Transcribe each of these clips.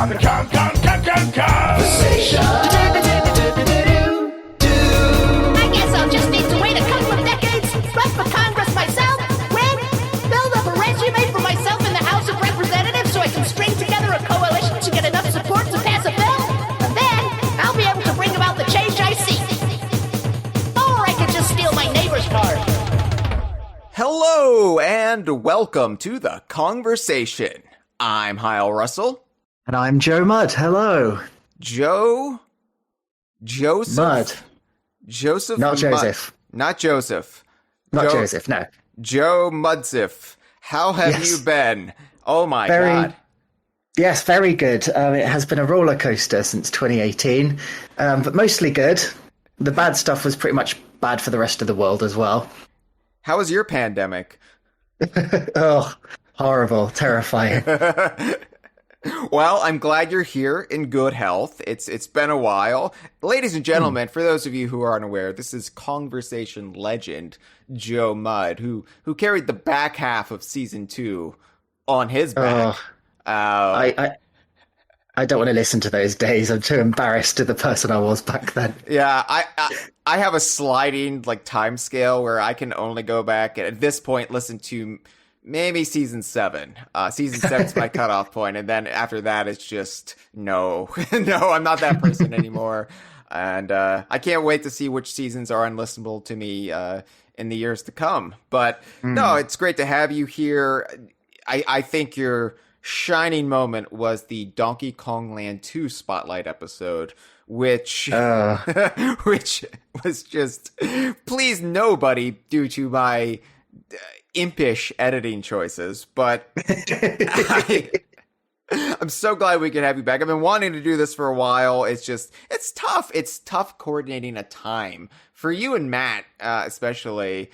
Conversation. I guess I'll just need to wait a couple of decades, run for Congress myself, win, build up a resume for myself in the House of Representatives so I can string together a coalition to get enough support to pass a bill, and then I'll be able to bring about the change I seek. Or I could just steal my neighbor's car. Hello and welcome to the Kongversation. I'm Hyle Russell. And I'm Joe Mudd. Hello. Joseph. Mudd. Joseph. Not Joseph. Not Joseph. Not Joseph, no. Joe Mudsif. How have you been? Oh my God. Yes, very good. It has been a roller coaster since 2018, but mostly good. The bad stuff was pretty much bad for the rest of the world as well. How was your pandemic? Oh, horrible, terrifying. Well, I'm glad you're here in good health. It's been a while. Ladies and gentlemen, for those of you who are unaware, this is Kongversation legend Joe Mudd, who carried the back half of season 2 on his back. I don't want to listen to those days. I'm too embarrassed to the person I was back then. Yeah, I have a sliding time scale where I can only go back and at this point listen to maybe season 7. Season 7's my cutoff point, and then after that it's just no, I'm not that person anymore. And I can't wait to see which seasons are unlistenable to me in the years to come. But no, it's great to have you here. I think your shining moment was the Donkey Kong Land 2 Spotlight episode, which which was just pleased nobody due to my impish editing choices. But I'm so glad we could have you back. I've been wanting to do this for a while. It's tough. It's tough coordinating a time for you and Matt, especially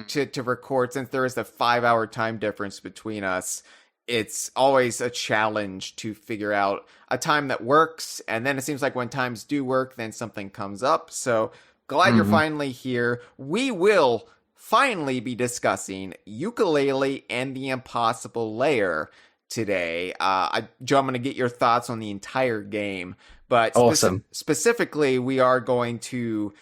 to record, since there is a 5-hour time difference between us. It's always a challenge to figure out a time that works. And then it seems like when times do work, then something comes up. So glad you're finally here. We will finally be discussing Yooka-Laylee and the Impossible Lair today. Joe, I'm going to get your thoughts on the entire game. But awesome. Specifically, we are going to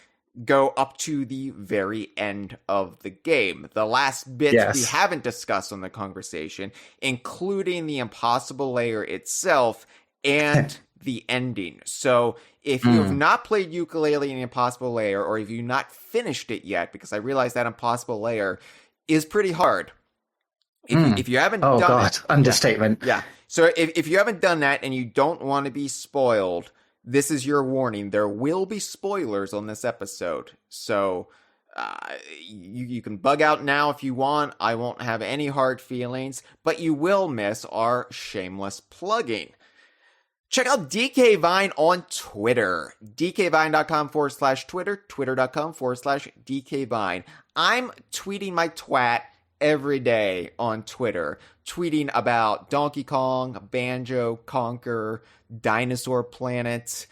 go up to the very end of the game. The last bits we haven't discussed on the Kongversation, including the Impossible Lair itself and the ending. So if you have not played Yooka-Laylee and the Impossible Lair, or if you've not finished it yet, because I realize that Impossible Lair is pretty hard. If you haven't done it... understatement. Yeah. So if you haven't done that and you don't want to be spoiled, this is your warning. There will be spoilers on this episode. So you can bug out now if you want. I won't have any hard feelings, but you will miss our shameless plugging. Check out DK Vine on Twitter. DKVine.com/Twitter. Twitter.com/DK Vine. I'm tweeting my twat every day on Twitter, tweeting about Donkey Kong, Banjo, Conker, Dinosaur Planet,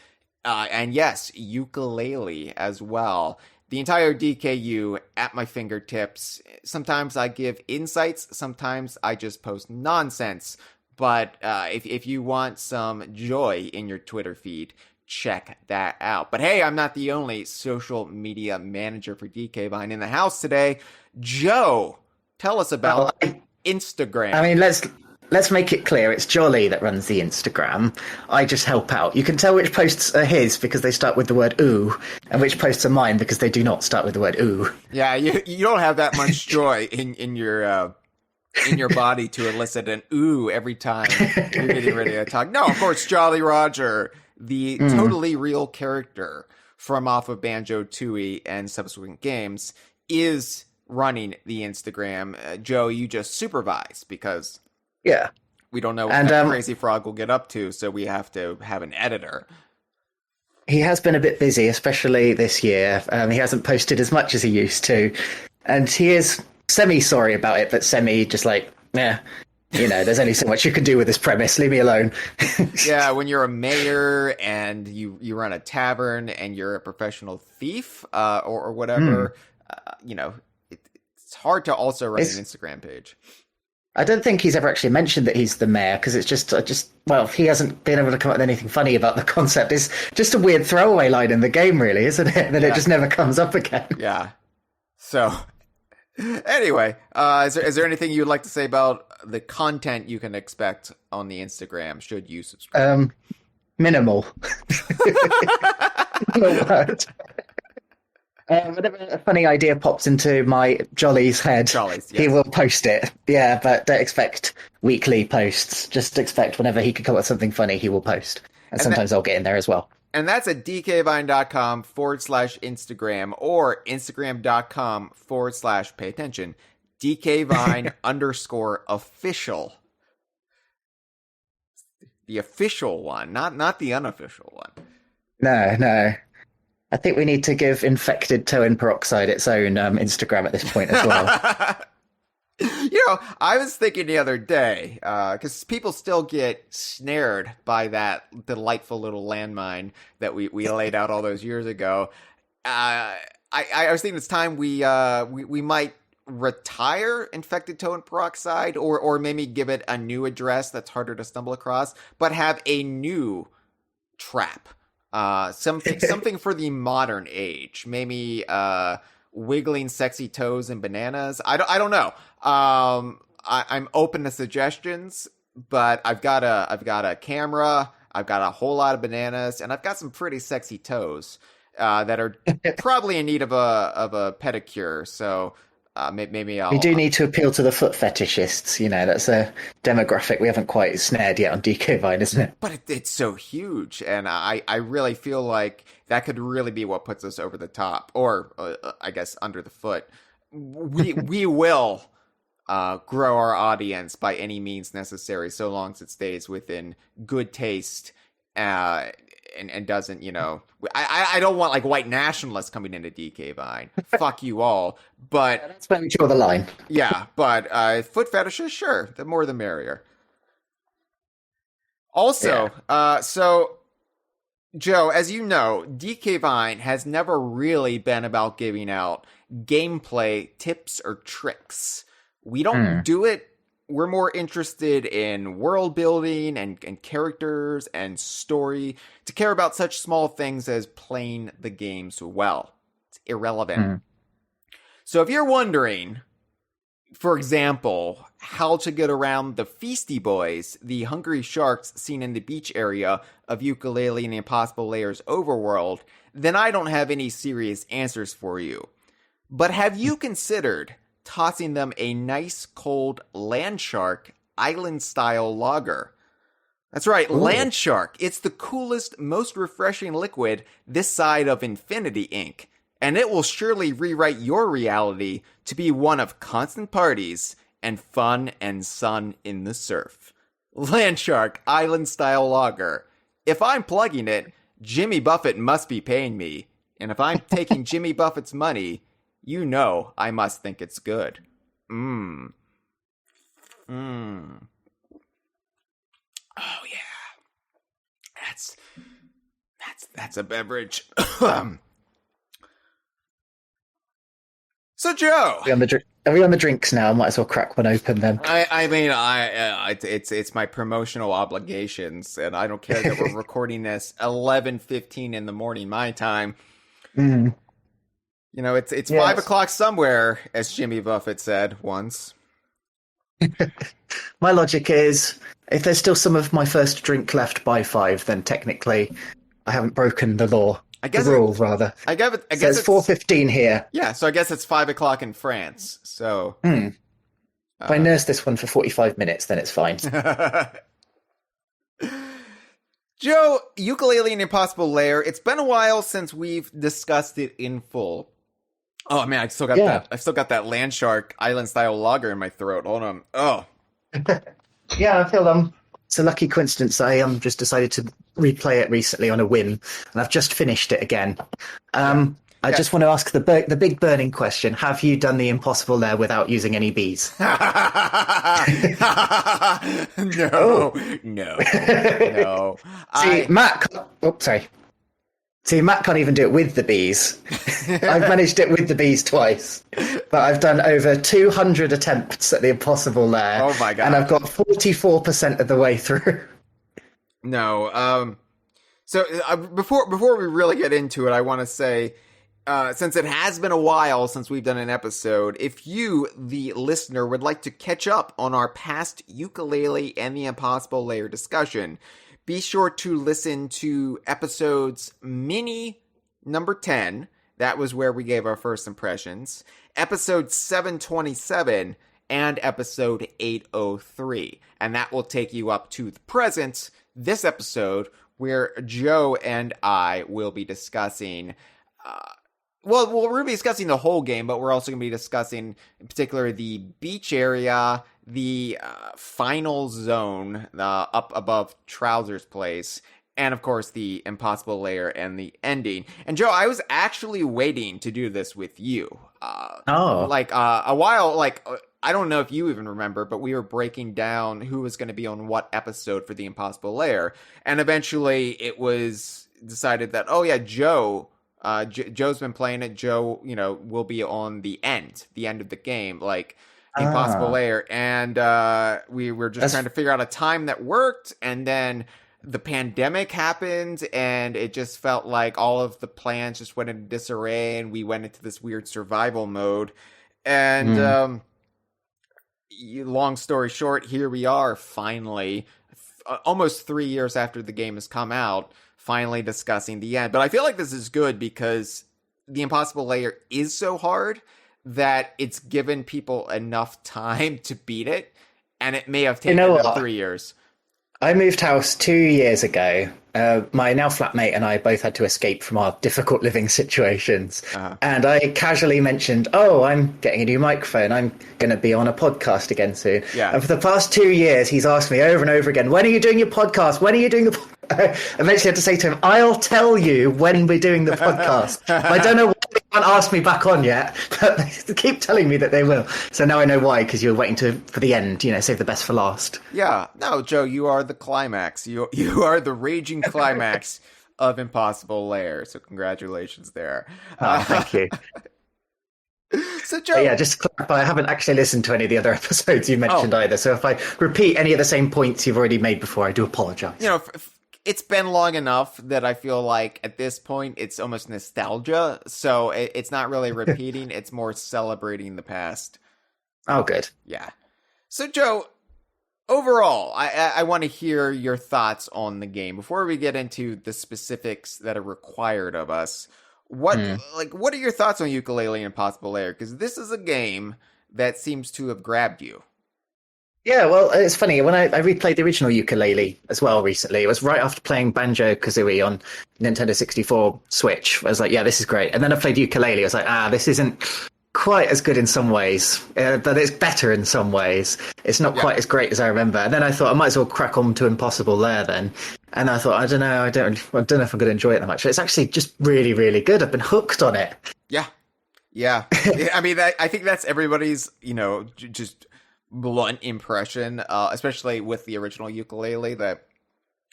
and yes, Yooka-Laylee as well. The entire DKU at my fingertips. Sometimes I give insights, sometimes I just post nonsense. But if you want some joy in your Twitter feed, check that out. But hey, I'm not the only social media manager for DK Vine in the house today. Joe, tell us about Instagram. I mean, let's make it clear. It's Jolly that runs the Instagram. I just help out. You can tell which posts are his because they start with the word ooh, and which posts are mine because they do not start with the word ooh. Yeah, you don't have that much joy in your body to elicit an ooh every time you're getting ready to talk. No, of course, Jolly Roger, the totally real character from off of Banjo-Tooie and subsequent games, is running the Instagram. Joe, you just supervise because we don't know what that crazy frog will get up to, so we have to have an editor. He has been a bit busy, especially this year. He hasn't posted as much as he used to, and he is semi-sorry about it, but semi just there's only so much you can do with this premise. Leave me alone. Yeah, when you're a mayor and you run a tavern and you're a professional thief or whatever, it's hard to also run an Instagram page. I don't think he's ever actually mentioned that he's the mayor because it's well, he hasn't been able to come up with anything funny about the concept. It's just a weird throwaway line in the game, really, isn't it? That it just never comes up again. Yeah. So, anyway, is there anything you'd like to say about the content you can expect on the Instagram should you subscribe? Minimal. No word. Whenever a funny idea pops into my Jolly's head, he will post it. Yeah, but don't expect weekly posts. Just expect whenever he can come up with something funny, he will post. And sometimes I'll get in there as well. And that's at dkvine.com/Instagram or Instagram.com/ pay attention, dkvine_official. The official one, not the unofficial one. No. I think we need to give infected towing peroxide its own Instagram at this point as well. I was thinking the other day, because people still get snared by that delightful little landmine that we laid out all those years ago. I was thinking it's time we might retire infected towing peroxide, or maybe give it a new address that's harder to stumble across, but have a new trap. Something for the modern age. Maybe wiggling sexy toes and bananas. I don't know. I'm open to suggestions, but I've got a camera. I've got a whole lot of bananas, and I've got some pretty sexy toes that are probably in need of a pedicure. So maybe I'll. We do need to appeal to the foot fetishists. That's a demographic we haven't quite snared yet on DK Vine, isn't it? But it's so huge, and I really feel like that could really be what puts us over the top, or I guess under the foot. We will grow our audience by any means necessary, so long as it stays within good taste and doesn't, I don't want like white nationalists coming into DK Vine. Fuck you all. But that's when we draw the line. Yeah, but foot fetishes, sure, the more the merrier. Also, so Joe, as you know, DK Vine has never really been about giving out gameplay tips or tricks. We don't do it. We're more interested in world building and characters and story, to care about such small things as playing the games well. It's irrelevant. So if you're wondering, for example, how to get around the Feasty Boys, the hungry sharks seen in the beach area of Yooka-Laylee and the Impossible Lair's Overworld, then I don't have any serious answers for you. But have you considered tossing them a nice cold Landshark island-style lager? That's right, ooh. Landshark. It's the coolest, most refreshing liquid this side of Infinity Inc., and it will surely rewrite your reality to be one of constant parties and fun and sun in the surf. Landshark island-style lager. If I'm plugging it, Jimmy Buffett must be paying me, and if I'm taking Jimmy Buffett's money, you know I must think it's good. Oh, yeah. That's a beverage. So, Joe. Are we on the drinks now? I might as well crack one open then. It's my promotional obligations, and I don't care that we're recording this 11:15 in the morning my time. It's 5 o'clock somewhere, as Jimmy Buffett said once. My logic is, if there's still some of my first drink left by 5, then technically I haven't broken the law. The rule, rather. I guess it's 4:15 here. Yeah, so I guess it's 5 o'clock in France. So if I nurse this one for 45 minutes, then it's fine. Joe, Yooka-Laylee and Impossible Lair. It's been a while since we've discussed it in full. Oh man, I still got that. I still got that Landshark island style lager in my throat. Hold on. Oh. Yeah, I feel it's a lucky coincidence. I just decided to replay it recently on a whim, and I've just finished it again. I just want to ask the big burning question: have you done the Impossible Lair without using any bees? No. See, Matt. Oh, sorry. See, Matt can't even do it with the bees. I've managed it with the bees twice, but I've done over 200 attempts at the Impossible Lair. Oh my god! And I've got 44% of the way through. No, so before we really get into it, I want to say, since it has been a while since we've done an episode, if you, the listener, would like to catch up on our past Yooka-Laylee and the Impossible Lair discussion, be sure to listen to episodes mini number 10. That was where we gave our first impressions. Episode 727 and episode 803. And that will take you up to the present, this episode, where Joe and I will be discussing... we'll be discussing the whole game, but we're also going to be discussing, in particular, the beach area, the final zone up above Trousers Place, and, of course, the Impossible Lair and the ending. And, Joe, I was actually waiting to do this with you. A while, I don't know if you even remember, but we were breaking down who was going to be on what episode for the Impossible Lair. And eventually it was decided that, oh, yeah, Joe... Joe's been playing it. Joe, will be on the end of the game, like the Impossible Lair. And we were just trying to figure out a time that worked. And then the pandemic happened, and it just felt like all of the plans just went into disarray, and we went into this weird survival mode. And long story short, here we are finally, almost 3 years after the game has come out, finally discussing the end. But I feel like this is good because the Impossible Lair is so hard that it's given people enough time to beat it, and it may have taken them 3 years. I moved house 2 years ago. My now flatmate and I both had to escape from our difficult living situations. And I casually mentioned, I'm getting a new microphone. I'm going to be on a podcast again soon. Yeah. And for the past 2 years, he's asked me over and over again, when are you doing your podcast? When are you doing the podcast? Eventually I had to say to him, I'll tell you when we're doing the podcast. I don't know why they haven't asked me back on yet, but they keep telling me that they will. So now I know why, because you're waiting for the end, save the best for last. Yeah. No, Joe, you are the climax. You are the raging climax of Impossible Lair. So congratulations there. Thank you. So, Joe, just to clarify, I haven't actually listened to any of the other episodes you mentioned either. So if I repeat any of the same points you've already made before, I do apologize. It's been long enough that I feel like at this point it's almost nostalgia. So it's not really repeating. It's more celebrating the past. Oh, good. Yeah. So, Joe, overall, I want to hear your thoughts on the game. Before we get into the specifics that are required of us, what are your thoughts on Yooka-Laylee and Impossible Lair? Because this is a game that seems to have grabbed you. Yeah, well, it's funny. When I replayed the original Yooka-Laylee as well recently, it was right after playing Banjo-Kazooie on Nintendo 64 Switch. I was like, yeah, this is great. And then I played Yooka-Laylee. I was like, this isn't quite as good in some ways, but it's better in some ways. It's not quite as great as I remember. And then I thought I might as well crack on to Impossible Lair then. And I thought, I don't know if I'm going to enjoy it that much. But it's actually just really, really good. I've been hooked on it. Yeah. Yeah. I mean, I think that's everybody's, just blunt impression, especially with the original Yooka-Laylee, that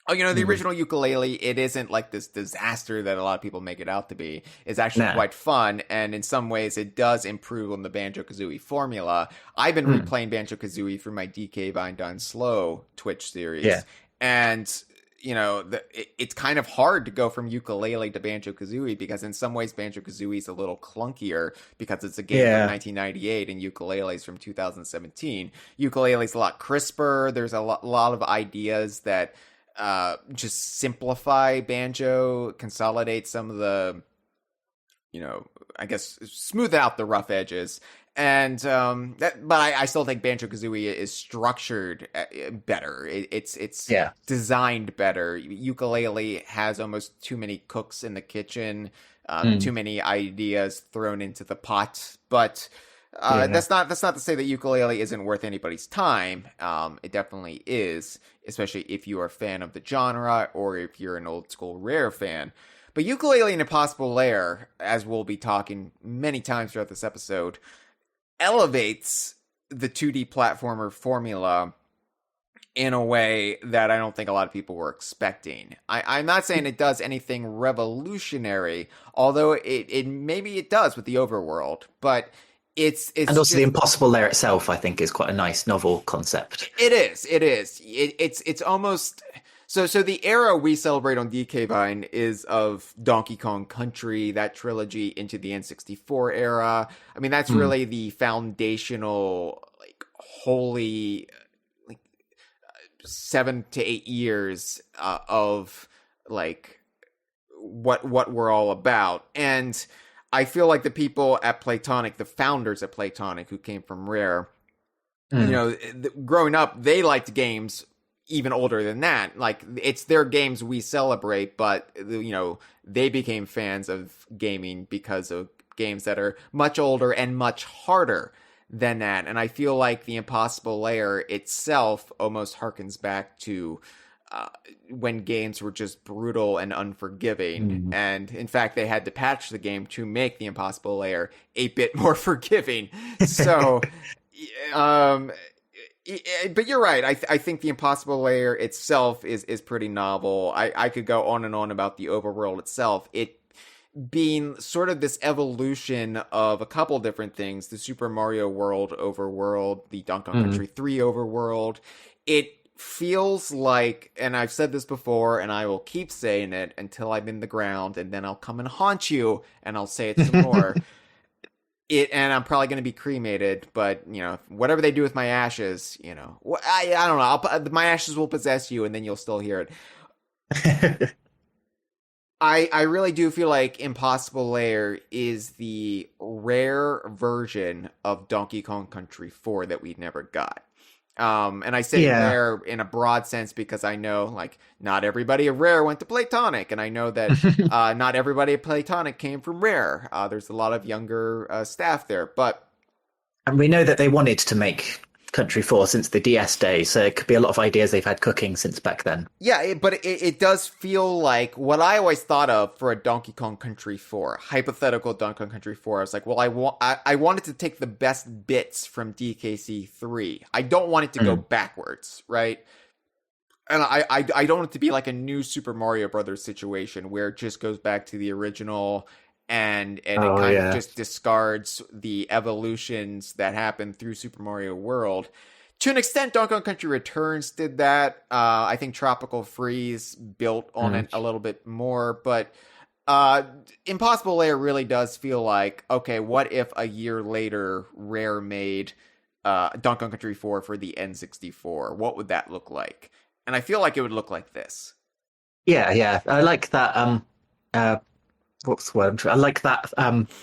the original Yooka-Laylee, it isn't like this disaster that a lot of people make it out to be. It's actually quite fun, and in some ways it does improve on the Banjo-Kazooie formula. I've been replaying Banjo-Kazooie for my DK Vine Done Slow Twitch series, and it's kind of hard to go from Yooka-Laylee to Banjo-Kazooie, because in some ways Banjo-Kazooie is a little clunkier because it's a game from 1998 and Yooka-Laylee is from 2017. Yooka-Laylee is a lot crisper. There's a lot of ideas that just simplify Banjo, consolidate some of the, I guess smooth out the rough edges. And but I still think Banjo-Kazooie is structured better. It's designed better. Yooka-Laylee has almost too many cooks in the kitchen, too many ideas thrown into the pot. But that's not to say that Yooka-Laylee isn't worth anybody's time. It definitely is, especially if you are a fan of the genre or if you're an old school Rare fan. But Yooka-Laylee and Impossible Lair, as we'll be talking many times throughout this episode, elevates the 2D platformer formula in a way that I don't think a lot of people were expecting. I'm not saying it does anything revolutionary, although it maybe it does with the overworld, but it's And also just, the Impossible Lair itself, I think, is quite a nice novel concept. it is. It's almost so the era we celebrate on DK Vine is of Donkey Kong Country, that trilogy into the N64 era. I mean, that's really the foundational, like, holy, like, 7 to 8 years of like what we're all about. And I feel like the people at Playtonic, the founders at Playtonic who came from Rare, you know, growing up, they liked games even older than that. Like, it's their games we celebrate, but, you know, they became fans of gaming because of games that are much older and much harder than that. And I feel like the Impossible Lair itself almost harkens back to when games were just brutal and unforgiving. And in fact, they had to patch the game to make the Impossible Lair a bit more forgiving. So, but you're right. I think the Impossible Lair itself is pretty novel. I could go on and on about the overworld itself. It being sort of this evolution of a couple different things: the Super Mario World overworld, the Donkey Kong Country 3 overworld. It feels like, and I've said this before, and I will keep saying it until I'm in the ground, and then I'll come and haunt you, and I'll say it some more. And I'm probably going to be cremated, but, you know, whatever they do with my ashes, you know, I don't know. My ashes will possess you, and then you'll still hear it. I really do feel like Impossible Lair is the rare version of Donkey Kong Country 4 that we never got. And I say Rare in a broad sense because I know, like, not everybody at Rare went to Playtonic, and I know that not everybody at Playtonic came from Rare. There's a lot of younger staff there, but... And we know that they wanted to make Country 4 since the DS days, so it could be a lot of ideas they've had cooking since back then. Yeah, but it does feel like what I always thought of for a Donkey Kong Country 4, hypothetical Donkey Kong Country 4. I was like, well, I wanted to take the best bits from DKC 3. I don't want it to go backwards, right? And I don't want it to be like a new Super Mario Brothers situation where it just goes back to the original and it kind of just discards the evolutions that happened through Super Mario World. To an extent, Donkey Kong Country Returns did that. I think Tropical Freeze built on it a little bit more, but Impossible Lair really does feel like, okay, what if a year later Rare made Donkey Kong Country 4 for the N64? What would that look like? And I feel like it would look like this. Yeah. I like that. What's the word? I like that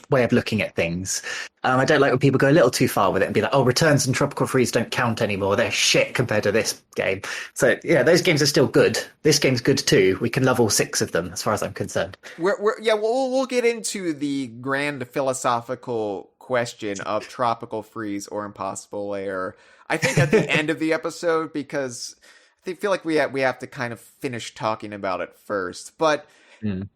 way of looking at things. I don't like when people go a little too far with it and be like, oh, Returns and Tropical Freeze don't count anymore. They're shit compared to this game. So, yeah, those games are still good. This game's good too. We can love all 6 of them, as far as I'm concerned. We'll get into the grand philosophical question of Tropical Freeze or Impossible Lair, I think, at the end of the episode, because I feel like we have to kind of finish talking about it first. But...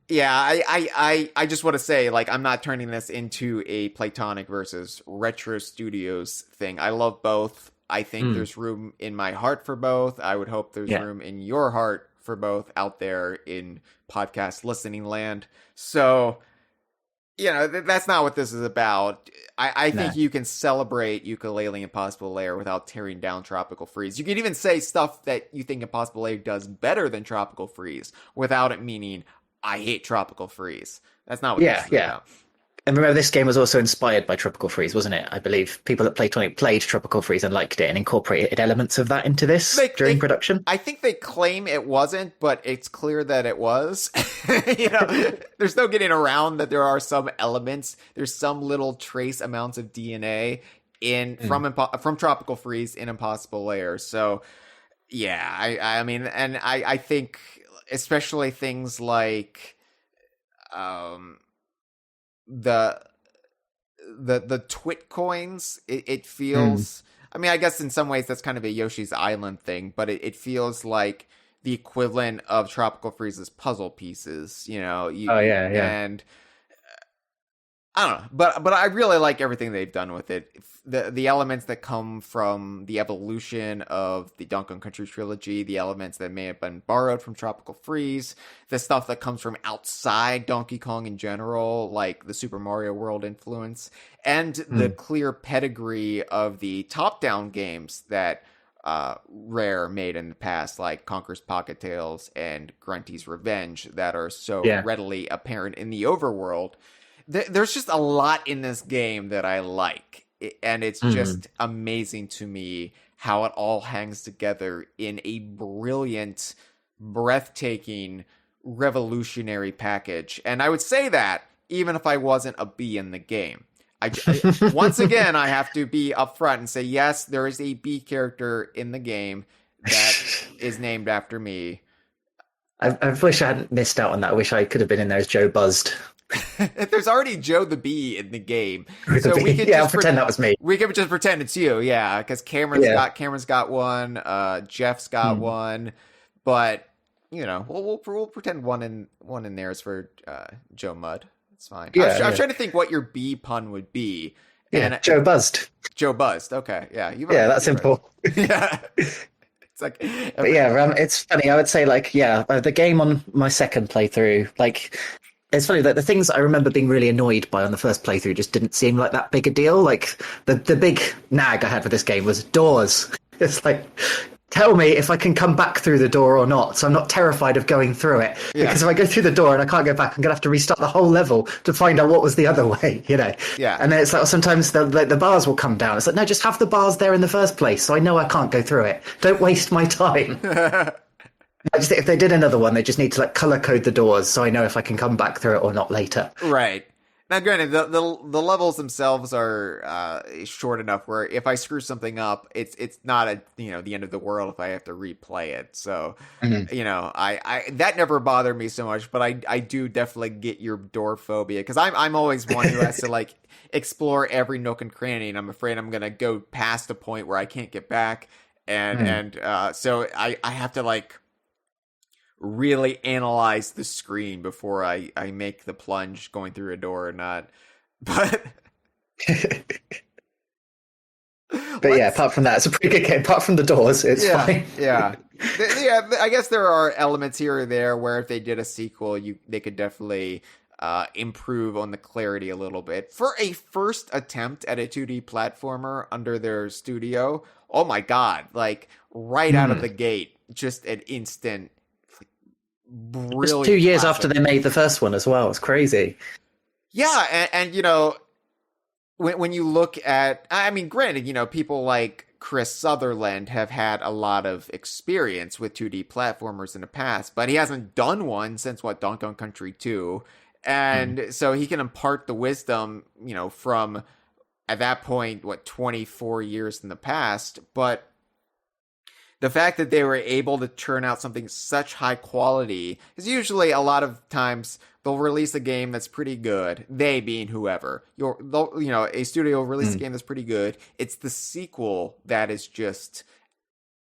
yeah, I just want to say, like, I'm not turning this into a Playtonic versus Retro Studios thing. I love both. I think there's room in my heart for both. I would hope there's room in your heart for both out there in podcast listening land. So, you know, that's not what this is about. I think you can celebrate Yooka-Laylee Impossible Lair without tearing down Tropical Freeze. You can even say stuff that you think Impossible Lair does better than Tropical Freeze without it meaning, I hate Tropical Freeze. That's not what this is about. And remember, this game was also inspired by Tropical Freeze, wasn't it? I believe people at Playtonic played Tropical Freeze and liked it and incorporated elements of that into this during production. I think they claim it wasn't, but it's clear that it was. You know, there's no getting around that there are some elements. There's some little trace amounts of DNA from Tropical Freeze in Impossible Lair. So, yeah, I mean, and I think... especially things like the twit coins. It feels I mean, I guess in some ways that's kind of a Yoshi's Island thing, but it feels like the equivalent of Tropical Freeze's puzzle pieces, you know. And I don't know, but I really like everything they've done with it. The elements that come from the evolution of the Donkey Kong Country trilogy, the elements that may have been borrowed from Tropical Freeze, the stuff that comes from outside Donkey Kong in general, like the Super Mario World influence, and the clear pedigree of the top-down games that Rare made in the past, like Conker's Pocket Tales and Grunty's Revenge, that are so readily apparent in the Overworld. There's just a lot in this game that I like, and it's just amazing to me how it all hangs together in a brilliant, breathtaking, revolutionary package. And I would say that even if I wasn't a B in the game. I once again, I have to be upfront and say, yes, there is a B character in the game that is named after me. I wish I hadn't missed out on that. I wish I could have been in there as Joe Buzzed. There's already Joe the Bee in the game, so we could I'll pretend that was me. We could just pretend it's you, because Cameron's got one, Jeff's got one, but we'll pretend one in there is for Joe Mud. It's fine. I was trying to think what your B pun would be. And Joe Buzzed. Joe Buzzed. Okay, that's simple. Yeah. But it's funny. I would say the game on my second playthrough, it's funny that the things I remember being really annoyed by on the first playthrough just didn't seem like that big a deal. Like the big nag I had with this game was doors. It's like, tell me if I can come back through the door or not. So I'm not terrified of going through it. Yeah. Because if I go through the door and I can't go back, I'm going to have to restart the whole level to find out what was the other way, Yeah. And then it's like, sometimes the bars will come down. It's like, no, just have the bars there in the first place. So I know I can't go through it. Don't waste my time. I just think if they did another one, they just need to color code the doors so I know if I can come back through it or not later. Right. Now, granted, the levels themselves are short enough where if I screw something up, it's not the end of the world if I have to replay it. So, I that never bothered me so much, but I do definitely get your door phobia because I'm always one who has to explore every nook and cranny, and I'm afraid I'm gonna go past a point where I can't get back, and so I have to really analyze the screen before I make the plunge going through a door or not. But apart from that, it's a pretty good game. Apart from the doors, it's fine. Yeah. I guess there are elements here or there where if they did a sequel, they could definitely improve on the clarity a little bit. For a first attempt at a 2D platformer under their studio, oh my god, right out of the gate, just an instant brilliant. It's 2 years after they made the first one as well. It's crazy. Yeah, and when you look at, granted, people like Chris Sutherland have had a lot of experience with 2D platformers in the past, but he hasn't done one since Donkey Kong Country 2, and so he can impart the wisdom, from at that point 24 years in the past, but the fact that they were able to churn out something such high quality is usually a lot of times they'll release a game that's pretty good. They being whoever, a studio will release a game that's pretty good. It's the sequel that is just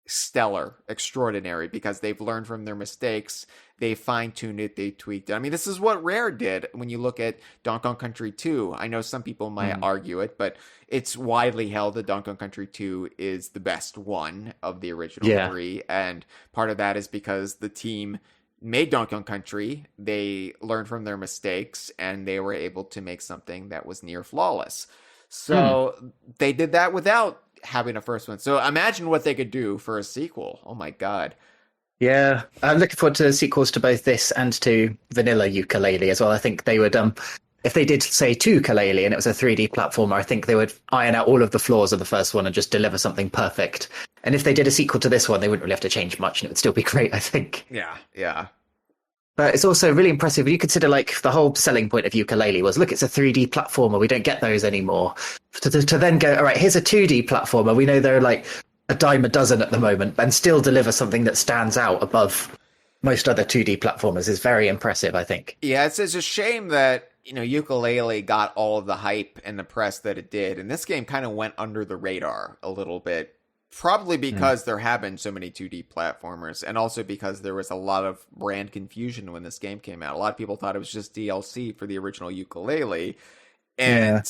stellar, extraordinary, because they've learned from their mistakes. They fine-tuned it, they tweaked it. This is what Rare did when you look at Donkey Kong Country 2. I know some people might argue it, but it's widely held that Donkey Kong Country 2 is the best one of the original three, and part of that is because the team made Donkey Kong Country, they learned from their mistakes, and they were able to make something that was near flawless. So they did that without having a first one. So imagine what they could do for a sequel. Oh my god. Yeah, I'm looking forward to sequels to both this and to vanilla Yooka-Laylee as well. I think they would, if they did say to Yooka-Laylee and it was a 3D platformer, I think they would iron out all of the flaws of the first one and just deliver something perfect. And if they did a sequel to this one, they wouldn't really have to change much and it would still be great, I think. Yeah. But it's also really impressive when you consider the whole selling point of Yooka-Laylee was, look, it's a 3D platformer. We don't get those anymore. To then go, all right, here's a 2D platformer. We know there are a dime a dozen at the moment, and still deliver something that stands out above most other 2D platformers is very impressive, I think. Yeah, it's a shame that, Yooka-Laylee got all of the hype and the press that it did, and this game kind of went under the radar a little bit. Probably because there have been so many 2D platformers, and also because there was a lot of brand confusion when this game came out. A lot of people thought it was just DLC for the original Yooka-Laylee, And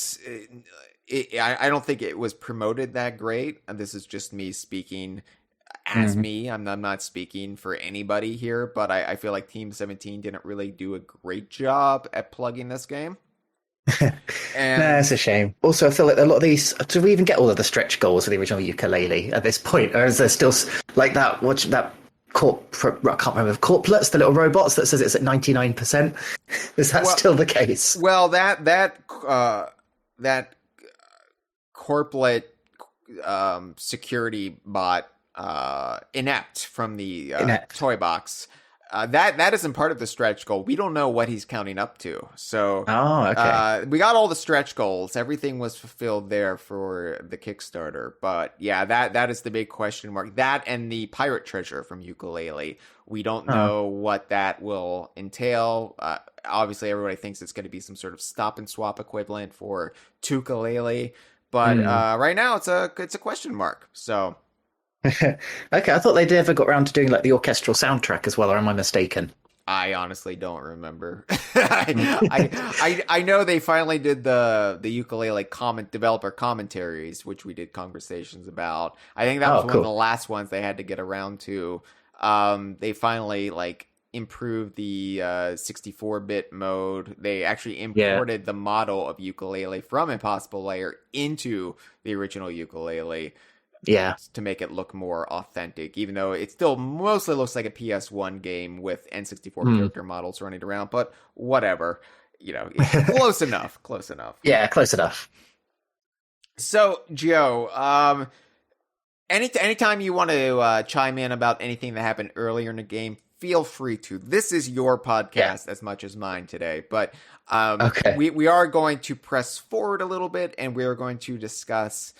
I don't think it was promoted that great. And this is just me speaking as me. I'm not speaking for anybody here, but I feel like Team 17 didn't really do a great job at plugging this game. And no, it's a shame. Also, I feel like a lot of these, do we even get all of the stretch goals of the original Yooka-Laylee at this point? Or is there still like that, I can't remember, corplets, the little robots that says it's at 99%? Is that still the case? Well, that corplet security bot, Inept from the toy box, that isn't part of the stretch goal. We don't know what he's counting up to. So we got all the stretch goals. Everything was fulfilled there for the Kickstarter. But yeah, that is the big question mark. That and the pirate treasure from Yooka-Laylee. We don't know what that will entail. Obviously, everybody thinks it's going to be some sort of stop and swap equivalent for Yooka-Laylee. But right now, it's a question mark. So. Okay, I thought they'd ever got around to doing like the orchestral soundtrack as well, or am I mistaken? I honestly don't remember. I know they finally did the Yooka-Laylee developer commentaries, which we did conversations about. I think that was one of the last ones they had to get around to. They finally improved the 64-bit mode. They actually imported the model of Yooka-Laylee from Impossible Lair into the original Yooka-Laylee. Yeah, to make it look more authentic, even though it still mostly looks like a PS1 game with N64 character models running around. But whatever, close enough. Close enough. Yeah, close enough. So, Joe, anytime you want to chime in about anything that happened earlier in the game, feel free to. This is your podcast as much as mine today. But we are going to press forward a little bit, and we are going to discuss.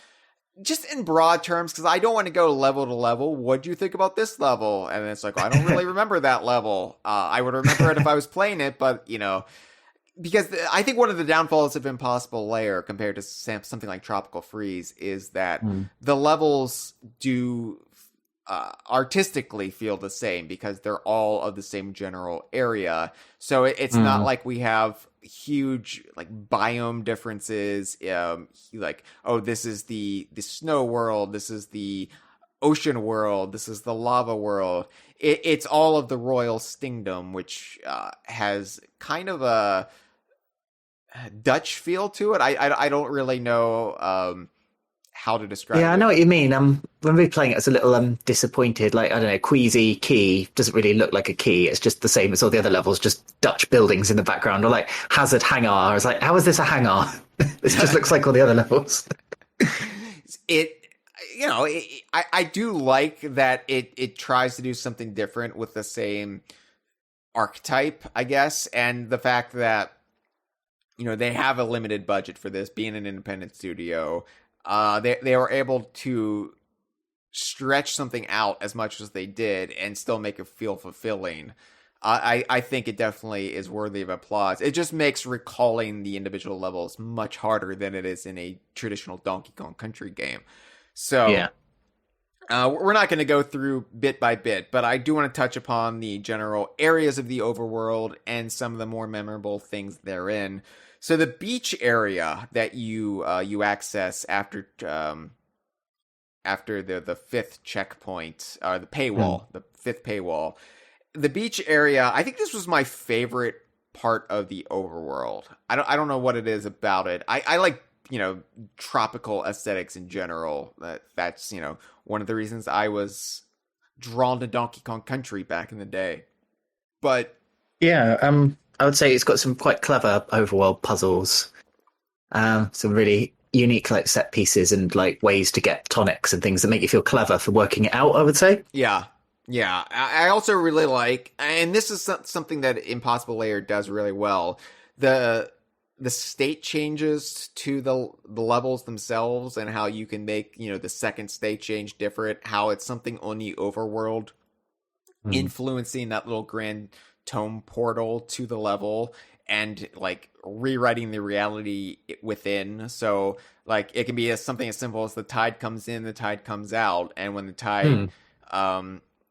Just in broad terms, because I don't want to go level to level. What do you think about this level? And it's like, I don't really remember that level. I would remember it if I was playing it, but, because I think one of the downfalls of Impossible Lair compared to something like Tropical Freeze is that the levels do artistically feel the same because they're all of the same general area. So it's not like we have huge biome differences. This is the snow world, this is the ocean world, this is the lava world. It's all of the Royal Stingdom, which has kind of a Dutch feel to it. I don't really know how to describe it. Yeah, I know what you mean. When we were playing it, I was a little disappointed. I don't know, Queasy Key doesn't really look like a key. It's just the same as all the other levels, just Dutch buildings in the background. Or Hazard Hangar. I was like, how is this a hangar? This just looks like all the other levels. I do like that it tries to do something different with the same archetype, I guess. And the fact that, they have a limited budget for this, being an independent studio. They were able to stretch something out as much as they did and still make it feel fulfilling. I think it definitely is worthy of applause. It just makes recalling the individual levels much harder than it is in a traditional Donkey Kong Country game. So we're not going to go through bit by bit, but I do want to touch upon the general areas of the overworld and some of the more memorable things therein. So the beach area that you access after the fifth checkpoint, the paywall, the fifth paywall, the beach area. I think this was my favorite part of the overworld. I don't know what it is about it. I like tropical aesthetics in general. That's one of the reasons I was drawn to Donkey Kong Country back in the day. But I would say it's got some quite clever overworld puzzles, some really unique set pieces and ways to get tonics and things that make you feel clever for working it out, I would say. Yeah. I also really like, and this is something that Impossible Lair does really well, the state changes to the levels themselves and how you can make, the second state change different, how it's something on the overworld influencing that little grand tome portal to the level and rewriting the reality within. So it can be something as simple as the tide comes in, the tide comes out, and when the tide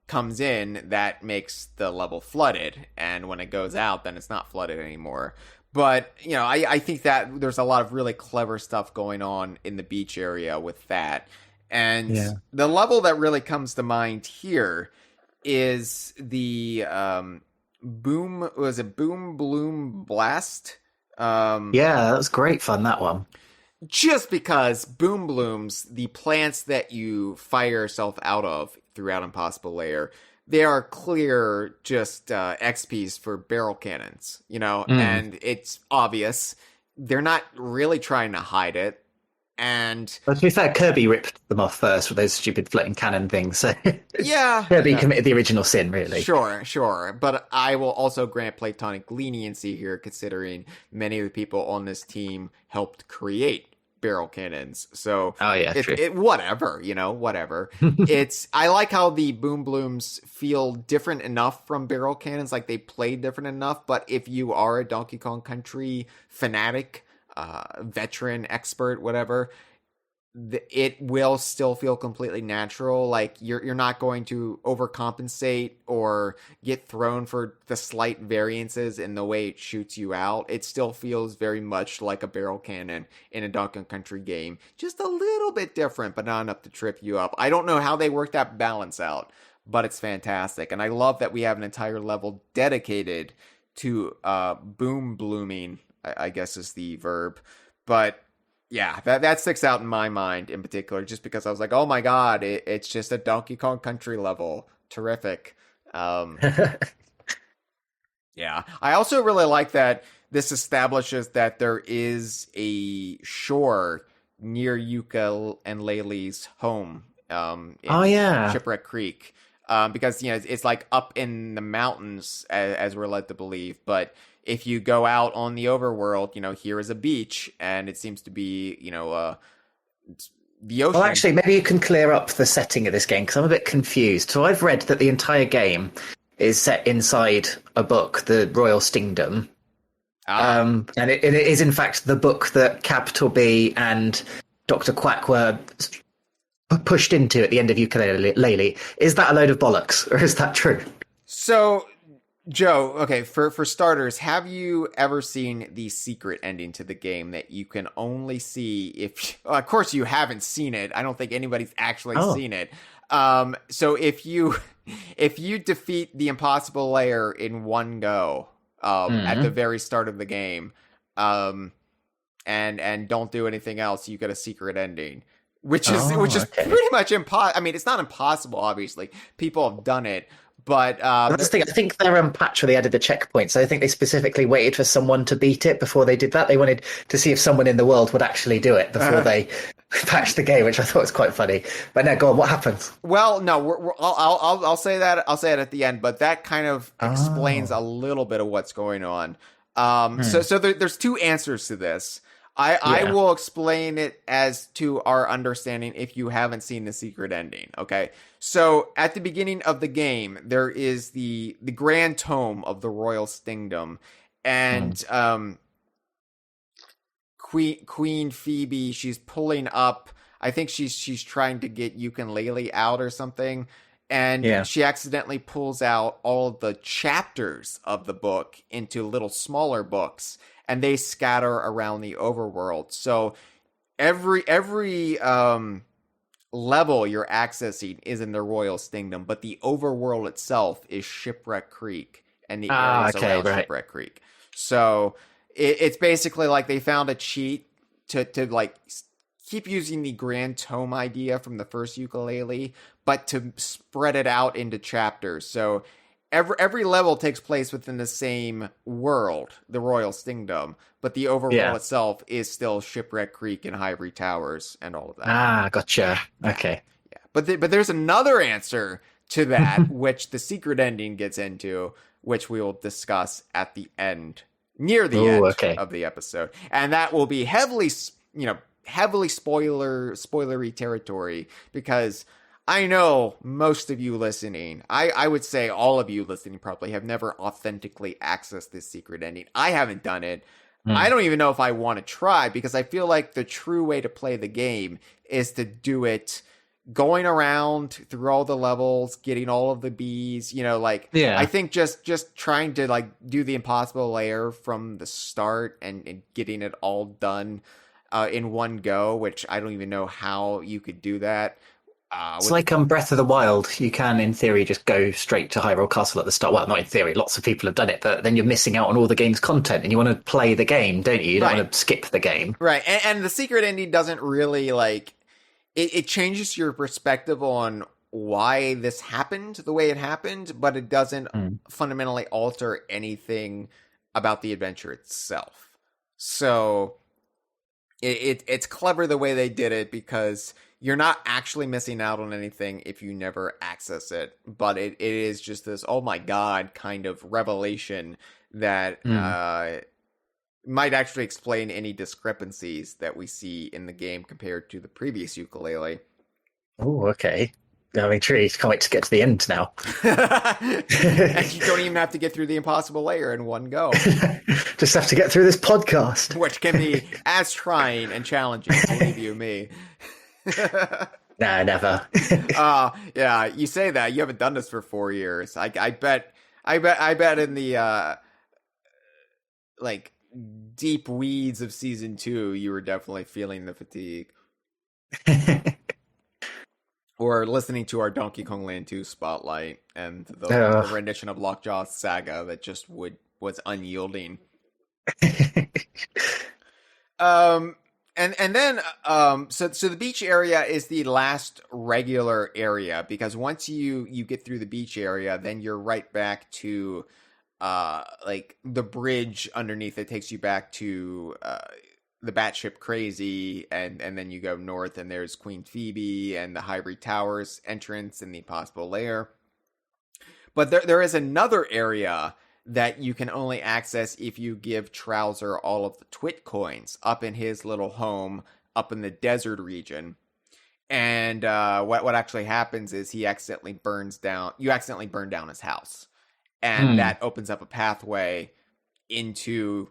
comes in, that makes the level flooded, and when it goes out, then it's not flooded anymore. But, I think that there's a lot of really clever stuff going on in the beach area with that. And the level that really comes to mind here is the Boom Bloom Blast? Yeah, that was great fun, that one. Just because Boom Blooms, the plants that you fire yourself out of throughout Impossible Lair, they are clear just XPs for barrel cannons, and it's obvious. They're not really trying to hide it. And but to be fair, Kirby ripped them off first with those stupid floating cannon things. So yeah, Kirby committed the original sin, really. Sure. But I will also grant Playtonic leniency here, considering many of the people on this team helped create barrel cannons. So true. Whatever. I like how the Boom Blooms feel different enough from barrel cannons, like they play different enough. But if you are a Donkey Kong Country fanatic, veteran, expert, whatever, it will still feel completely natural. Like you're not going to overcompensate or get thrown for the slight variances in the way it shoots you out. It still feels very much like a barrel cannon in a Donkey Kong Country game, just a little bit different, but not enough to trip you up. I don't know how they work that balance out, but it's fantastic. And I love that we have an entire level dedicated to boom blooming, I guess is the verb. But yeah, that sticks out in my mind in particular, just because I was like, oh my god, it's just a Donkey Kong Country level. Terrific. Yeah. I also really like that this establishes that there is a shore near Yooka-Laylee's home in Shipwreck Creek. Because, it's like up in the mountains, as we're led to believe. But if you go out on the overworld, here is a beach, and it seems to be, the ocean. Well, actually, maybe you can clear up the setting of this game, because I'm a bit confused. So I've read that the entire game is set inside a book, the Royal Stingdom. And it is, in fact, the book that Capital B and Dr. Quack were pushed into at the end of Yooka-Laylee. Is that a load of bollocks, or is that true? So, Joe, okay, for starters, have you ever seen the secret ending to the game that you can only see if... Well, of course you haven't seen it. I don't think anybody's actually seen it. So if you defeat the Impossible Lair in one go at the very start of the game, and don't do anything else, you get a secret ending. Which is pretty much impossible. I mean, it's not impossible, obviously. People have done it, but that's the thing. I think they're unpatriotically added the checkpoint, so I think they specifically waited for someone to beat it before they did that. They wanted to see if someone in the world would actually do it before they patched the game, which I thought was quite funny. But no, go on. What happens? Well, no, I'll say that. I'll say it at the end, but that kind of explains a little bit of what's going on. So there's two answers to this. I will explain it as to our understanding if you haven't seen the secret ending, okay? So, at the beginning of the game, there is the Grand Tome of the Royal Stingdom, and Queen Phoebe, she's pulling up, I think she's trying to get Yooka-Laylee out or something, and she accidentally pulls out all of the chapters of the book into little smaller books, and they scatter around the overworld. So every level you're accessing is in the Royal Stingdom, but the overworld itself is Shipwreck Creek and the areas around Shipwreck Creek. So it's basically like they found a cheat to like keep using the Grand Tome idea from the first Yooka-Laylee, but to spread it out into chapters. So every level takes place within the same world, the Royal Stingdom, but the overworld itself is still Shipwreck Creek and Ivory Towers and all of that. Gotcha. Okay. Yeah, but there's another answer to that, which the secret ending gets into, which we will discuss at the end, near the end of the episode, and that will be heavily spoilery territory, because I know most of you listening, I would say all of you listening probably have never authentically accessed this secret ending. I haven't done it. I don't even know if I want to try, because I feel like the true way to play the game is to do it going around through all the levels, getting all of the bees, I think just trying to like do the Impossible Lair from the start and getting it all done in one go, which I don't even know how you could do that. It's like Breath of the Wild. You can, in theory, just go straight to Hyrule Castle at the start. Well, not in theory. Lots of people have done it, but then you're missing out on all the game's content, and you want to play the game, don't you? You don't want to skip the game. Right, and the secret ending doesn't really, it changes your perspective on why this happened the way it happened, but it doesn't fundamentally alter anything about the adventure itself. So it's clever the way they did it, because you're not actually missing out on anything if you never access it, but it is just this, oh my god, kind of revelation that might actually explain any discrepancies that we see in the game compared to the previous Yooka-Laylee. Oh, okay. I'm intrigued. Can't wait to get to the end now. And you don't even have to get through the Impossible Lair in one go. Just have to get through this podcast. Which can be as trying and challenging, believe you me. Nah, never. Yeah, you say that. You haven't done this for 4 years. I bet in the deep weeds of season 2, you were definitely feeling the fatigue. Or listening to our Donkey Kong Land 2 spotlight and the rendition of Lockjaw's Saga that just was unyielding. And then so the beach area is the last regular area, because once you get through the beach area, then you're right back to the bridge underneath that takes you back to the Batship Crazy, and then you go north and there's Queen Phoebe and the Hybrid Towers entrance and the Impossible Lair. But there is another area that you can only access if you give Trowser all of the Twit coins up in his little home up in the desert region. And what actually happens is you accidentally burn down his house. And that opens up a pathway into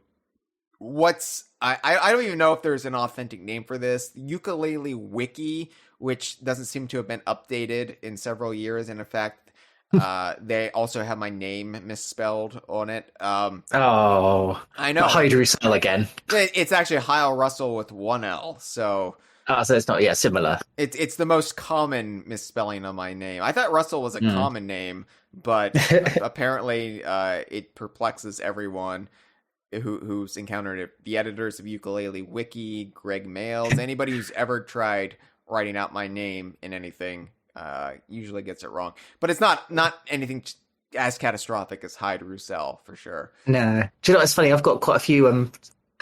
I don't even know if there's an authentic name for this. Yooka-Laylee Wiki, which doesn't seem to have been updated in several years. And in fact, they also have my name misspelled on it. I know. Hydrusel again. It's actually Hyle Russell with 1 L. So it's not similar. It's the most common misspelling of my name. I thought Russell was a common name, but apparently it perplexes everyone who's encountered it. The editors of Yooka-Laylee Wiki, Greg Mails, anybody who's ever tried writing out my name in anything usually gets it wrong. But it's not anything as catastrophic as Hyde Roussel, for sure. No. Do you know what's funny? I've got quite a few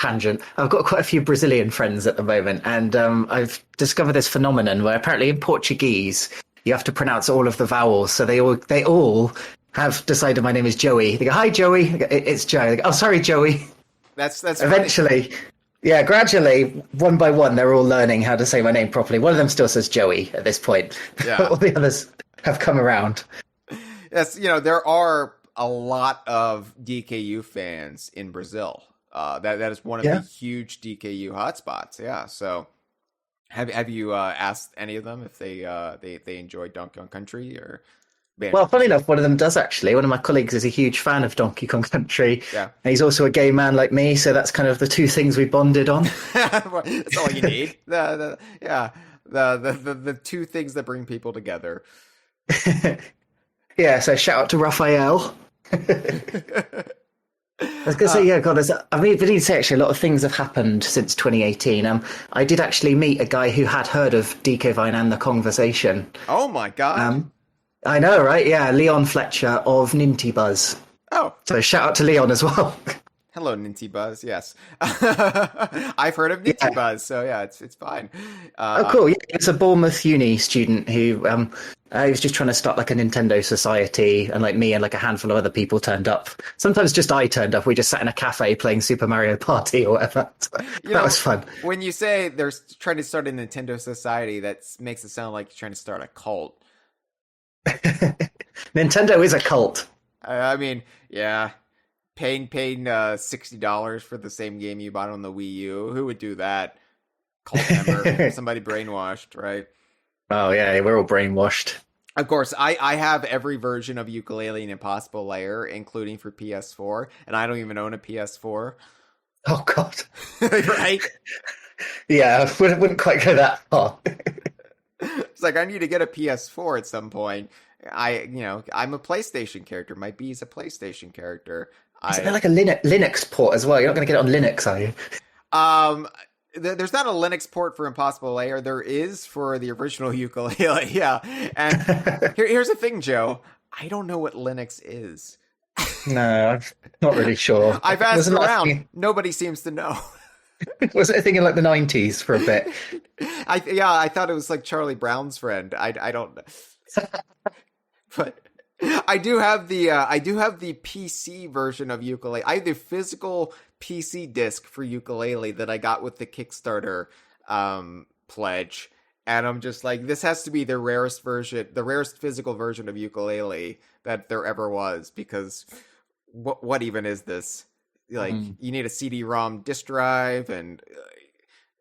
I've got quite a few Brazilian friends at the moment, and I've discovered this phenomenon where apparently in Portuguese you have to pronounce all of the vowels, so they all have decided my name is Joey. They go, "Hi, Joey." It's Joe. They go, "Oh, sorry, Joey." That's eventually funny. Yeah, gradually, one by one, they're all learning how to say my name properly. One of them still says Joey at this point. Yeah. All the others have come around. Yes, there are a lot of DKU fans in Brazil. That is one of the huge DKU hotspots. Yeah. So, have you asked any of them if they enjoy Donkey Kong Country or? Well, funny enough, one of them does actually. One of my colleagues is a huge fan of Donkey Kong Country. Yeah. And he's also a gay man like me, so that's kind of the two things we bonded on. That's all you need. The two things that bring people together. Yeah, so shout out to Raphael. I was going to say, God, we need to say actually a lot of things have happened since 2018. I did actually meet a guy who had heard of DK Vine and the Kongversation. Oh my God. I know, right? Yeah, Leon Fletcher of Ninty Buzz. Oh. So shout out to Leon as well. Hello, Ninty Buzz. Yes. I've heard of Ninty Buzz, so yeah, it's fine. Oh, cool. Yeah, it's a Bournemouth uni student who he was just trying to start like a Nintendo society, and like me and like a handful of other people turned up. Sometimes just I turned up. We just sat in a cafe playing Super Mario Party or whatever. That was fun. When you say they're trying to start a Nintendo society, that makes it sound like you're trying to start a cult. Nintendo is a cult. I mean, yeah. Paying $60 for the same game you bought on the Wii U. Who would do that? Cult member. Somebody brainwashed, right? Oh yeah, we're all brainwashed. Of course, I have every version of Yooka-Laylee and Impossible Lair, including for PS4, and I don't even own a PS4. Oh god. Right? Yeah, wouldn't quite go that far. It's like I need to get a PS4 at some point. I'm a PlayStation character. My B is a PlayStation character. Isn't there like a Linux port as well? You're not going to get it on Linux, are you? There's not a Linux port for Impossible Lair. There is for the original Yooka-Laylee. Yeah, and here's the thing, Joe. I don't know what Linux is. No, I'm not really sure. I've asked around. Nobody seems to know. Was it a thing in like the 90s for a bit? I thought it was like Charlie Brown's friend. I don't know. But I do have the PC version of Yooka-Laylee. I have the physical PC disc for Yooka-Laylee that I got with the Kickstarter pledge, and I'm just like, this has to be the rarest physical version of Yooka-Laylee that there ever was, because what even is this? Like, you need a CD-ROM disk drive, and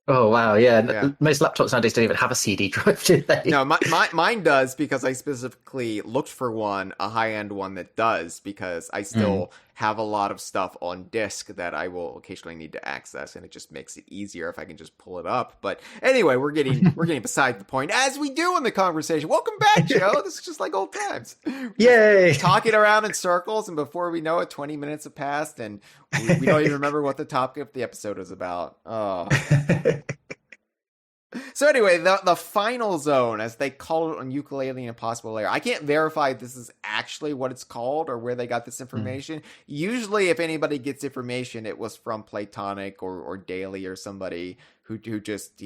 oh wow, yeah. Most laptops nowadays don't even have a CD drive, do they? No, mine does, because I specifically looked for a high-end one that does, because I still have a lot of stuff on disk that I will occasionally need to access, and it just makes it easier if I can just pull it up. But anyway, we're getting beside the point, as we do in the conversation. Welcome back, Joe. This is just like old times. Yay! Talking around in circles, and before we know it, 20 minutes have passed, and we don't even remember what the topic of the episode was about. Oh. So anyway, the final zone, as they call it on Yooka-Laylee and Impossible Lair. I can't verify if this is actually what it's called or where they got this information. Usually, if anybody gets information, it was from Playtonic or Daily or somebody who just,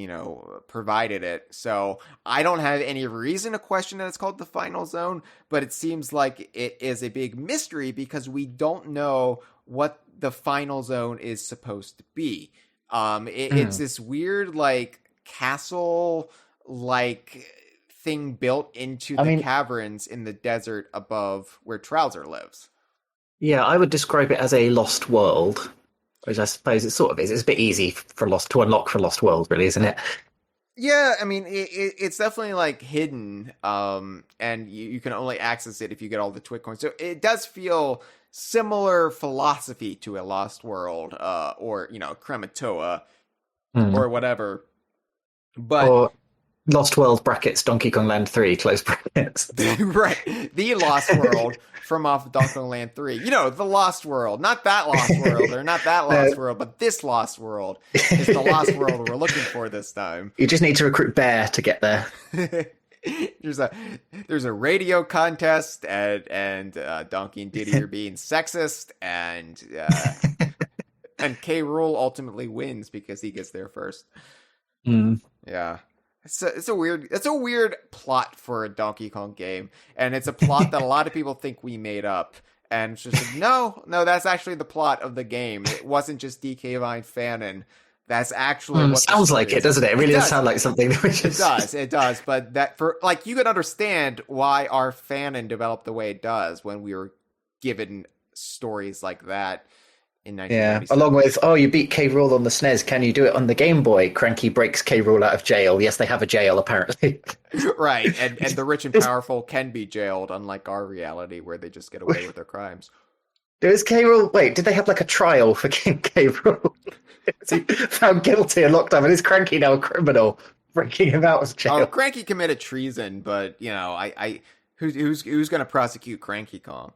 provided it. So I don't have any reason to question that it's called the final zone, but it seems like it is a big mystery because we don't know what the final zone is supposed to be. It's this weird, like, castle like thing built into the caverns in the desert above where Trouser lives. Yeah, I would describe it as a lost world, which I suppose it sort of is. It's a bit easy to unlock for Lost World, really, isn't it? Yeah, I mean, it's definitely like hidden, and you can only access it if you get all the Twit coins. So it does feel similar philosophy to a Lost World, or Krematoa, or whatever. But or Lost World brackets Donkey Kong Land 3 close brackets. Right, the Lost World from off of Donkey Kong Land 3. The Lost World, not that Lost World, or not that Lost World, but this Lost World is the Lost World we're looking for this time. You just need to recruit Bear to get there. There's a radio contest, and Donkey and Diddy are being sexist, and K. Rool ultimately wins because he gets there first. Yeah, it's a weird plot for a Donkey Kong game, and it's a plot that a lot of people think we made up. And it's just like, no, that's actually the plot of the game. It wasn't just DK Vine fanon. That's actually what sounds like it, doesn't it? It really does sound like something that we just... It does. But that you can understand why our fanon developed the way it does when we were given stories like that. Yeah, along with, you beat K. Rool on the SNES, can you do it on the Game Boy? Cranky breaks K. Rool out of jail. Yes, they have a jail, apparently. Right, and the rich and powerful can be jailed, unlike our reality, where they just get away with their crimes. Is K. Rool... Wait, did they have, like, a trial for King K. Rool? Is he found guilty and locked up, and is Cranky now a criminal, breaking him out of jail? Oh, Cranky committed treason, but, who's going to prosecute Cranky Kong?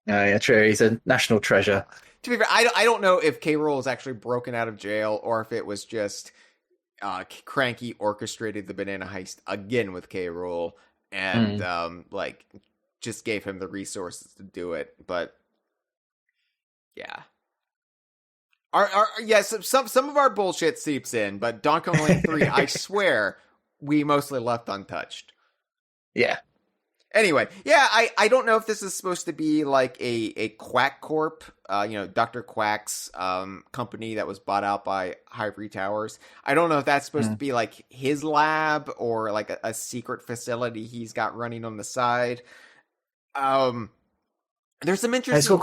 Oh, yeah, true. He's a national treasure. To be fair, I don't know if K. Rool was actually broken out of jail or if it was just Cranky orchestrated the banana heist again with K. Rool and just gave him the resources to do it. But yeah, some of our bullshit seeps in, but Donkey Kong Land 3, I swear, we mostly left untouched. Yeah. Anyway, yeah, I don't know if this is supposed to be like a Quack Corp, Dr. Quack's company that was bought out by Ivory Towers. I don't know if that's supposed to be like his lab or like a secret facility he's got running on the side. There's some interesting...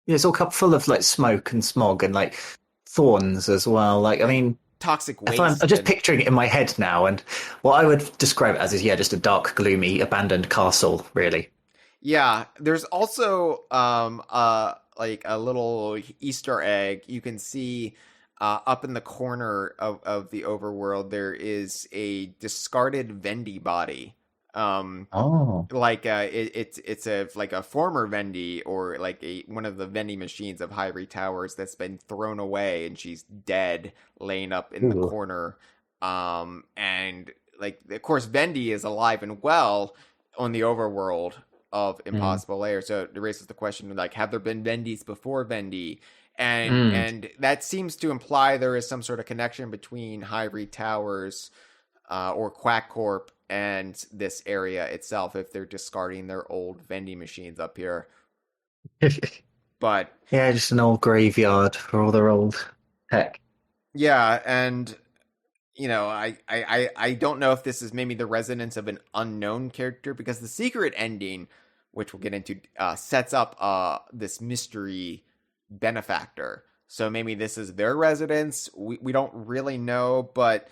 It's all full of like smoke and smog and like thorns as well. Like, I mean, toxic If I'm waste. just picturing it in my head now, and what I would describe it as is, just a dark, gloomy, abandoned castle, really. Yeah, there's also like a little Easter egg. You can see up in the corner of the overworld there is a discarded Vendy body. Oh. Like it's a like a former Vendy or like a one of the Vendy machines of Hyrie Towers that's been thrown away and she's dead, laying up in the Ooh. corner. And like of course Vendy is alive and well on the overworld of Mm. Impossible Lair. So it raises the question like, have there been Vendys before Vendy? And Mm. and that seems to imply there is some sort of connection between Hyrie Towers or Quack Corp and this area itself if they're discarding their old vending machines up here. But Yeah, just an old graveyard for all their old tech. yeah, and I don't know if this is maybe the resonance of an unknown character because the secret ending, which we'll get into, sets up this mystery benefactor. So maybe this is their residence. We don't really know, but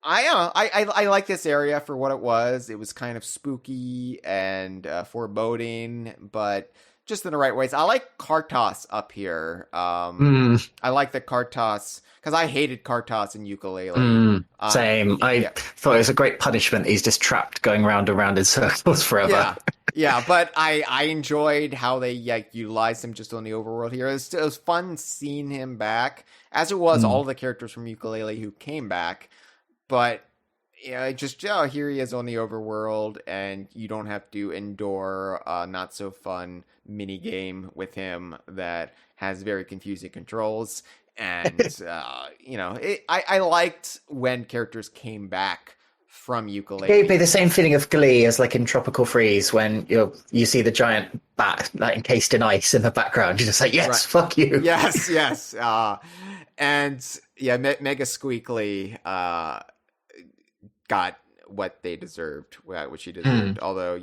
I like this area for what it was. It was kind of spooky and foreboding, but just in the right ways. I like Kartos up here. Mm. I like the Kartos because I hated Kartos and Yooka-Laylee. Same. I Yeah. thought it was a great punishment. He's just trapped going round and round in circles forever. Yeah, yeah, but I enjoyed how they utilized him just on the overworld here. It was fun seeing him back, as it was all the characters from Yooka-Laylee who came back. But just here he is on the overworld, and you don't have to endure a not so fun mini game with him that has very confusing controls. And I liked when characters came back from Yooka-Laylee. It gave me the same feeling of glee as like in Tropical Freeze when you see the giant bat like encased in ice in the background. You're just like, yes, Right. fuck you. Yes, yes. And yeah, Mega Squeakly got what they deserved, what she deserved. Although,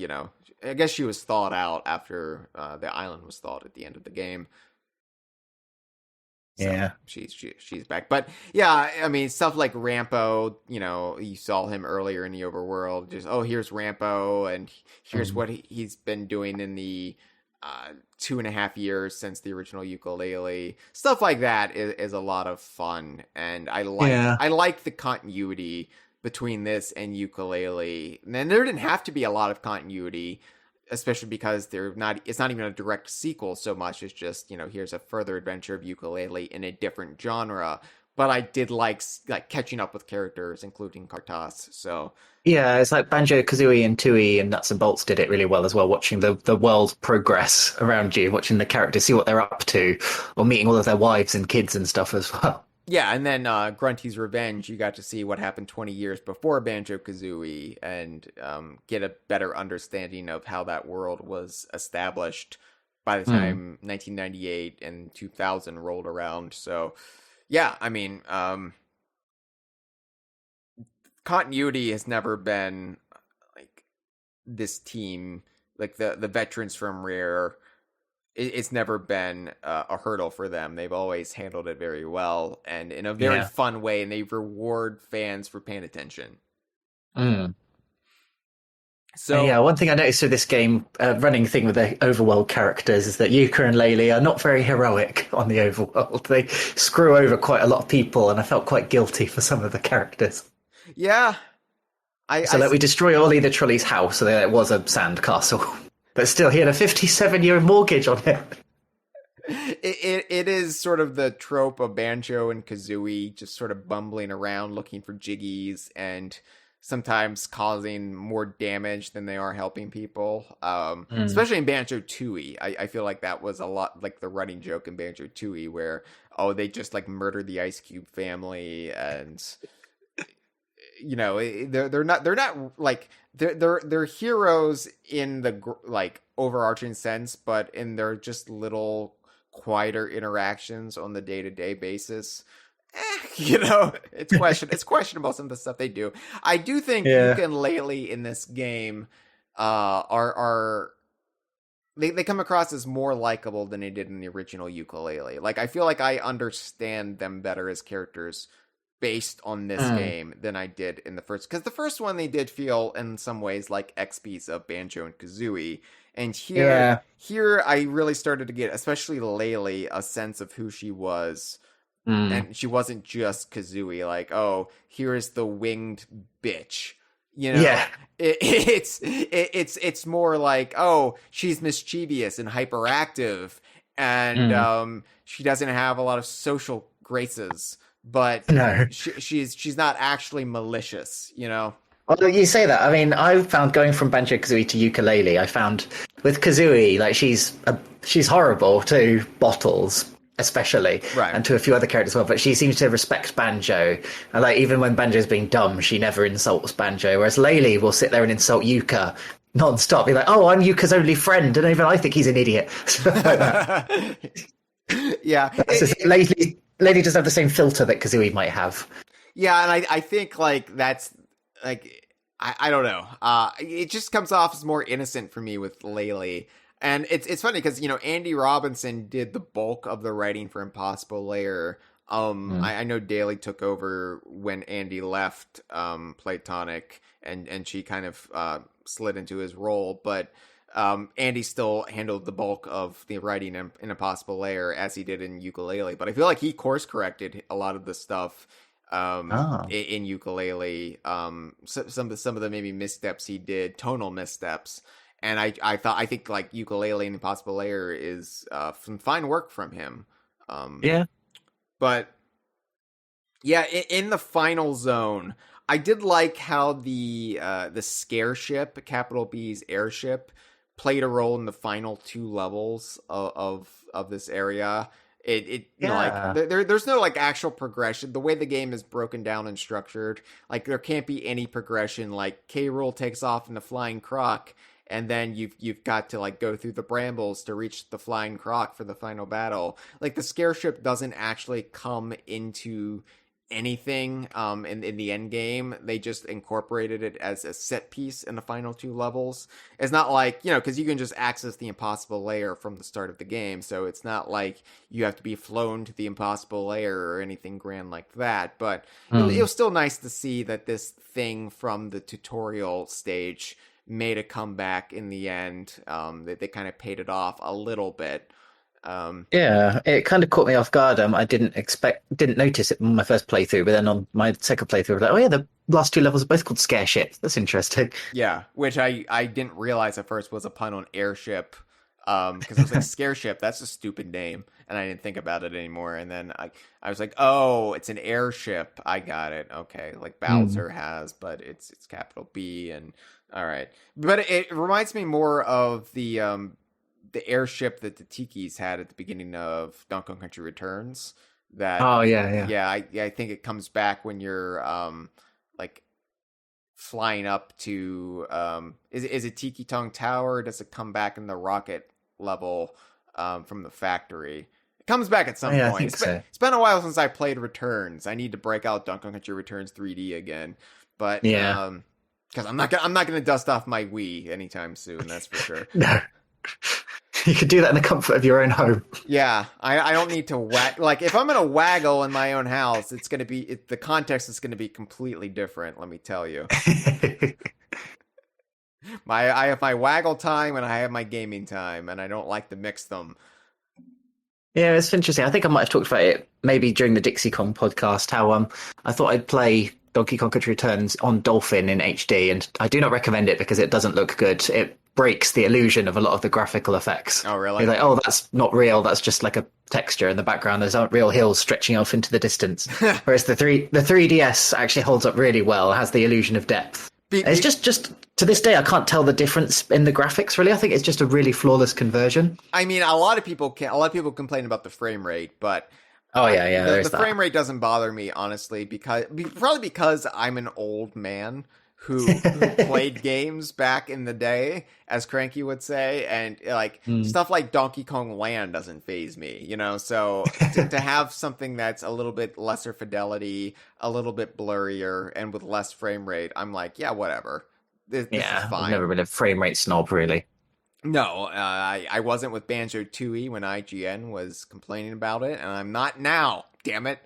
I guess she was thawed out after the island was thawed at the end of the game. So Yeah. she's back. But yeah, I mean, stuff like Rampo, you saw him earlier in the overworld. Just, here's Rampo, and here's what he's been doing in the 2.5 years since the original Yooka-Laylee. Stuff like that is a lot of fun, and I like the continuity between this and Yooka-Laylee. And there didn't have to be a lot of continuity, especially because it's not even a direct sequel so much. It's just, here's a further adventure of Yooka-Laylee in a different genre. But I did like catching up with characters, including Kartos. So Yeah, it's like Banjo-Kazooie and Tooie and Nuts and Bolts did it really well as well, watching the world progress around you, watching the characters see what they're up to, or meeting all of their wives and kids and stuff as well. yeah, and then Grunty's Revenge, you got to see what happened 20 years before Banjo-Kazooie and get a better understanding of how that world was established by the time 1998 and 2000 rolled around. So, yeah, I mean, continuity has never been like this team, like the veterans from Rare. It's never been a hurdle for them. They've always handled it very well and in a very fun way, and they reward fans for paying attention. So yeah, one thing I noticed with this game, running thing with the overworld characters, is that Yooka and Laylee are not very heroic on the overworld. They screw over quite a lot of people, and I felt quite guilty for some of the characters. yeah, we destroy Ollie the Trolley's house, so there was a sand castle. But still, he had a 57-year mortgage on it. It is sort of the trope of Banjo and Kazooie just sort of bumbling around looking for jiggies and sometimes causing more damage than they are helping people. Especially in Banjo-Tooie. I feel like that was a lot like the running joke in Banjo-Tooie where, they just like murdered the Ice Cube family and... they're not like they're heroes in the like overarching sense, but in their just little quieter interactions on the day-to-day basis, it's questionable some of the stuff they do. I do think Yooka and Laylee in this game are they come across as more likable than they did in the original Yooka-Laylee. Like I feel like I understand them better as characters based on this game than I did in the first, because the first one they did feel in some ways like XPs of Banjo and Kazooie, and here I really started to get, especially Laylee, a sense of who she was. And she wasn't just Kazooie, like, oh, here's the winged bitch. You know, Yeah. it's more like, oh, she's mischievous and hyperactive, and she doesn't have a lot of social graces, but No. she's not actually malicious, you know. Although you say that, I mean, I found going from Banjo-Kazooie to Yooka-Laylee, I found with Kazooie, like she's horrible to Bottles, especially, Right. and to a few other characters as well. But she seems to respect Banjo, and like even when Banjo's being dumb, she never insults Banjo. Whereas Laylee will sit there and insult Yuka non-stop, be like, "Oh, I'm Yuka's only friend," and even I think he's an idiot. Stuff like that. Yeah, Laylee doesn't have the same filter that Kazooie might have. yeah, and I think like that's like I don't know. It just comes off as more innocent for me with Laylee. And it's funny because, you know, Andy Robinson did the bulk of the writing for Impossible Lair. I know Daly took over when Andy left Playtonic, and she kind of slid into his role, but Andy still handled the bulk of the writing in Impossible Lair as he did in Yooka-Laylee. But I feel like he course corrected a lot of the stuff in Yooka-Laylee. Some of the maybe missteps he did, tonal missteps. And I think like Yooka-Laylee and Impossible Lair is some fine work from him. Yeah. But yeah, in the final zone, I did like how the scare ship, capital B's airship, played a role in the final 2 levels of this area. You know, like there's no like actual progression. The way the game is broken down and structured, like there can't be any progression. Like K. Rool takes off in the flying croc, and then you've got to like go through the brambles to reach the flying croc for the final battle. Like the scare ship doesn't actually come into anything in the end game. They just incorporated it as a set piece in the final 2 levels. It's not like, you know, because you can just access the Impossible Lair from the start of the game, so it's not like you have to be flown to the Impossible Lair or anything grand like that. But it was still nice to see that this thing from the tutorial stage made a comeback in the end. They kind of paid it off a little bit. Yeah, it kind of caught me off guard. I didn't notice it on my first playthrough, but then on my second playthrough, I was like, oh yeah, the last 2 levels are both called Scare Ship. That's interesting. Yeah, which I didn't realize at first was a pun on airship. Because I was like, Scare Ship, that's a stupid name, and I didn't think about it anymore. And then I was like, oh, it's an airship. I got it. Okay, like Bowser has, but it's capital B, and all right. But it reminds me more of the airship that the Tikis had at the beginning of Donkey Kong Country Returns. That I think it comes back when you're like flying up to is it Tiki Tongue Tower, or does it come back in the rocket level from the factory? It comes back at some point. I think so. It's been a while since I played Returns. I need to break out Donkey Kong Country Returns 3D again, but because I'm not gonna dust off my Wii anytime soon. That's for sure. No. You could do that in the comfort of your own home. Yeah, I don't need to like if I'm gonna waggle in my own house, it's gonna be the context is gonna be completely different. Let me tell you. I have my waggle time and I have my gaming time, and I don't like to mix them. Yeah, it's interesting. I think I might have talked about it maybe during the Dixie Kong podcast. How I thought I'd play Donkey Kong Country Returns on Dolphin in HD, and I do not recommend it because it doesn't look good. It breaks the illusion of a lot of the graphical effects. Oh, really? You're like, oh, that's not real. That's just like a texture in the background. There's aren't real hills stretching off into the distance. Whereas the 3DS actually holds up really well. It has the illusion of depth. It's just to this day, I can't tell the difference in the graphics. Really, I think it's just a really flawless conversion. I mean, a lot of people complain about the frame rate, but the frame rate doesn't bother me, honestly, probably because I'm an old man who played games back in the day, as Cranky would say, and like stuff like Donkey Kong Land doesn't faze me, you know. So to have something that's a little bit lesser fidelity, a little bit blurrier, and with less frame rate, I'm like, yeah, whatever. This is fine. I've never been a frame rate snob, really. No, I wasn't with Banjo-Tooie when IGN was complaining about it, and I'm not now. Damn it.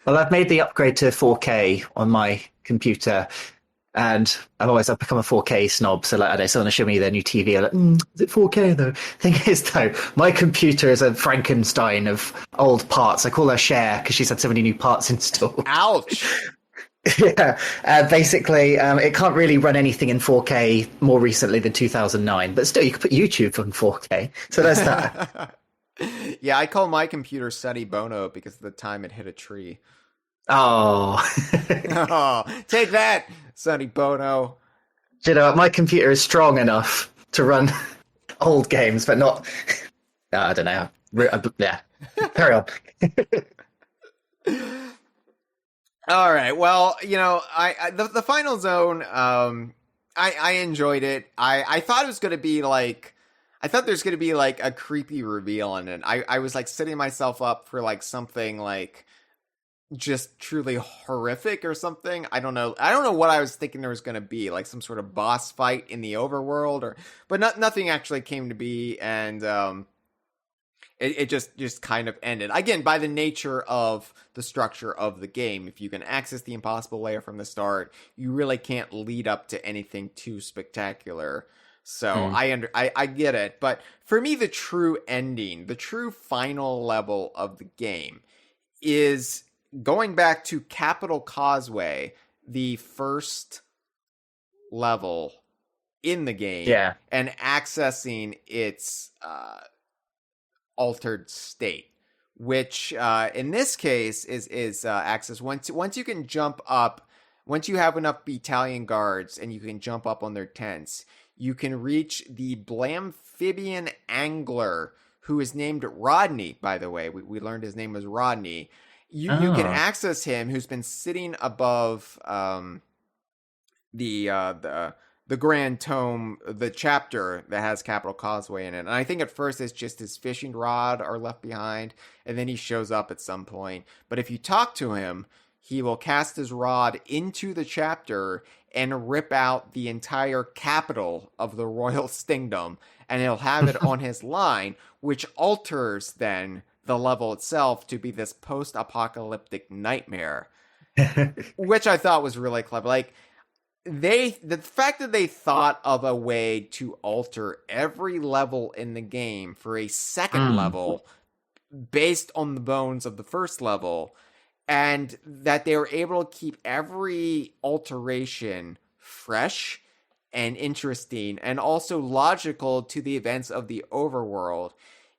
Well, I've made the upgrade to 4K on my computer, and I've become a 4K snob. So like, I don't know, someone will show me their new TV. I'm like, is it 4K though? Thing is though, my computer is a Frankenstein of old parts. I call her Cher because she's had so many new parts installed. Ouch. Yeah, basically, it can't really run anything in 4K more recently than 2009, but still, you could put YouTube on 4K. So there's that. Yeah, I call my computer Sonny Bono because of the time it hit a tree. Oh, Oh, take that, Sonny Bono. you know, my computer is strong enough to run old games, but not. I don't know. Yeah, carry on. All right. Well, the final zone. I enjoyed it. I thought it was going to be like. I thought there's going to be like a creepy reveal in it. I was like setting myself up for like something like just truly horrific or something. I don't know. I don't know what I was thinking there was going to be, like some sort of boss fight in the overworld, but nothing actually came to be, and it just kind of ended. Again, by the nature of the structure of the game, if you can access the Impossible Lair from the start, you really can't lead up to anything too spectacular. So I get it, but for me, the true ending, the true final level of the game is going back to Capital Causeway, the first level in the game, and accessing its altered state, which in this case is access once you can jump up, once you have enough battalion guards and you can jump up on their tents, you can reach the Blamphibian Angler, who is named Rodney, by the way. We learned his name was Rodney. You can access him, who's been sitting above the Grand Tome, the chapter that has Capital Causeway in it. And I think at first it's just his fishing rod are left behind, and then he shows up at some point. But if you talk to him, he will cast his rod into the chapter and rip out the entire capital of the Royal Stingdom, and he'll have it on his line, which alters then the level itself to be this post-apocalyptic nightmare, which I thought was really clever. Like, the fact that they thought of a way to alter every level in the game for a second level based on the bones of the first level, and that they were able to keep every alteration fresh and interesting and also logical to the events of the overworld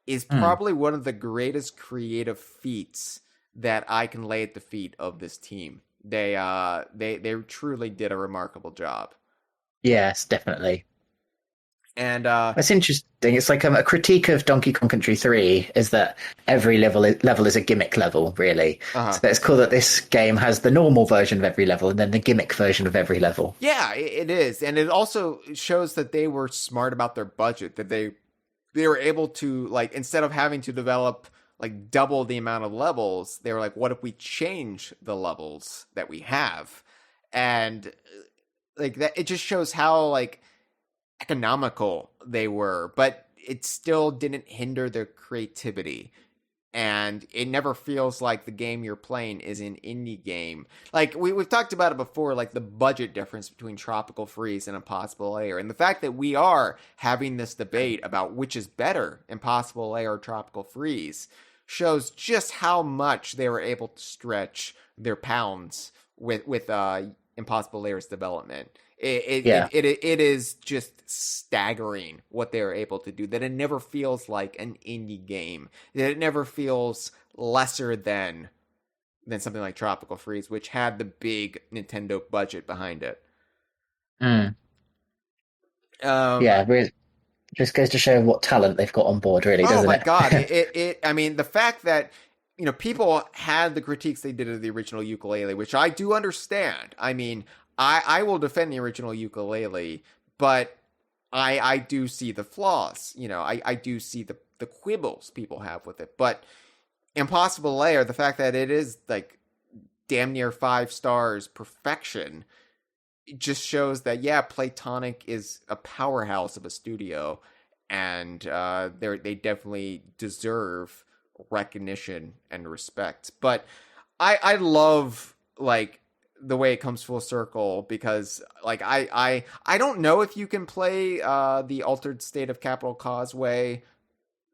is probably one of the greatest creative feats that I can lay at the feet of this team. They truly did a remarkable job. Yes, definitely. And it's interesting. It's like a critique of Donkey Kong Country 3 is that every level is a gimmick level, really. So it's cool that this game has the normal version of every level and then the gimmick version of every level. Yeah, it is. And it also shows that they were smart about their budget, that they were able to, like, instead of having to develop like double the amount of levels, they were like, what if we change the levels that we have? And like that, it just shows how like economical they were, but it still didn't hinder their creativity. And it never feels like the game you're playing is an indie game. Like we've talked about it before, like the budget difference between Tropical Freeze and Impossible Lair. And the fact that we are having this debate about which is better, Impossible Lair or Tropical Freeze, shows just how much they were able to stretch their pounds with Impossible Lair's development. It is just staggering what they were able to do. That it never feels like an indie game. That it never feels lesser than something like Tropical Freeze, which had the big Nintendo budget behind it. Just goes to show what talent they've got on board, really, doesn't it? Oh my god! I mean, the fact that people had the critiques they did of the original Yooka-Laylee, which I do understand. I mean, I will defend the original Yooka-Laylee, but I do see the flaws. I do see the quibbles people have with it. But Impossible Lair, the fact that it is like damn near 5 stars perfection, it just shows that Playtonic is a powerhouse of a studio, and they definitely deserve recognition and respect. But I love like the way it comes full circle because like I don't know if you can play the Altered State of Capital Causeway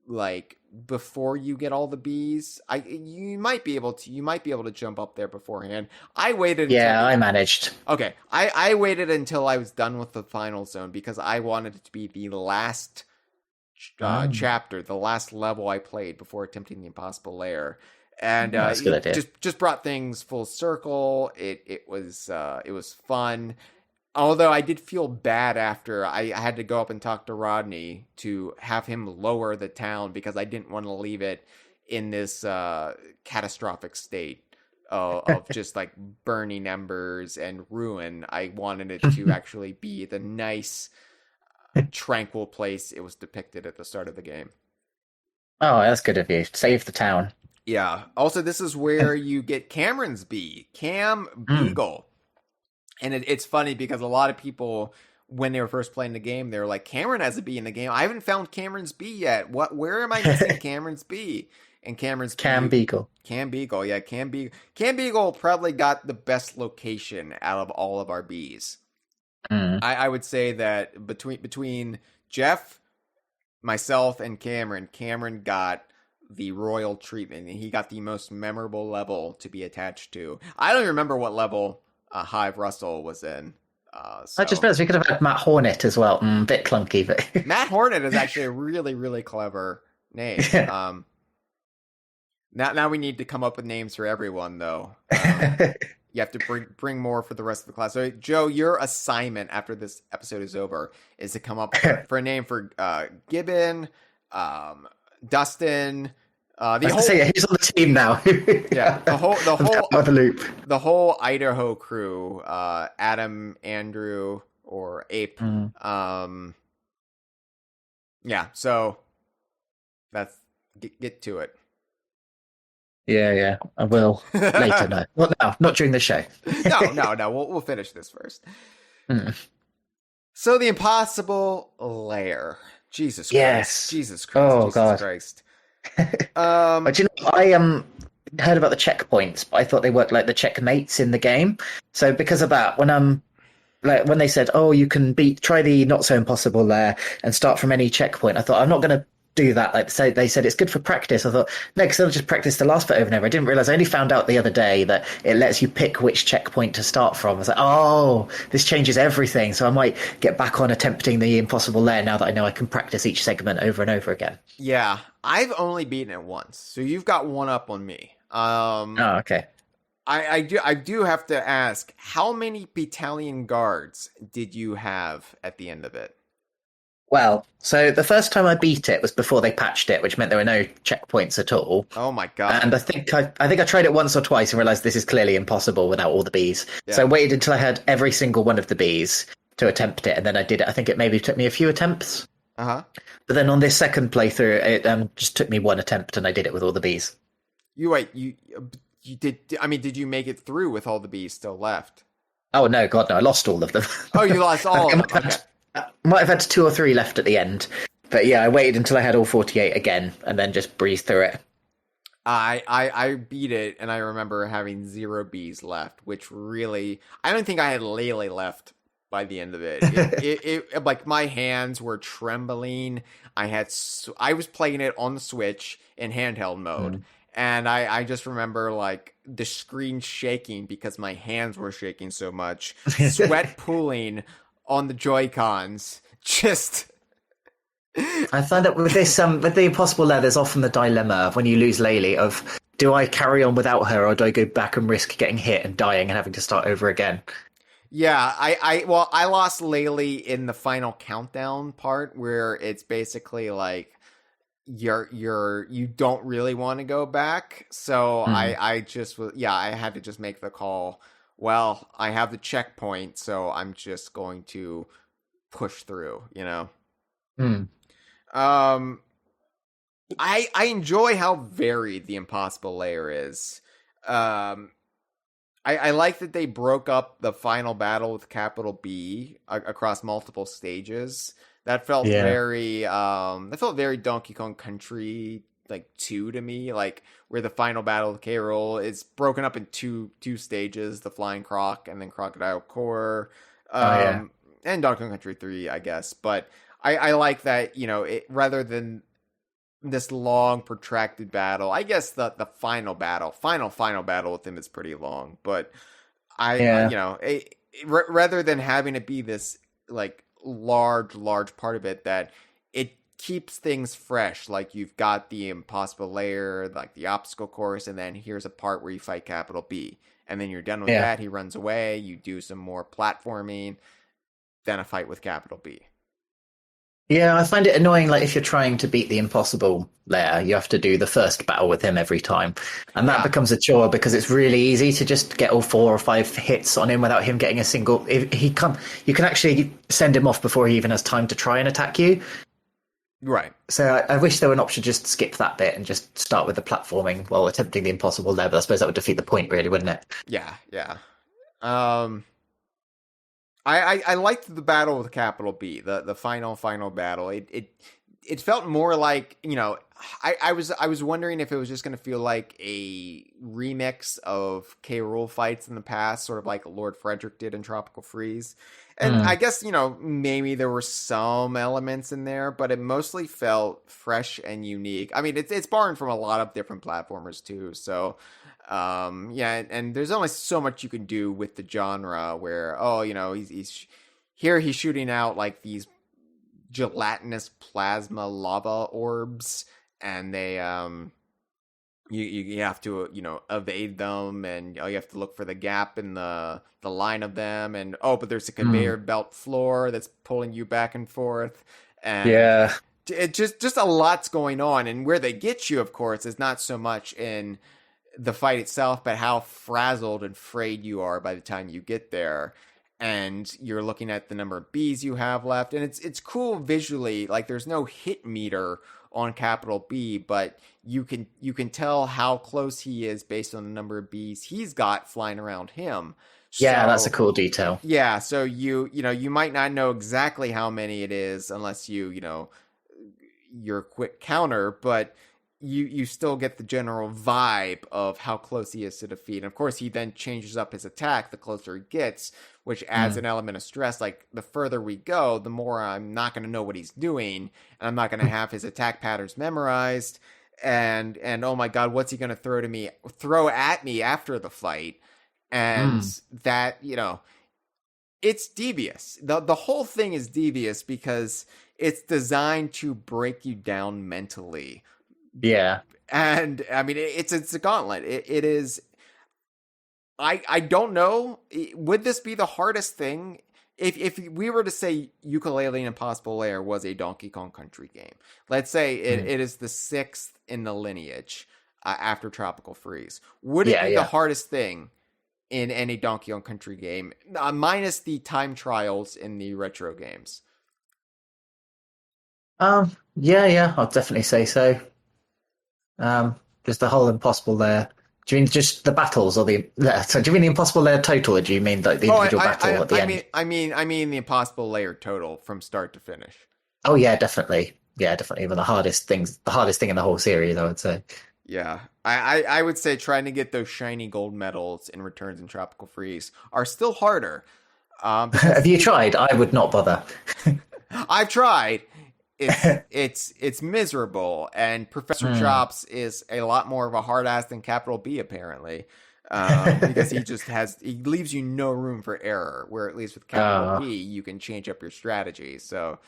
like before you get all the bees. You might be able to jump up there beforehand. I waited Yeah, I managed. Okay. I waited until I was done with the final zone because I wanted it to be the last chapter, the last level I played before attempting the Impossible Lair. And That's a good idea. just brought things full circle. It was fun. Although I did feel bad after I had to go up and talk to Rodney to have him lower the town because I didn't want to leave it in this catastrophic state of just like burning embers and ruin. I wanted it to actually be the nice, tranquil place it was depicted at the start of the game. Oh, that's good of you. Save the town. Yeah. Also, this is where you get Cameron's bee, Cam Beagle. And it's funny because a lot of people, when they were first playing the game, they were like, Cameron has a bee in the game. I haven't found Cameron's bee yet. Where am I missing Cameron's bee? And Cameron's Cam Beagle. Cam Beagle, yeah, Cam Beagle. Cam Beagle probably got the best location out of all of our bees. I would say that between Jeff, myself, and Cameron got the royal treatment, and he got the most memorable level to be attached to. I don't even remember what level Hive Russell was in. So. I just realized we could have had Matt Hornet as well. Bit clunky, but Matt Hornet is actually a really, really clever name. Now we need to come up with names for everyone, though. You have to bring more for the rest of the class. So, Joe, your assignment after this episode is over is to come up for a name for Gibbon, Dustin. He's on the team now. Yeah, the whole Idaho crew, Adam, Andrew, or Ape. Yeah, so that's get to it. Yeah, I will later. No, well, no, not during the show. No. We'll finish this first. So the Impossible Lair. Jesus Christ. Yes. Jesus Christ. Oh, Jesus God. Christ. But you know, I heard about the checkpoints, but I thought they worked like the checkmates in the game. So because of that, when they said, "Oh, you can try the not so impossible Lair and start from any checkpoint," I thought I'm not going to do that. Like they said, it's good for practice. I thought no, because I'll just practice the last bit over and over. I didn't realize. I only found out the other day that it lets you pick which checkpoint to start from. I was like, oh, this changes everything. So I might get back on attempting the Impossible Lair now that I know I can practice each segment over and over again. Yeah, I've only beaten it once, so you've got one up on me. Okay. I do have to ask, how many battalion guards did you have at the end of it? Well, so the first time I beat it was before they patched it, which meant there were no checkpoints at all. Oh my god! And I think I tried it once or twice and realized this is clearly impossible without all the bees. Yeah. So I waited until I had every single one of the bees to attempt it, and then I did it. I think it maybe took me a few attempts. But then on this second playthrough, it just took me one attempt, and I did it with all the bees. You did? I mean, did you make it through with all the bees still left? Oh no, God no! I lost all of them. Oh, you lost all of them. Okay. Might have had 2 or 3 left at the end. But yeah, I waited until I had all 48 again and then just breezed through it. I beat it, and I remember having 0 bees left, which really... I don't think I had Laylee left by the end of it. It like, my hands were trembling. I was playing it on the Switch in handheld mode, and I just remember, like, the screen shaking because my hands were shaking so much. Sweat pooling on the Joy-Cons. Just... I find that with this, with the Impossible Lair, there's often the dilemma of when you lose Laylee of, do I carry on without her, or do I go back and risk getting hit and dying and having to start over again? Yeah, I lost Laylee in the final countdown part, where it's basically like you don't really want to go back. So I had to just make the call. Well, I have the checkpoint, so I'm just going to push through, you know? I enjoy how varied the Impossible Lair is. I like that they broke up the final battle with capital B across multiple stages. That felt very Donkey Kong Country like 2 to me, like where the final battle of K. Rool is broken up in two stages: the Flying Croc and then Crocodile Core, and Donkey Kong Country 3, I guess. But I like that, it rather than this long protracted battle. I guess the final battle with him is pretty long, but rather than having it be this like large part of it, that it keeps things fresh. Like you've got the Impossible Lair, like the obstacle course, and then here's a part where you fight Capital B, and then you're done with that. He runs away. You do some more platforming, then a fight with Capital B. Yeah, I find it annoying, like, if you're trying to beat the Impossible Lair, you have to do the first battle with him every time. And that becomes a chore because it's really easy to just get all 4 or 5 hits on him without him getting a single... You can actually send him off before he even has time to try and attack you. Right. So I wish there were an option to just skip that bit and just start with the platforming while attempting the Impossible Lair, but I suppose that would defeat the point, really, wouldn't it? Yeah. I liked the battle with Capital B, the final battle. It felt more like, I was wondering if it was just going to feel like a remix of K. Rool fights in the past, sort of like Lord Frederick did in Tropical Freeze. And I guess, maybe there were some elements in there, but it mostly felt fresh and unique. I mean, it's borrowed from a lot of different platformers too, so... and there's only so much you can do with the genre where, he's shooting out like these gelatinous plasma lava orbs, and they, you have to, evade them, and you have to look for the gap in the line of them, and, but there's a conveyor belt floor that's pulling you back and forth, and it just a lot's going on, and where they get you, of course, is not so much in the fight itself, but how frazzled and frayed you are by the time you get there. And you're looking at the number of bees you have left. And it's cool visually. Like, there's no hit meter on Capital B, but you can tell how close he is based on the number of bees he's got flying around him. Yeah, that's a cool detail. Yeah, so you might not know exactly how many it is unless your quick counter, but you still get the general vibe of how close he is to defeat. And of course, he then changes up his attack the closer he gets, which adds an element of stress. Like, the further we go, the more I'm not going to know what he's doing, and I'm not going to have his attack patterns memorized. And oh my God, what's he going to throw at me after the fight? And that, it's devious. The whole thing is devious because it's designed to break you down mentally. Yeah. And I mean, it's a gauntlet. It is. I don't know. Would this be the hardest thing? If we were to say Yooka-Laylee and Impossible Lair was a Donkey Kong Country game, let's say it is the 6th in the lineage after Tropical Freeze, would it be the hardest thing in any Donkey Kong Country game, minus the time trials in the retro games? Yeah, I'll definitely say so. Just the whole Impossible Lair. Do you mean just the battles, or so do you mean the Impossible Lair total, or do you mean like the individual battle at the end? I mean the Impossible Lair total from start to finish. Oh yeah, definitely. Yeah, definitely. Even the hardest thing in the whole series, I would say. Yeah, I would say trying to get those shiny gold medals in Returns and Tropical Freeze are still harder. Have you tried? I would not bother. I've tried. It's miserable, and Professor Chops is a lot more of a hard ass than Capital B, apparently, because he leaves you no room for error. Where at least with Capital B, you can change up your strategy. So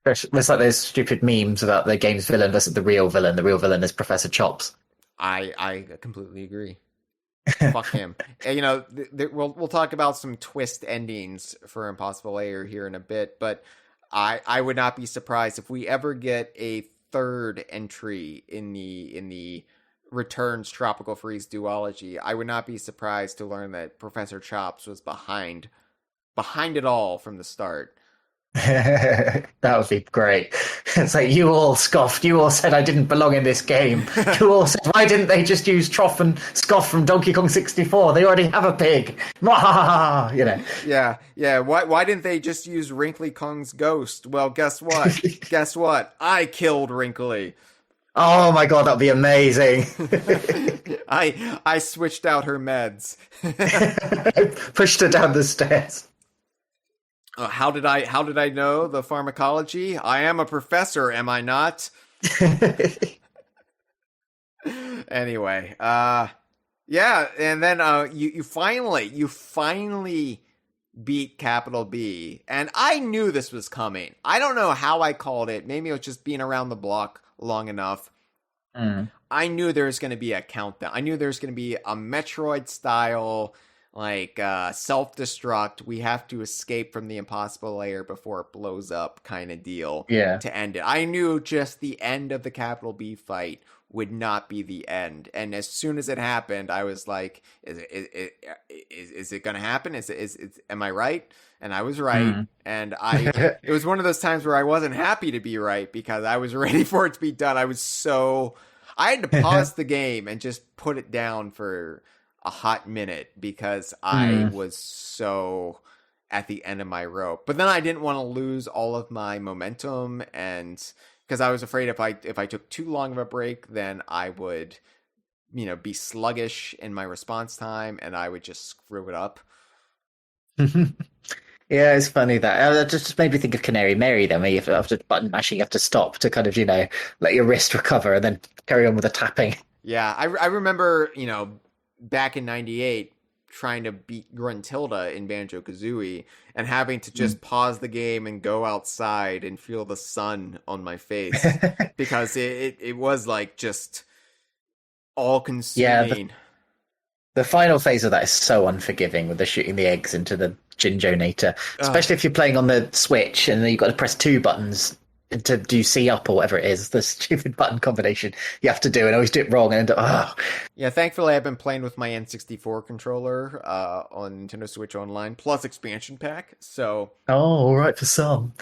it's like those stupid memes about the game's villain versus the real villain. The real villain is Professor Chops. I completely agree. Fuck him. And, we'll talk about some twist endings for Impossible Lair here in a bit, but I would not be surprised if we ever get a third entry in the Returns Tropical Freeze duology. I would not be surprised to learn that Professor Chops was behind it all from the start. That would be great. It's like, you all scoffed. You all said I didn't belong in this game. You all said, why didn't they just use Troff and Scoff from Donkey Kong 64? They already have a pig. Yeah. Why didn't they just use Wrinkly Kong's ghost? Well, guess what? I killed Wrinkly. Oh my god, that'd be amazing. I switched out her meds. Pushed her down the stairs. How did I know the pharmacology? I am a professor, am I not? Anyway, yeah, and then you finally beat capital B, and I knew this was coming. I don't know how I called it. Maybe it was just being around the block long enough. I knew there was going to be a countdown. I knew there was going to be a Metroid style, like self-destruct. We have to escape from the Impossible Lair before it blows up kind of deal. Yeah. To end it. I knew just the end of the capital B fight would not be the end. And as soon as it happened, I was like, is it going to happen? Am I right? And I was right. And it was one of those times where I wasn't happy to be right because I was ready for it to be done. I had to pause the game and just put it down for a hot minute because I was so at the end of my rope. But then I didn't want to lose all of my momentum, and because I was afraid if I took too long of a break, then I would, be sluggish in my response time and I would just screw it up. Yeah, it's funny that that just made me think of Canary Mary. Then, where after button mashing, you have to stop to kind of let your wrist recover and then carry on with the tapping. Yeah, I remember back in '98 trying to beat Gruntilda in Banjo-Kazooie and having to just pause the game and go outside and feel the sun on my face because it was like just all consuming. Yeah, the final phase of that is so unforgiving with the shooting the eggs into the Ginjonator, especially if you're playing on the Switch and then you've got to press two buttons to do C up or whatever it is, the stupid button combination you have to do, and I always do it wrong and end up, Yeah, thankfully I've been playing with my N64 controller on Nintendo Switch Online, plus expansion pack, so... all right for some.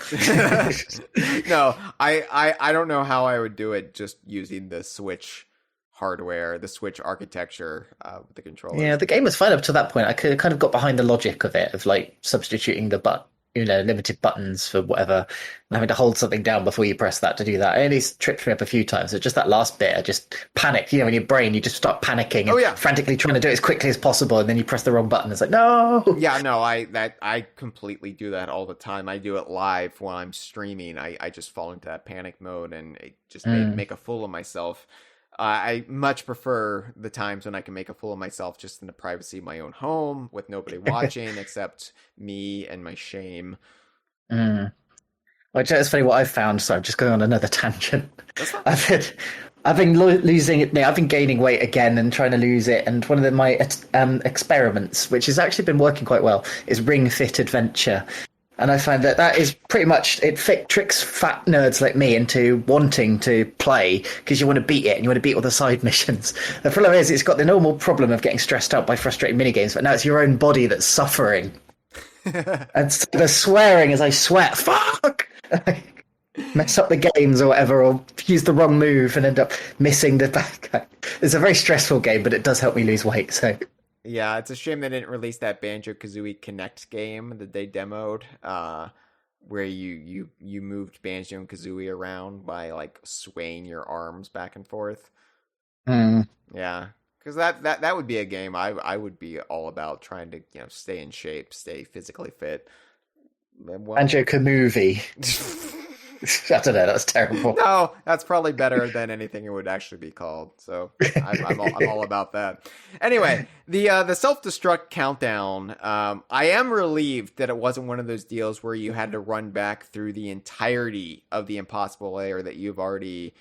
No, I don't know how I would do it just using the Switch hardware, the Switch architecture with the controller. Yeah, the game was fine up to that point. I kind of got behind the logic of it, of like substituting the limited buttons for whatever, and having to hold something down before you press that to do that. It only tripped me up a few times. So just that last bit, I just panicked. In your brain, you just start panicking and frantically trying to do it as quickly as possible, and then you press the wrong button. It's like, no! Yeah, no, I completely do that all the time. I do it live when I'm streaming. I just fall into that panic mode and just make a fool of myself. I much prefer the times when I can make a fool of myself just in the privacy of my own home with nobody watching except me and my shame. Which is funny what I've found. So I'm just going on another tangent. I've been losing it. I've been gaining weight again and trying to lose it. And one of my experiments, which has actually been working quite well, is Ring Fit Adventure. And I find that is pretty much, tricks fat nerds like me into wanting to play because you want to beat it and you want to beat all the side missions. The problem is it's got the normal problem of getting stressed out by frustrating minigames, but now it's your own body that's suffering. And so the swearing as I sweat, fuck! Mess up the games or whatever, or use the wrong move and end up missing the bad guy. It's a very stressful game, but it does help me lose weight, so... Yeah, it's a shame they didn't release that Banjo-Kazooie Connect game that they demoed, where you moved Banjo and Kazooie around by like swaying your arms back and forth. Yeah, because that would be a game I would be all about, trying to stay in shape, stay physically fit. Banjo-Kazooie. I don't know, that's terrible. No, that's probably better than anything it would actually be called. So I'm all about that. Anyway, the self-destruct countdown, I am relieved that it wasn't one of those deals where you had to run back through the entirety of the Impossible Lair that you've already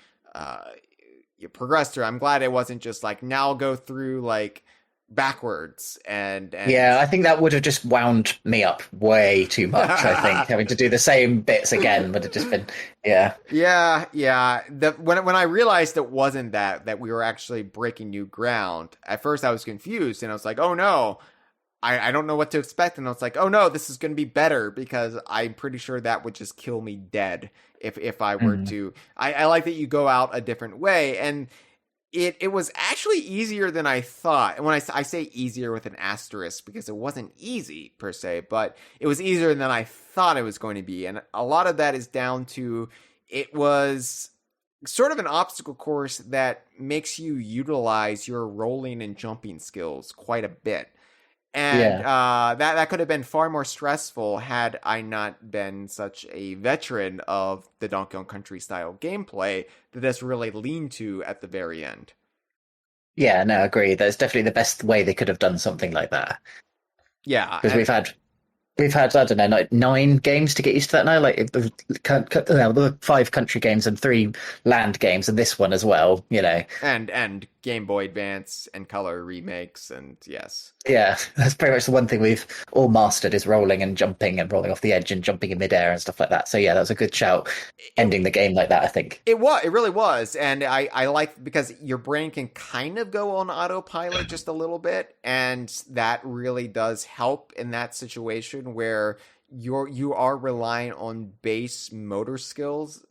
you progressed through. I'm glad it wasn't just like, now go through like backwards and yeah, I think that would have just wound me up way too much. I think having to do the same bits again would have just been yeah. When I realized it wasn't that we were actually breaking new ground, at first I was confused and I was like, oh no, I don't know what to expect, and I was like, oh no, this is going to be better, because I'm pretty sure that would just kill me dead if I were to. I like that you go out a different way, and It was actually easier than I thought. And when I say easier with an asterisk, because it wasn't easy per se, but it was easier than I thought it was going to be. And a lot of that is down to, it was sort of an obstacle course that makes you utilize your rolling and jumping skills quite a bit. And that could have been far more stressful had I not been such a veteran of the Donkey Kong Country style gameplay that this really leaned to at the very end. Yeah, no, I agree. That's definitely the best way they could have done something like that. Yeah, Because we've had I don't know, like 9 games to get used to that now. Like the 5 country games and 3 land games, and this one as well. You know, and Game Boy Advance and Color remakes, and yes. Yeah, that's pretty much the one thing we've all mastered is rolling and jumping and rolling off the edge and jumping in midair and stuff like that. So yeah, that was a good shout ending the game like that, I think. It really was. And I like, because your brain can kind of go on autopilot just a little bit, and that really does help in that situation where you are relying on base motor skills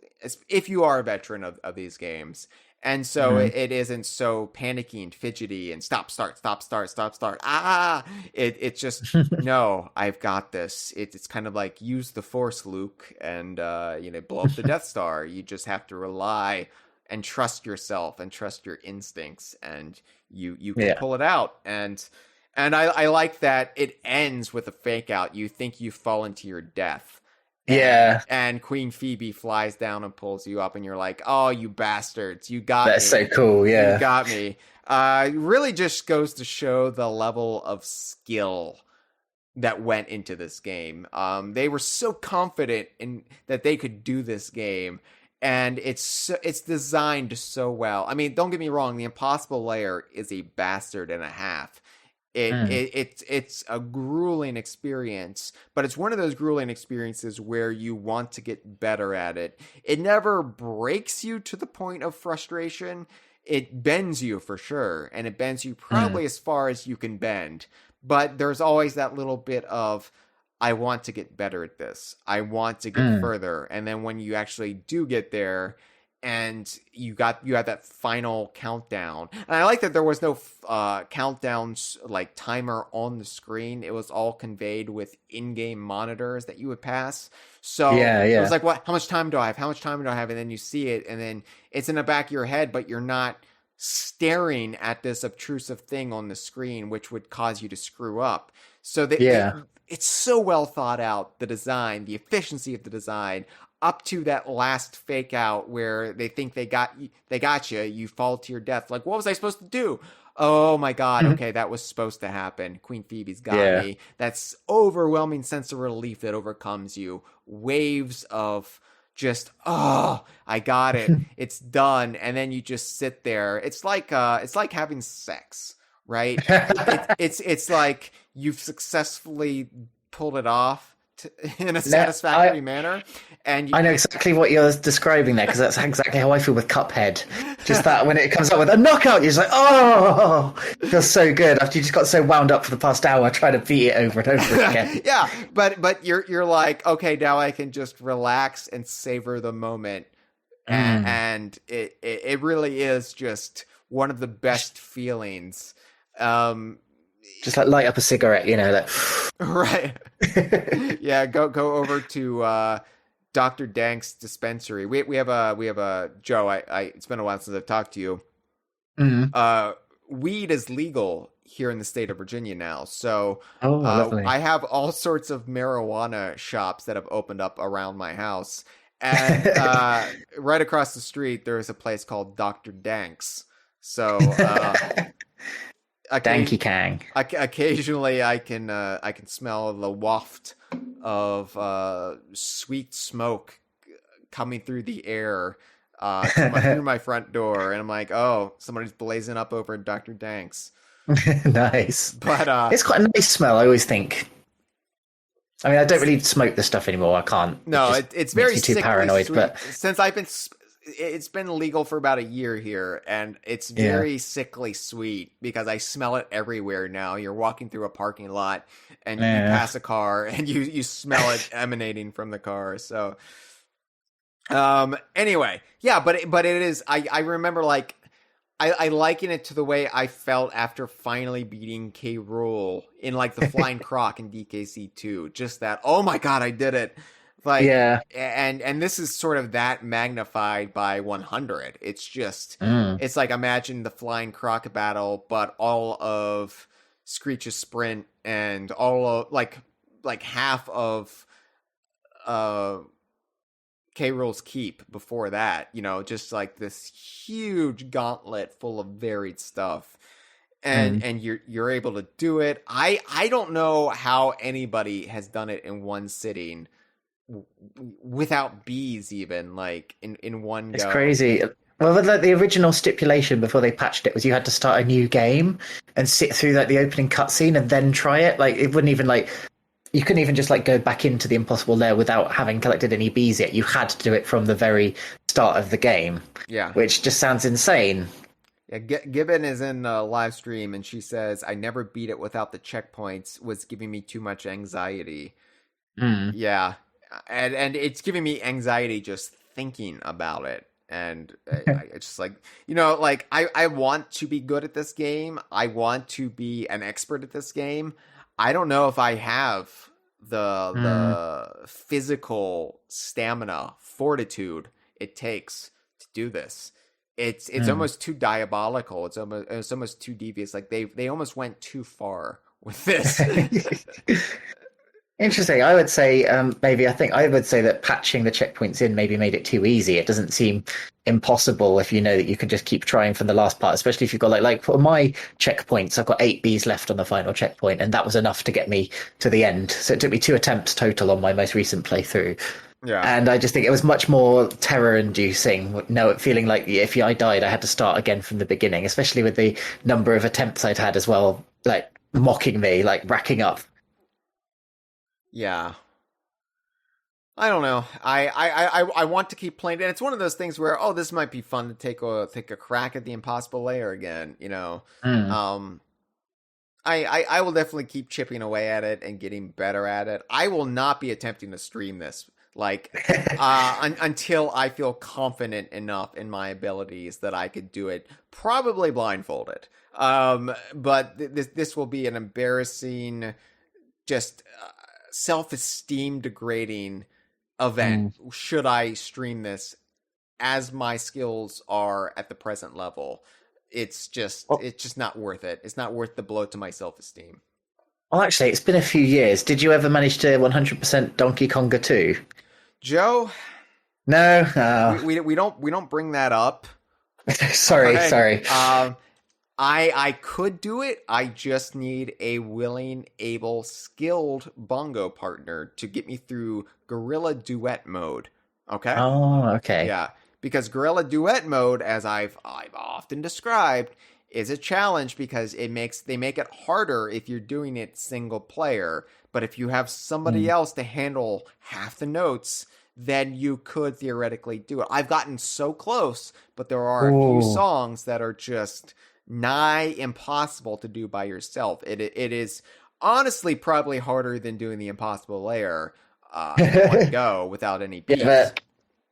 if you are a veteran of these games. And so it isn't so panicky and fidgety and stop, start. It's just, no, I've got this. It's kind of like use the Force, Luke, and, blow up the Death Star. You just have to rely and trust yourself and trust your instincts, and you can pull it out. And I like that it ends with a fake out. You think you've fallen to your death. And Queen Phoebe flies down and pulls you up, and you're like, oh, you bastards, you got me. That's so cool, yeah. You got me. It really just goes to show the level of skill that went into this game. They were so confident in that they could do this game, and it's designed so well. I mean, don't get me wrong, the Impossible Lair is a bastard and a half. It's a grueling experience, but it's one of those grueling experiences where you want to get better at it. It never breaks you to the point of frustration. It bends you for sure, and it bends you probably as far as you can bend. But there's always that little bit of, I want to get better at this. I want to get further. And then when you actually do get there, and you had that final countdown. And I like that there was no countdowns like timer on the screen. It was all conveyed with in-game monitors that you would pass. So it was like, what? How much time do I have? How much time do I have? And then you see it, and then it's in the back of your head, but you're not staring at this obtrusive thing on the screen, which would cause you to screw up. So it's so well thought out, the design, the efficiency of the design, up to that last fake out where they think they got you, you fall to your death. Like, what was I supposed to do? Oh my God. Okay. That was supposed to happen. Queen Phoebe's got me. That's overwhelming sense of relief that overcomes you. Waves of just, oh, I got it. It's done. And then you just sit there. It's like having sex, right? It's like you've successfully pulled it off in a satisfactory manner. And I know exactly what you're describing there, because that's exactly how I feel with Cuphead. Just that when it comes up with a knockout, you're just like, oh, it feels so good after you just got so wound up for the past hour trying to beat it over and over again. Yeah, but you're like, okay, now I can just relax and savor the moment. And it really is just one of the best feelings. Just like light up a cigarette, like right. Yeah, go over to Dr. Dank's dispensary. We have a Joe. It's been a while since I've talked to you. Weed is legal here in the state of Virginia now, so I have all sorts of marijuana shops that have opened up around my house, and right across the street there is a place called Dr. Dank's. So. Danky Kang. Occasionally, I can smell the waft of sweet smoke coming through the air through my front door, and I'm like, oh, somebody's blazing up over at Dr. Dank's. Nice, but it's quite a nice smell. I always think. I mean, I don't really smoke this stuff anymore. I can't. No, it's very too paranoid. Sweet. But since it's been legal for about a year here, and it's very sickly sweet because I smell it everywhere now. You're walking through a parking lot and you pass a car and you smell it emanating from the car. So, anyway, yeah, but it is, I remember, like, I liken it to the way I felt after finally beating K. Rool in, like, the Flying Croc in DKC 2. Just that, oh my God, I did it. Like, Yeah. and this is sort of that magnified by 100. It's just, Mm. it's like, imagine the flying croc battle, but all of Screech's sprint and all of, like half of, K. Rool's Keep before that, just like this huge gauntlet full of varied stuff. And you're able to do it. I don't know how anybody has done it in one sitting without bees, even, like in one go. It's crazy. Well, like the original stipulation before they patched it was you had to start a new game and sit through like the opening cutscene and then try it. Like it wouldn't even like you couldn't even just like go back into the Impossible Lair without having collected any bees yet. You had to do it from the very start of the game. Yeah, which just sounds insane. Yeah, Gibbon is in a live stream and she says, "I never beat it without the checkpoints. Was giving me too much anxiety." Yeah, and it's giving me anxiety just thinking about it. And it's just like, like I want to be good at this game. I want to be an expert at this game. I don't know if I have the physical stamina, fortitude it takes to do this. It's almost too diabolical. It's almost too devious. Like they almost went too far with this. Interesting. I would say I would say that patching the checkpoints in maybe made it too easy. It doesn't seem impossible if you know that you can just keep trying from the last part, especially if you've got like for my checkpoints, I've got 8 bees left on the final checkpoint, and that was enough to get me to the end. So it took me 2 attempts total on my most recent playthrough. Yeah. And I just think it was much more terror-inducing, feeling like if I died, I had to start again from the beginning, especially with the number of attempts I'd had as well, like mocking me, like racking up. Yeah. I don't know. I want to keep playing it. And it's one of those things where, this might be fun to take a crack at the Impossible Lair again, I will definitely keep chipping away at it and getting better at it. I will not be attempting to stream this until I feel confident enough in my abilities that I could do it, probably blindfolded. But this will be an embarrassing, just self-esteem degrading event. Should I stream this as my skills are at the present level? It's just not worth it. It's not worth the blow to my self-esteem. Well, actually, it's been a few years. Did you ever manage to 100% Donkey Konga 2? Joe? No. We don't bring that up. Sorry. I could do it. I just need a willing, able, skilled bongo partner to get me through Gorilla Duet mode. Okay? Oh, okay. Yeah. Because Gorilla Duet mode, as I've often described, is a challenge because they make it harder if you're doing it single player. But if you have somebody else to handle half the notes, then you could theoretically do it. I've gotten so close, but there are a few songs that are just nigh impossible to do by yourself. It is honestly probably harder than doing the Impossible Lair in one go without any beats. Yeah,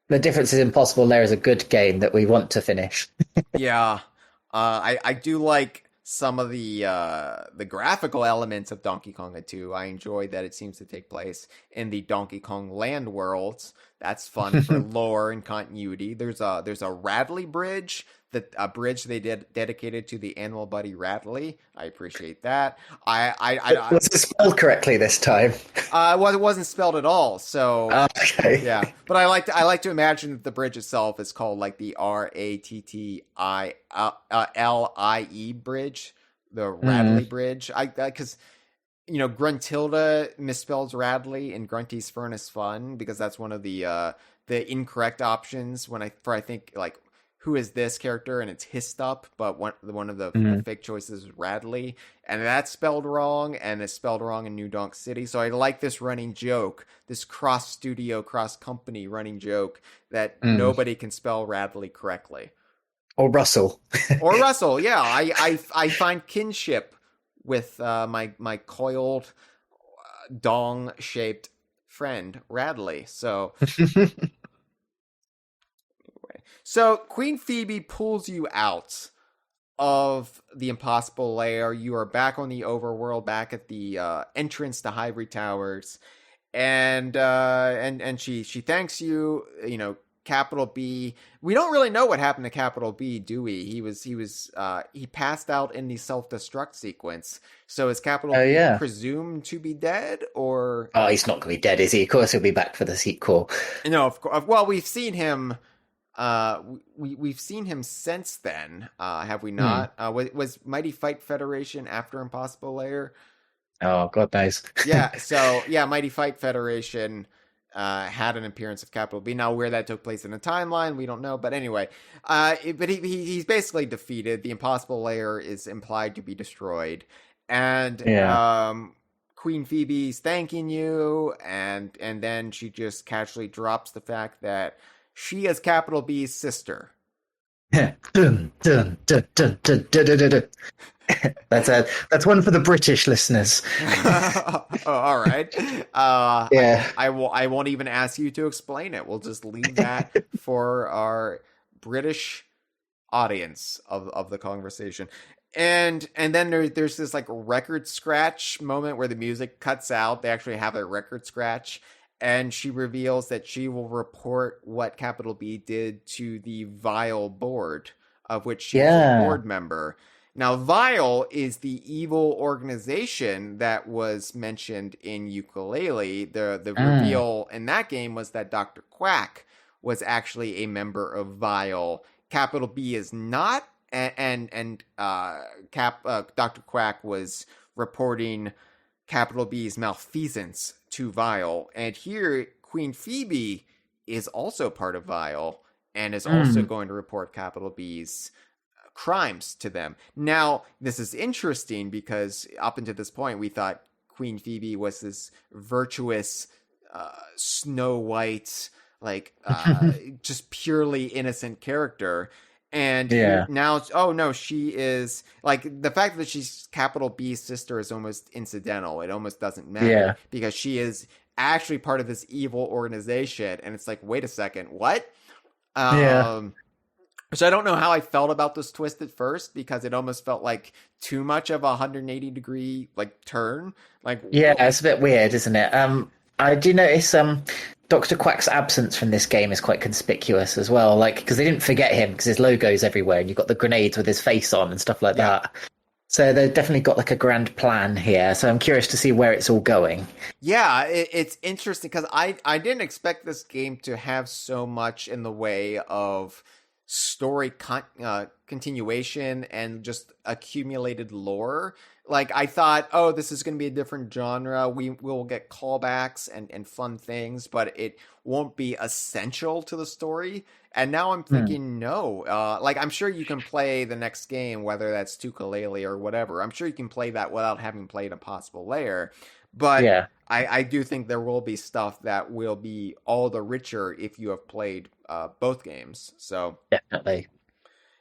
the difference is Impossible Lair is a good game that we want to finish. Yeah. I do like some of the graphical elements of Donkey Konga 2. I enjoy that it seems to take place in the Donkey Kong land worlds. That's fun for lore and continuity. There's a Radley bridge, a bridge they dedicated to the animal buddy Radley. I appreciate that. Was it spelled correctly this time? Well, it wasn't spelled at all. So okay. Yeah, but I like to imagine that the bridge itself is called like the Rattie bridge, the Radley bridge. Because Gruntilda misspells Radley in Grunty's Furnace Fun because that's one of the incorrect options I think like who is this character, and it's Histup, but one of the fake choices is Radley, and that's spelled wrong, and it's spelled wrong in New Donk City. So I like this running joke, this cross-studio, cross-company running joke that nobody can spell Radley correctly. Or Russell. Or Russell, yeah. I find kinship with my coiled, dong-shaped friend, Radley. So Queen Phoebe pulls you out of the Impossible Lair. You are back on the Overworld, back at the entrance to Hivory Towers, and she thanks you. You know, Capital B. We don't really know what happened to Capital B, do we? He passed out in the self-destruct sequence. So is Capital Oh B yeah. presumed to be dead, or Oh, he's not going to be dead, is he? Of course, he'll be back for the sequel. no? Of course. Well, we've seen him. We've seen him since then. Have we not? Was Mighty Fight Federation after Impossible Lair? Oh, God knows. Yeah. So yeah, Mighty Fight Federation had an appearance of Capital B. Now, where that took place in the timeline, we don't know. But anyway, but he's basically defeated. The Impossible Lair is implied to be destroyed, and Queen Phoebe's thanking you, and then she just casually drops the fact that she is Capital B's sister. Dun, dun, dun, dun, dun, dun, dun, dun. That's one for the British listeners. Oh, all right. Yeah. I won't even ask you to explain it. We'll just leave that for our British audience of the conversation. And then there's this like record scratch moment where the music cuts out. They actually have a record scratch, and she reveals that she will report what Capital B did to the Vile board, of which she's a board member. Now, Vile is the evil organization that was mentioned in Yooka-Laylee. The reveal in that game was that Dr. Quack was actually a member of Vile. Capital B is not, and Dr. Quack was reporting Capital B's malfeasance to Vile. And here, Queen Phoebe is also part of Vile and is also going to report Capital B's crimes to them. Now, this is interesting because up until this point, we thought Queen Phoebe was this virtuous, Snow White, like just purely innocent character. And now, oh no, she is like the fact that she's Capital B's sister is almost incidental. It almost doesn't matter because she is actually part of this evil organization. And it's like, wait a second, what? So I don't know how I felt about this twist at first because it almost felt like too much of a 180-degree like turn. Like it's a bit weird, isn't it? I do notice Dr. Quack's absence from this game is quite conspicuous as well. Like because they didn't forget him because his logo's everywhere and you've got the grenades with his face on and stuff like that. So they've definitely got like a grand plan here. So I'm curious to see where it's all going. Yeah, it's interesting because I didn't expect this game to have so much in the way of story continuation and just accumulated lore. Like I thought, oh, this is going to be a different genre. We will get callbacks and fun things, but it won't be essential to the story. And now I'm thinking, no, like I'm sure you can play the next game, whether that's Yooka-Laylee or whatever. I'm sure you can play that without having played Impossible Lair. But I do think there will be stuff that will be all the richer if you have played both games. So definitely.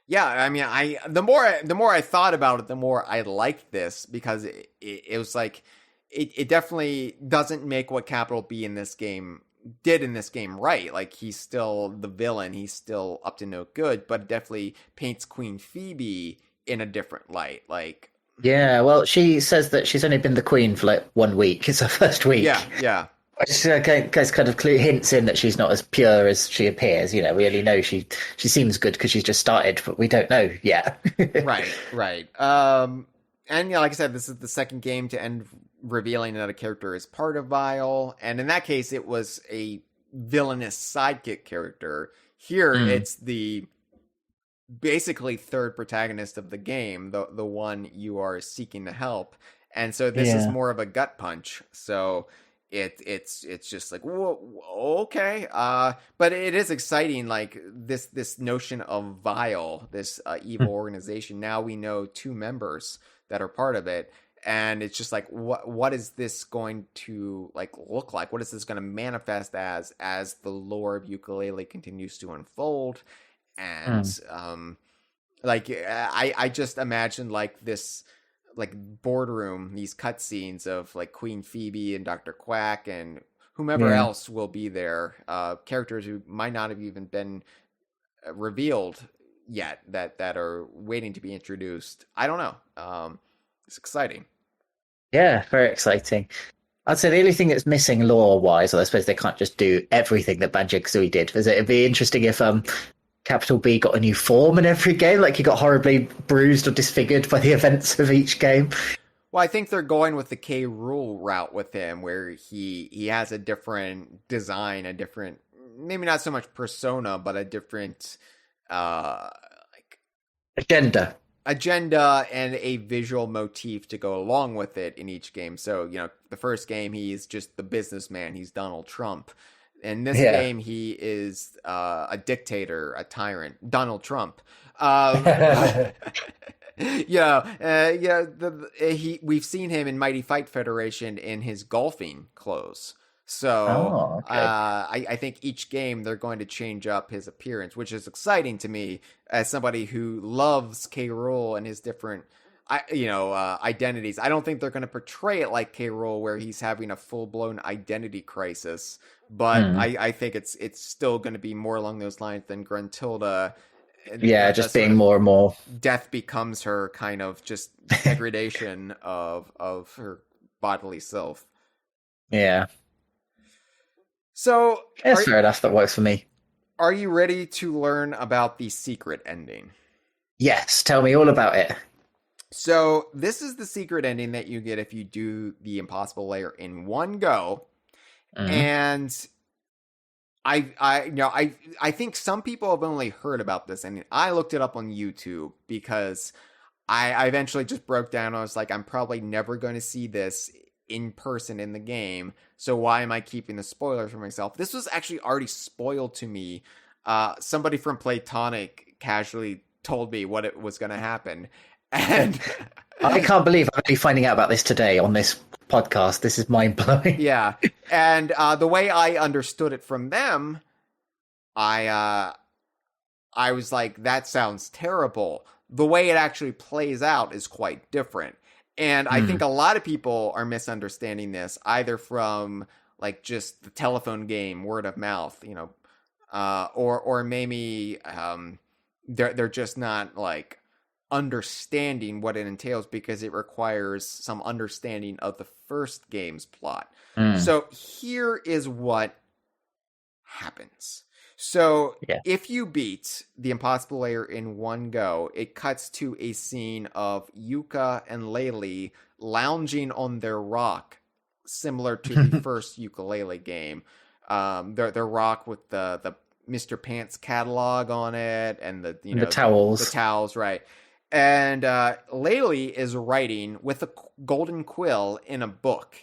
Yeah, I mean, the more I thought about it, the more I liked this because it was like it definitely doesn't make what Capital B in this game did in this game right. Like he's still the villain, he's still up to no good, but it definitely paints Queen Phoebe in a different light. Like well, she says that she's only been the queen for like 1 week. It's her first week. Yeah. Which kind of hints in that she's not as pure as she appears. You know, we only know she seems good because she's just started, but we don't know yet. Right. And like I said, this is the second game to end revealing that a character is part of Vile, and in that case, it was a villainous sidekick character. Here, it's the basically third protagonist of the game, the one you are seeking to help, and so this is more of a gut punch. So it's just like, whoa, okay, but it is exciting. Like this notion of Vile, this evil organization. Now we know 2 members that are part of it, and it's just like, what is this going to like look like? What is this going to manifest as the lore of Yooka-Laylee continues to unfold? And like I just imagine like this like boardroom, these cutscenes of like Queen Phoebe and Dr. Quack and whomever else will be there, characters who might not have even been revealed yet that are waiting to be introduced. I don't know. It's exciting. Yeah, very exciting. I'd say the only thing that's missing lore-wise, or I suppose they can't just do everything that Banjo-Kazooie did, is it'd be interesting if Capital B got a new form in every game, like he got horribly bruised or disfigured by the events of each game. Well, I think they're going with the K. Rool route with him, where he has a different design, a different, maybe not so much persona, but a different like agenda and a visual motif to go along with it in each game. So, the first game, he's just the businessman. He's Donald Trump. In this game, he is a dictator, a tyrant, Donald Trump. We've seen him in Mighty Fight Federation in his golfing clothes. So I think each game they're going to change up his appearance, which is exciting to me as somebody who loves K. Rool and his different, identities. I don't think they're going to portray it like K. Rool, where he's having a full blown identity crisis, but I think it's still going to be more along those lines than Gruntilda. Yeah, just being more and more. Death becomes her kind of just degradation of her bodily self. Yeah. So it's fair enough. That works for me. Are you ready to learn about the secret ending? Yes, tell me all about it. So this is the secret ending that you get if you do the Impossible Lair in one go. And I think some people have only heard about this, and I looked it up on YouTube because I eventually just broke down. I was like, I'm probably never going to see this in person in the game, so why am I keeping the spoilers for myself? This was actually already spoiled to me. Somebody from Playtonic casually told me what it was going to happen, and I can't believe I'm only finding out about this today on this podcast. This is mind-blowing. Yeah, and the way I understood it from them, I was like, that sounds terrible. The way it actually plays out is quite different. And I think a lot of people are misunderstanding this, either from like just the telephone game, word of mouth, or maybe they're just not like understanding what it entails because it requires some understanding of the first game's plot. So here is what happens. So if you beat the Impossible Lair in one go, it cuts to a scene of Yooka and Laylee lounging on their rock, similar to the first Yooka-Laylee game. Their rock with the Mr. Pants catalog on it and the towels. The towels, right. And Laylee is writing with a golden quill in a book.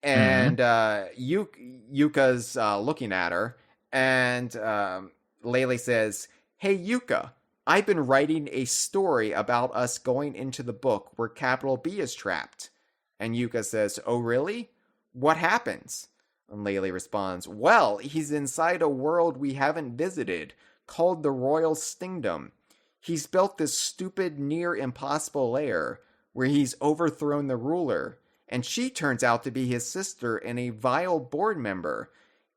And Yuka's looking at her. And Laylee says, "Hey, Yooka, I've been writing a story about us going into the book where Capital B is trapped." And Yooka says, "Oh, really? What happens?" And Laylee responds, "Well, he's inside a world we haven't visited, called the Royal Stingdom. He's built this stupid, near impossible lair where he's overthrown the ruler, and she turns out to be his sister and a vile board member.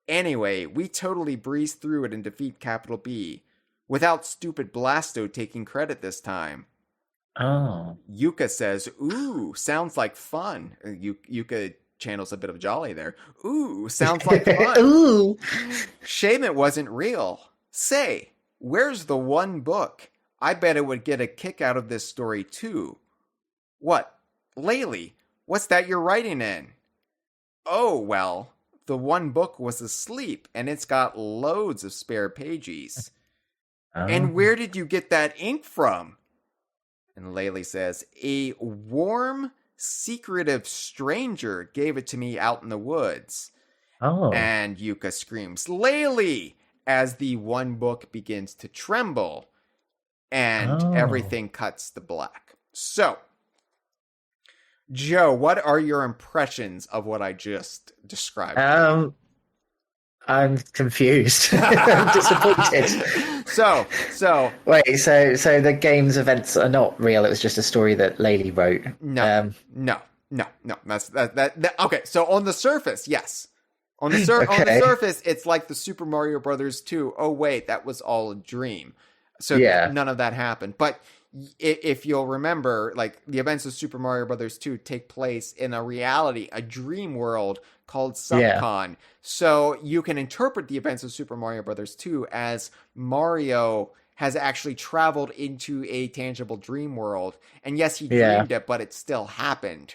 Anyway, we totally breeze through it and defeat Capital B, without stupid Blasto taking credit this time." Oh. Yooka says, "Ooh, sounds like fun." Yooka channels a bit of jolly there. "Ooh, sounds like fun." Ooh. "Shame it wasn't real. Say, where's the one book? I bet it would get a kick out of this story too." "What? Laylee, what's that you're writing in?" "Oh, well, the one book was asleep, and it's got loads of spare pages." Oh. "And where did you get that ink from?" And Laylee says, "A warm, secretive stranger gave it to me out in the woods." Oh. And Yooka screams, "Laylee!" as the one book begins to tremble. And everything cuts to black. So, Joe, what are your impressions of what I just described? I'm confused. I'm disappointed. So wait. So the game's events are not real. It was just a story that Laylee wrote. No. That's that. Okay. So on the surface, yes. On the surface, it's like the Super Mario Brothers 2. Oh wait, that was all a dream. So none of that happened. But if you'll remember, like the events of Super Mario Brothers 2 take place in a dream world called Subcon. So you can interpret the events of Super Mario Brothers 2 as Mario has actually traveled into a tangible dream world. And yes, he dreamed it, but it still happened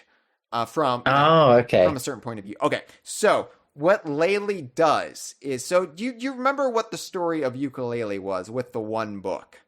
from a certain point of view. Okay, so what Laylee does is, so do you remember what the story of Yooka-Laylee was with the one book?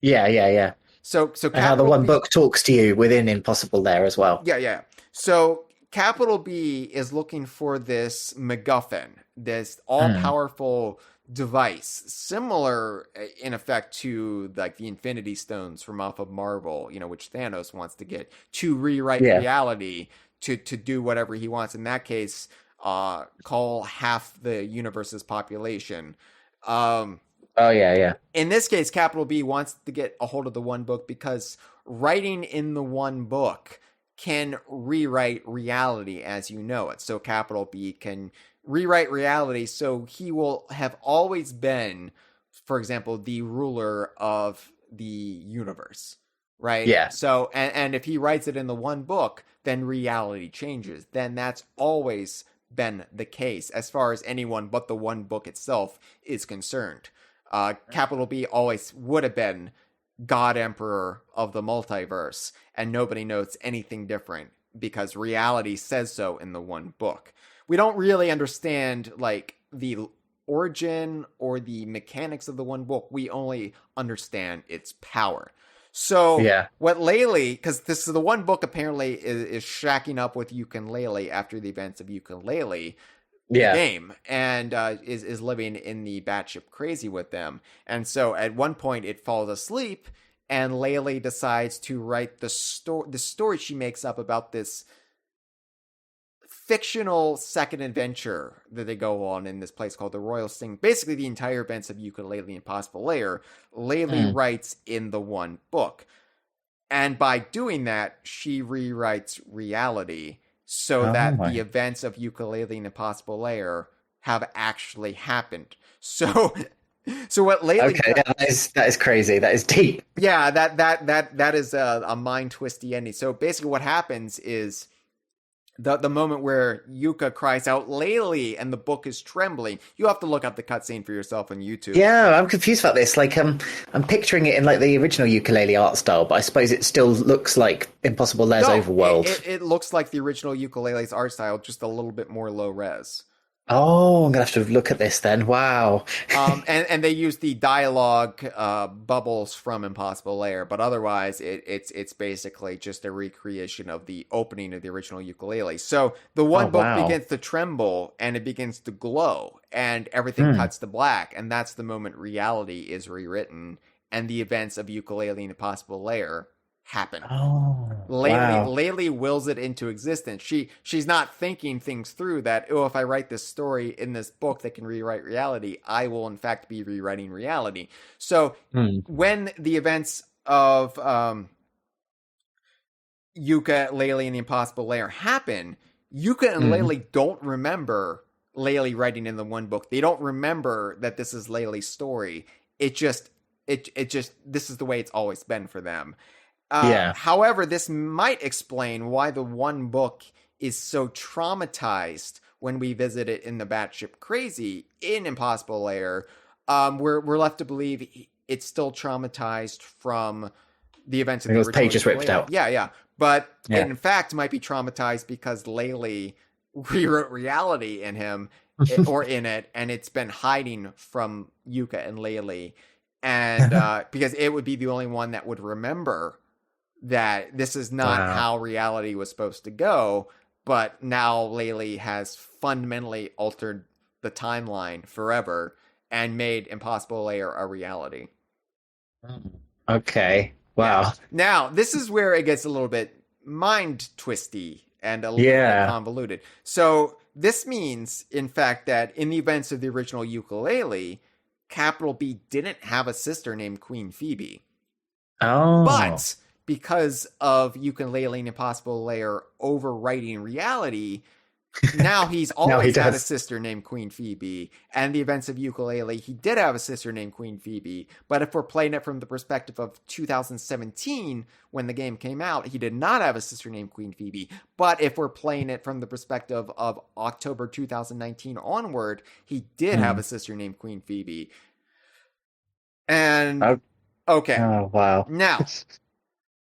Yeah. So and how the one book talks to you within Impossible Lair as well. Yeah. So Capital B is looking for this MacGuffin, this all-powerful device, similar in effect to like the Infinity Stones from off of Marvel, which Thanos wants to get to rewrite reality to do whatever he wants. In that case, call half the universe's population. In this case, Capital B wants to get a hold of the one book because writing in the one book can rewrite reality as you know it. So Capital B can rewrite reality, so he will have always been, for example, the ruler of the universe, right? Yeah. So, and if he writes it in the one book, then reality changes. Then that's always been the case as far as anyone but the one book itself is concerned. Capital B always would have been God Emperor of the multiverse, and nobody knows anything different because reality says so in the one book. We don't really understand like the origin or the mechanics of the one book. We only understand its power. So what Laylee, because this is the one book apparently is shacking up with Yooka-Laylee after the events of Yooka-Laylee, the game, and is living in the batship crazy with them. And so at one point it falls asleep, and Laylee decides to write the story she makes up about this fictional second adventure that they go on in this place called the Royal Sting. Basically, the entire events of Yooka-Laylee Impossible Lair, Laylee writes in the one book. And by doing that, she rewrites reality so that the events of Yooka-Laylee and Impossible Lair have actually happened. So what Laylee that is crazy. That is deep. Yeah, that is a mind twisty ending. So basically what happens is the moment where Yuka cries out Laylee and the book is trembling. You have to look up the cutscene for yourself on YouTube. Yeah, I'm confused about this. Like, I'm picturing it in like the original Yooka-Laylee art style, but I suppose it still looks like Impossible Lair's Overworld. It looks like the original Yooka-Laylee's art style, just a little bit more low res. Oh, I'm gonna have to look at this then. Wow. And they use the dialogue bubbles from Impossible Lair, but otherwise it's basically just a recreation of the opening of the original Yooka-Laylee. So the one book begins to tremble and it begins to glow, and everything cuts to black, and that's the moment reality is rewritten and the events of Yooka-Laylee and Impossible Lair happen. Laylee wills it into existence. She's not thinking things through that, if I write this story in this book that can rewrite reality, I will in fact be rewriting reality. So when the events of Yooka-Laylee and the Impossible Lair happen, Yuka and Laylee don't remember Laylee writing in the one book. They don't remember that this is Laylee's story. It just this is the way it's always been for them. However, this might explain why the one book is so traumatized when we visit it in the batship crazy in Impossible Lair. We're left to believe it's still traumatized from the events of the original pages ripped out. Yeah. But it in fact might be traumatized because Laylee rewrote reality in him or in it, and it's been hiding from Yuka and Laylee. And because it would be the only one that would remember that this is not how reality was supposed to go, but now Laylee has fundamentally altered the timeline forever and made Impossible Lair a reality. Okay. Wow. Yeah. Now, this is where it gets a little bit mind twisty and a little bit convoluted. So this means, in fact, that in the events of the original Yooka-Laylee, Capital B didn't have a sister named Queen Phoebe. But because of Yooka-Laylee and Impossible Lair overwriting reality, Now he's Now he always had a does. sister named Queen Phoebe, and the events of Yooka-Laylee, he did have a sister named Queen Phoebe, but if we're playing it from the perspective of 2017, when the game came out, he did not have a sister named Queen Phoebe, but if we're playing it from the perspective of October 2019 onward, he did have a sister named Queen Phoebe. And, okay, Oh, wow. now,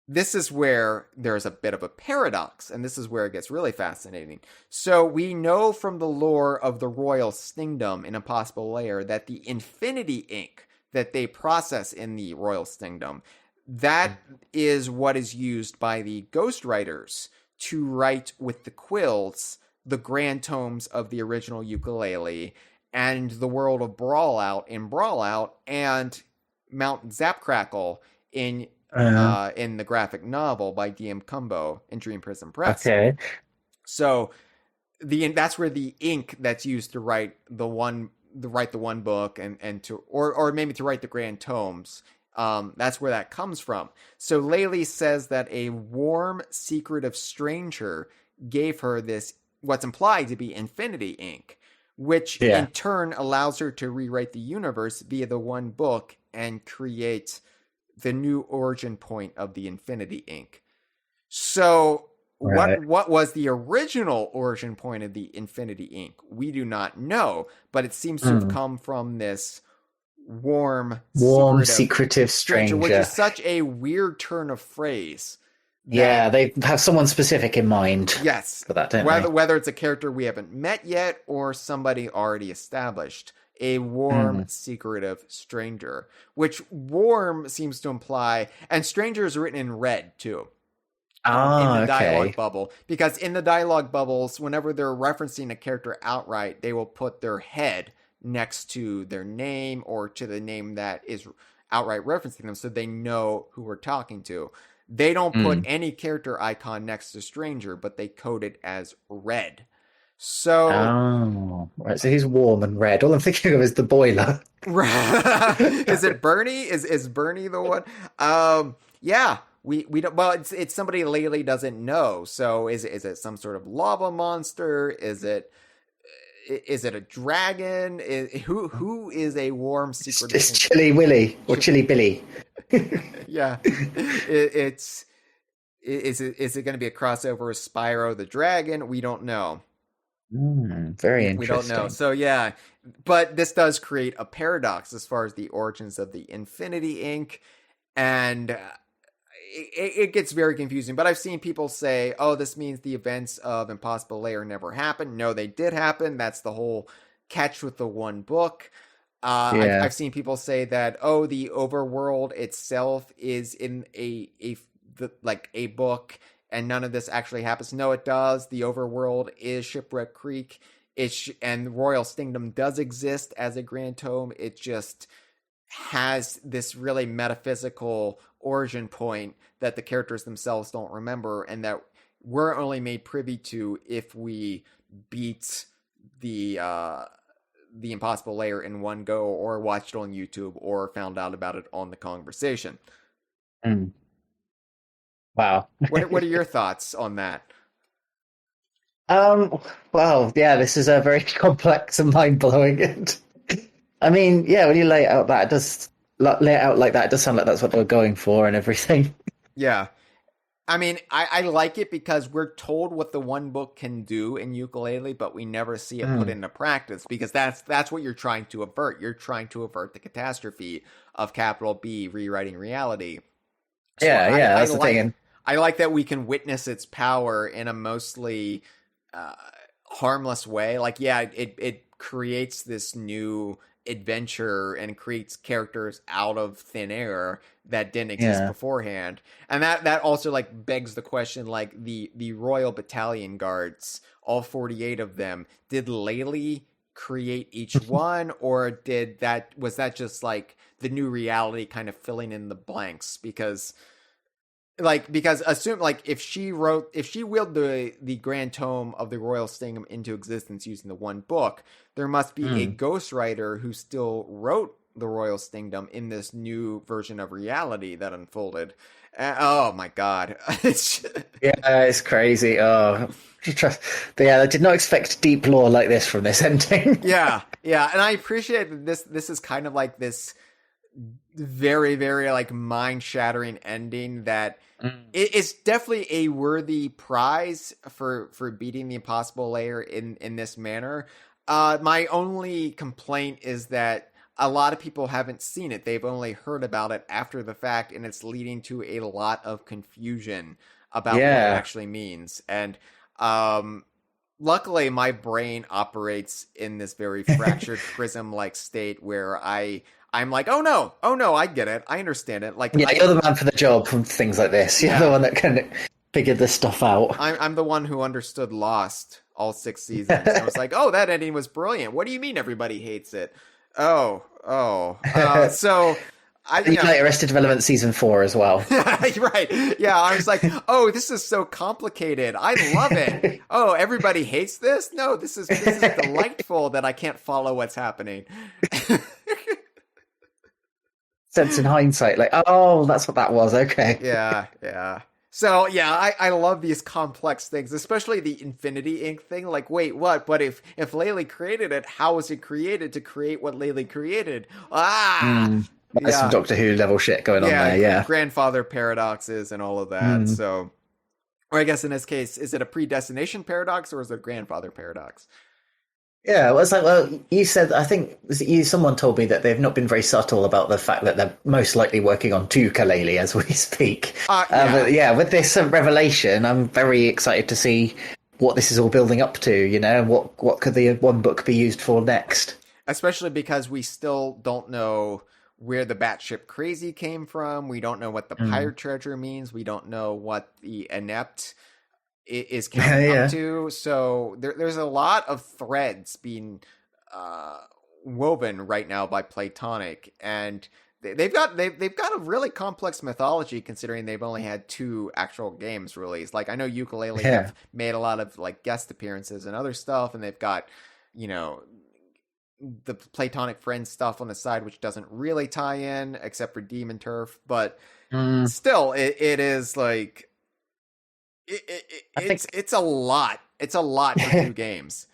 this is where there's a bit of a paradox, and this is where it gets really fascinating. So we know from the lore of the Royal Stingdom in Impossible Lair that the Infinity Ink that they process in the Royal Stingdom, that is what is used by the ghostwriters to write with the quills the grand tomes of the original Yooka-Laylee and the world of Brawlout in Brawlout and Mount Zapcrackle in the graphic novel by DM Cumbo in Dream Prison Press. Okay. So that's where the ink that's used to write the one book and to or maybe to write the grand tomes, that's where that comes from. So Laylee says that a warm, secretive stranger gave her this, what's implied to be infinity ink, which in turn allows her to rewrite the universe via the one book and create the new origin point of the Infinity Ink. So what was the original origin point of the Infinity Ink? We do not know, but it seems to have come from this warm, secretive stranger, which is such a weird turn of phrase. Yeah, they have someone specific in mind. Yes, for that, don't whether it's a character we haven't met yet or somebody already established. A warm, secretive stranger, which warm seems to imply, and stranger is written in red too. In the dialogue bubble, because in the dialogue bubbles, whenever they're referencing a character outright, they will put their head next to their name or to the name that is outright referencing them, so they know who we're talking to. They don't put any character icon next to stranger, but they code it as red. So, right. So he's warm and red. All I'm thinking of is the boiler. Is it Bernie? Is Bernie the one? Yeah. We don't. Well, it's somebody Laylee doesn't know. So is it some sort of lava monster? Is it a dragon? Who is a warm secret? It's Chili Willy or Chili Billy. Yeah. Is it going to be a crossover with Spyro the Dragon? We don't know. Very interesting. We don't know. So yeah, but this does create a paradox as far as the origins of the Infinity Ink, and it gets very confusing. But I've seen people say, "Oh, this means the events of Impossible Lair never happened." No, they did happen. That's the whole catch with the one book. I've seen people say that, "Oh, the Overworld itself is in a book." And none of this actually happens. No, it does. The Overworld is Shipwreck Creek. And Royal Stingdom does exist as a grand tome. It just has this really metaphysical origin point that the characters themselves don't remember, and that we're only made privy to if we beat the Impossible Lair in one go, or watched it on YouTube, or found out about it on the Kongversation. Wow. What are your thoughts on that? Well, yeah, this is a very complex and mind-blowing. I mean, yeah, when you lay it out like that, it does sound like that's what they were going for and everything. Yeah. I mean, I like it because we're told what the one book can do in Yooka-Laylee, but we never see it put into practice, because that's what you're trying to avert. You're trying to avert the catastrophe of capital B rewriting reality. So that's the thing. I like that we can witness its power in a mostly harmless way. Like, yeah, it creates this new adventure and creates characters out of thin air that didn't exist beforehand. And that also like begs the question, like the Royal Battalion Guards, all 48 of them, did Laylee create each one, or was that just like the new reality kind of filling in the blanks? Because assume, like, if she willed the grand tome of the Royal Stingdom into existence using the one book, there must be a ghostwriter who still wrote the Royal Stingdom in this new version of reality that unfolded. Oh my god. It's crazy. Oh, I did not expect deep lore like this from this ending. Yeah, and I appreciate that this is kind of like this very, very like mind-shattering ending that it's definitely a worthy prize for beating the Impossible Lair in this manner. My only complaint is that a lot of people haven't seen it. They've only heard about it after the fact, and it's leading to a lot of confusion about what it actually means. And luckily, my brain operates in this very fractured prism-like state where I'm like, oh no, I get it, I understand it. Like, you're the man for the job from things like this. You're the one that can figure this stuff out. I'm the one who understood Lost all 6 seasons. I was like, oh, that ending was brilliant. What do you mean everybody hates it? So You like Arrested Development season 4 as well. Right. Yeah, I was like, oh, this is so complicated. I love it. Oh, everybody hates this? No, this is delightful that I can't follow what's happening. Sense in hindsight, like, oh, that's what that was. Okay. Yeah. So, yeah, I love these complex things, especially the Infinity Ink thing. Like, wait, what? But if Laylee created it, how was it created to create what Laylee created? There's some Doctor Who level shit going on there, yeah. Grandfather paradoxes and all of that. So, or I guess in this case, is it a predestination paradox or is it a grandfather paradox? Yeah, well, it's like, you said, I think someone told me that they've not been very subtle about the fact that they're most likely working on Yooka-Laylee as we speak. But with this revelation, I'm very excited to see what this is all building up to, and what could the one book be used for next. Especially because we still don't know where the batship crazy came from. We don't know what the pirate treasure means. We don't know what the inept is counting up to. So there's a lot of threads being woven right now by Playtonic, and they've got a really complex mythology considering they've only had 2 actual games released. Like, I know Yooka-Laylee have made a lot of like guest appearances and other stuff, and they've got the Playtonic Friends stuff on the side, which doesn't really tie in except for Demon Turf, but still, it is like it's a lot. It's a lot for 2 games.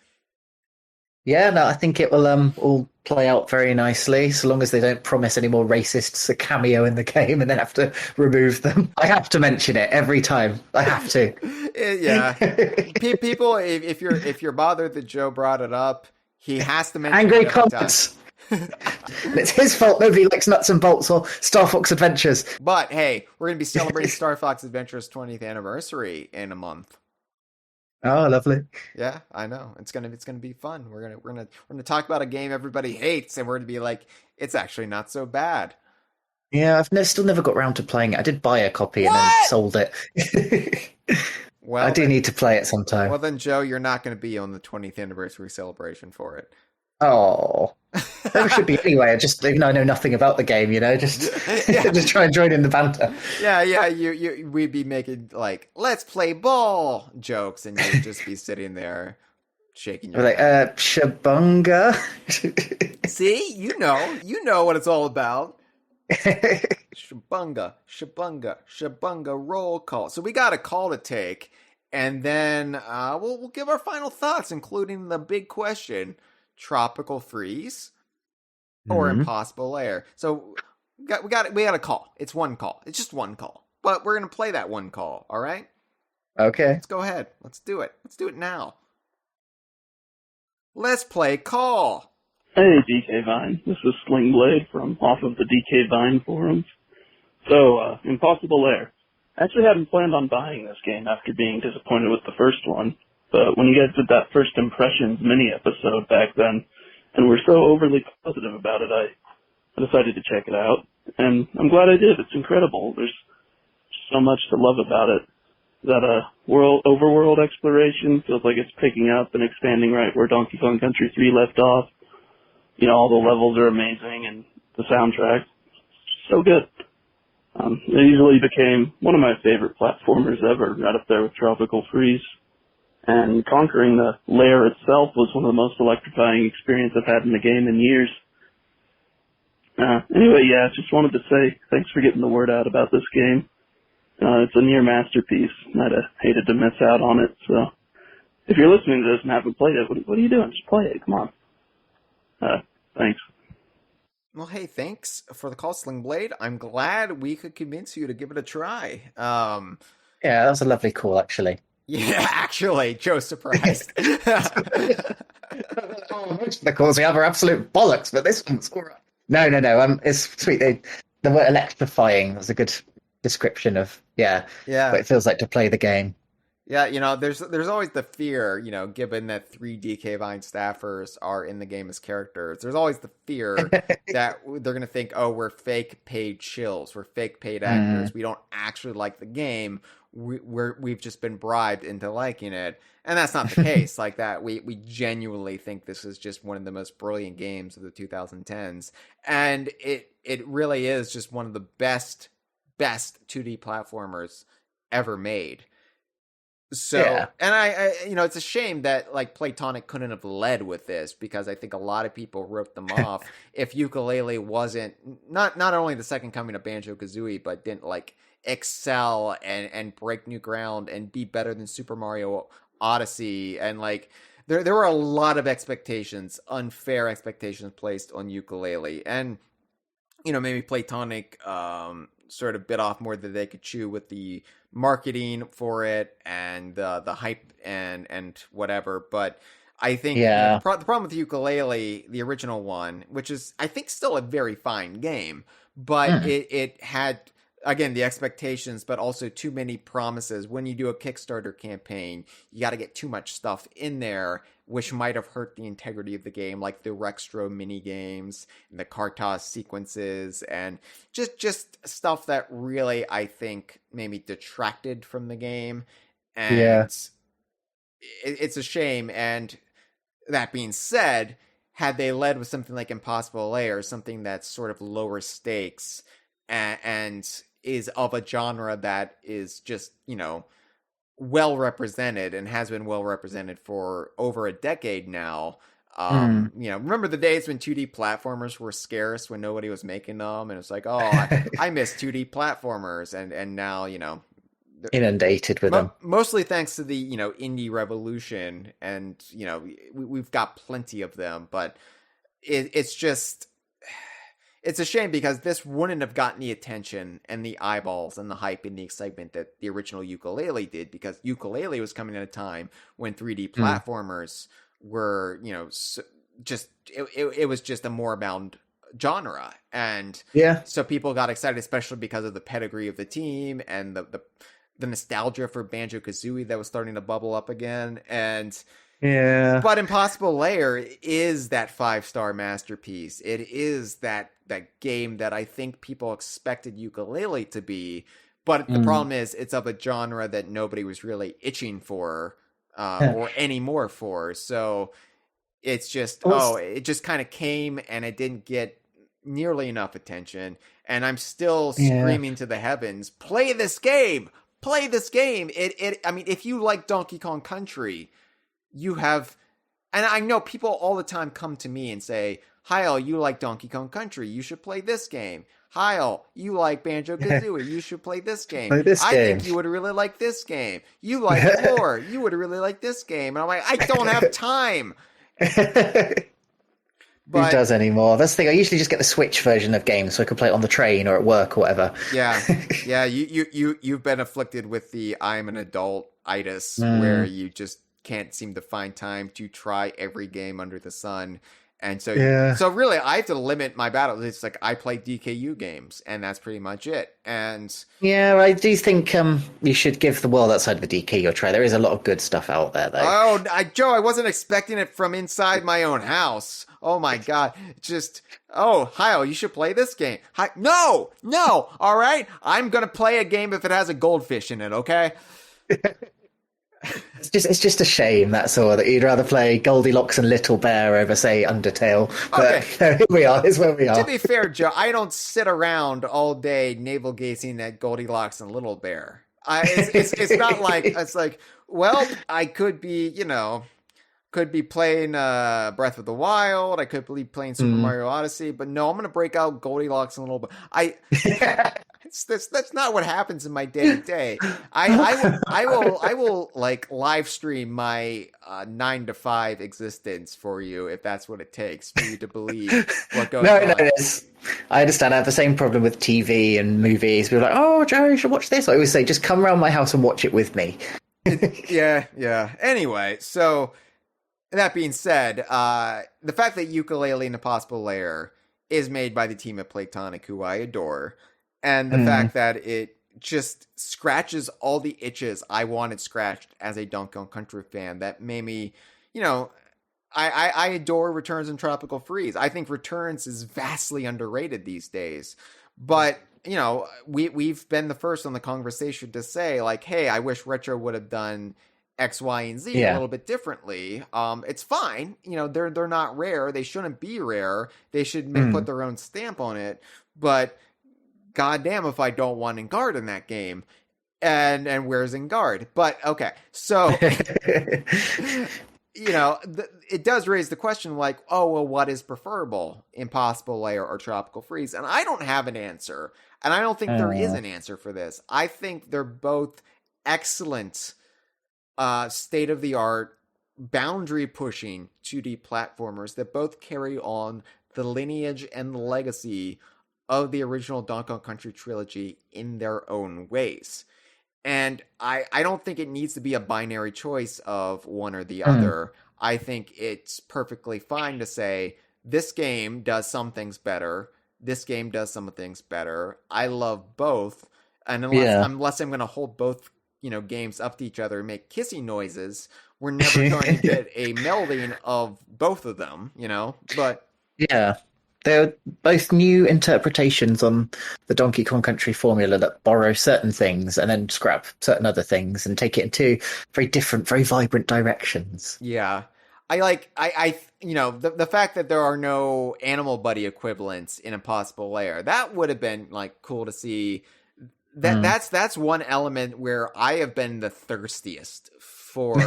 Yeah, no, I think it will all play out very nicely, so long as they don't promise any more racists a cameo in the game and then have to remove them. I have to mention it every time. I have to. Yeah, people, if you're bothered that Joe brought it up, he has to mention angry it every comments. It's his fault nobody likes Nuts and Bolts or Star Fox Adventures. But hey, we're gonna be celebrating Star Fox Adventures 20th anniversary in a month. Oh, lovely. Yeah, I know. It's gonna be fun. We're gonna talk about a game everybody hates, and we're gonna be like, it's actually not so bad. Yeah, I've still never got around to playing it. I did buy a copy and then sold it. Well, I do need to play it sometime. Well, then, Joe, you're not going to be on the 20th anniversary celebration for it. Oh, there should be anyway. Even though I know nothing about the game, just try and join in the banter. Yeah. We'd be making like "let's play ball" jokes, and you'd just be sitting there shaking your head. Shabunga. See, you know what it's all about. Shabunga, roll call. So we got a call to take, and then we'll give our final thoughts, including the big question: tropical freeze or Impossible Lair. So we got a call. It's one call. It's just one call, but we're gonna play that one call. All right. Okay. Let's go ahead. Let's do it. Let's do it now. Let's play call. Hey, DK Vine. This is Sling Blade from off of the DK Vine forums. So, Impossible Lair. I actually hadn't planned on buying this game after being disappointed with the first one, but when you guys did that first impressions mini episode back then, and were so overly positive about it, I decided to check it out, and I'm glad I did. It's incredible. There's so much to love about it. That overworld exploration feels like it's picking up and expanding right where Donkey Kong Country 3 left off. All the levels are amazing, and the soundtrack, so good. It easily became one of my favorite platformers ever, right up there with Tropical Freeze. And conquering the lair itself was one of the most electrifying experiences I've had in the game in years. Anyway, just wanted to say thanks for getting the word out about this game. It's a near masterpiece, and I'd have hated to miss out on it, so if you're listening to this and haven't played it, what are you doing? Just play it. Come on. Thanks. Well, hey, thanks for the call, Sling Blade. I'm glad we could convince you to give it a try. Yeah, that was a lovely call, actually. Yeah, actually, Joe's surprised. Most of the calls we have are absolute bollocks, but this one's all right. No. It's sweet. The word electrifying was a good description of, what it feels like to play the game. Yeah, there's always the fear, given that 3 DK Vine staffers are in the game as characters, there's always the fear that they're going to think, oh, we're fake paid shills, we're fake paid actors, we don't actually like the game, we've just been bribed into liking it. And that's not the case. Like that, we genuinely think this is just one of the most brilliant games of the 2010s. And it really is just one of the best 2D platformers ever made. So, and I it's a shame that like Playtonic couldn't have led with this, because I think a lot of people wrote them off if Yooka-Laylee wasn't not only the second coming of Banjo-Kazooie, but didn't like excel and break new ground and be better than Super Mario Odyssey. And like there were a lot of expectations, unfair expectations placed on Yooka-Laylee, and maybe Playtonic sort of bit off more than they could chew with the marketing for it and the hype and whatever. But I think the problem with Yooka-Laylee, the original one, which is I think still a very fine game, but it had, again, the expectations, but also too many promises. When you do a Kickstarter campaign, you got to get too much stuff in there, which might have hurt the integrity of the game, like the Rextro mini games and the Kartos sequences, and just stuff that really, I think, maybe detracted from the game. And it's a shame. And that being said, had they led with something like Impossible Lair, something that's sort of lower stakes and is of a genre that is just, well represented and has been well represented for over a decade now. Remember the days when 2D platformers were scarce, when nobody was making them, and it's like, oh, I miss 2D platformers, and now, inundated with them. Mostly thanks to the, indie revolution, and, we've got plenty of them, but it's just... It's a shame, because this wouldn't have gotten the attention and the eyeballs and the hype and the excitement that the original Yooka-Laylee did, because Yooka-Laylee was coming at a time when 3D platformers were, it was just a more abound genre. And so people got excited, especially because of the pedigree of the team and the nostalgia for Banjo-Kazooie that was starting to bubble up again. And but Impossible Lair is that 5-star masterpiece. It is that game that I think people expected Yooka-Laylee to be, but the problem is it's of a genre that nobody was really itching for or anymore for. So it's just it just kind of came and it didn't get nearly enough attention. And I'm still screaming to the heavens, play this game. Play this game. I mean, if you like Donkey Kong Country, you have, and I know people all the time come to me and say, Hyle, you like Donkey Kong Country, you should play this game. Hyle, you like Banjo-Kazooie, you should play this game. I think you would really like this game. You like lore, you would really like this game. And I'm like, I don't have time. Who does anymore? That's the thing. I usually just get the Switch version of games so I can play it on the train or at work or whatever. Yeah. You've been afflicted with the I'm an adult-itis where you just can't seem to find time to try every game under the sun. And so so really I have to limit my battles. It's like I play DKU games and that's pretty much it. And I do think you should give the world outside of the DKU a try. There is a lot of good stuff out there though. Joe, I wasn't expecting it from inside my own house. Oh my god. Hyle, you should play this game. No, all right? I'm gonna play a game if it has a goldfish in it, okay? It's just a shame, that's all, that you'd rather play Goldilocks and Little Bear over, say, Undertale. But here we are. It's where we are. To be fair, Joe, I don't sit around all day navel gazing at Goldilocks and Little Bear. It's not like it's like, well, I could be, could be playing Breath of the Wild. I could be playing Super Mario Odyssey. But no, I'm going to break out Goldilocks in a little bit. That's not what happens in my day to day. I will like live stream my 9 to 5 existence for you if that's what it takes for you to believe what goes on. No, I understand. I have the same problem with TV and movies. People are like, "Oh, Joe, you should watch this." I always say, "Just come around my house and watch it with me." Yeah. Anyway, so that being said, the fact that Yooka-Laylee and Impossible Lair is made by the team at Playtonic, who I adore, and the fact that it just scratches all the itches I wanted scratched as a Donkey Kong Country fan, that made me, I adore Returns and Tropical Freeze. I think Returns is vastly underrated these days, but we've been the first on the conversation to say, like, hey, I wish Retro would have done X, Y, and Z a little bit differently. It's fine. They're not rare. They shouldn't be rare. They should put their own stamp on it. But goddamn if I don't want Engard in that game. And where's Engard? But okay, so it does raise the question, like, oh well, what is preferable, Impossible Lair or Tropical Freeze? And I don't have an answer, and I don't think there is an answer for this. I think they're both excellent, state of the art, boundary pushing 2D platformers that both carry on the lineage and legacy of the original Donkey Kong Country trilogy in their own ways. And I don't think it needs to be a binary choice of one or the other. I think it's perfectly fine to say, this game does some things better, this game does some things better. I love both. And unless I'm going to hold both games up to each other and make kissing noises, we're never going to get a melding of both of them, But yeah, they're both new interpretations on the Donkey Kong Country formula that borrow certain things and then scrap certain other things and take it in two very different, very vibrant directions. Yeah. The fact that there are no Animal Buddy equivalents in Impossible Lair, that would have been like cool to see. That's one element where I have been the thirstiest for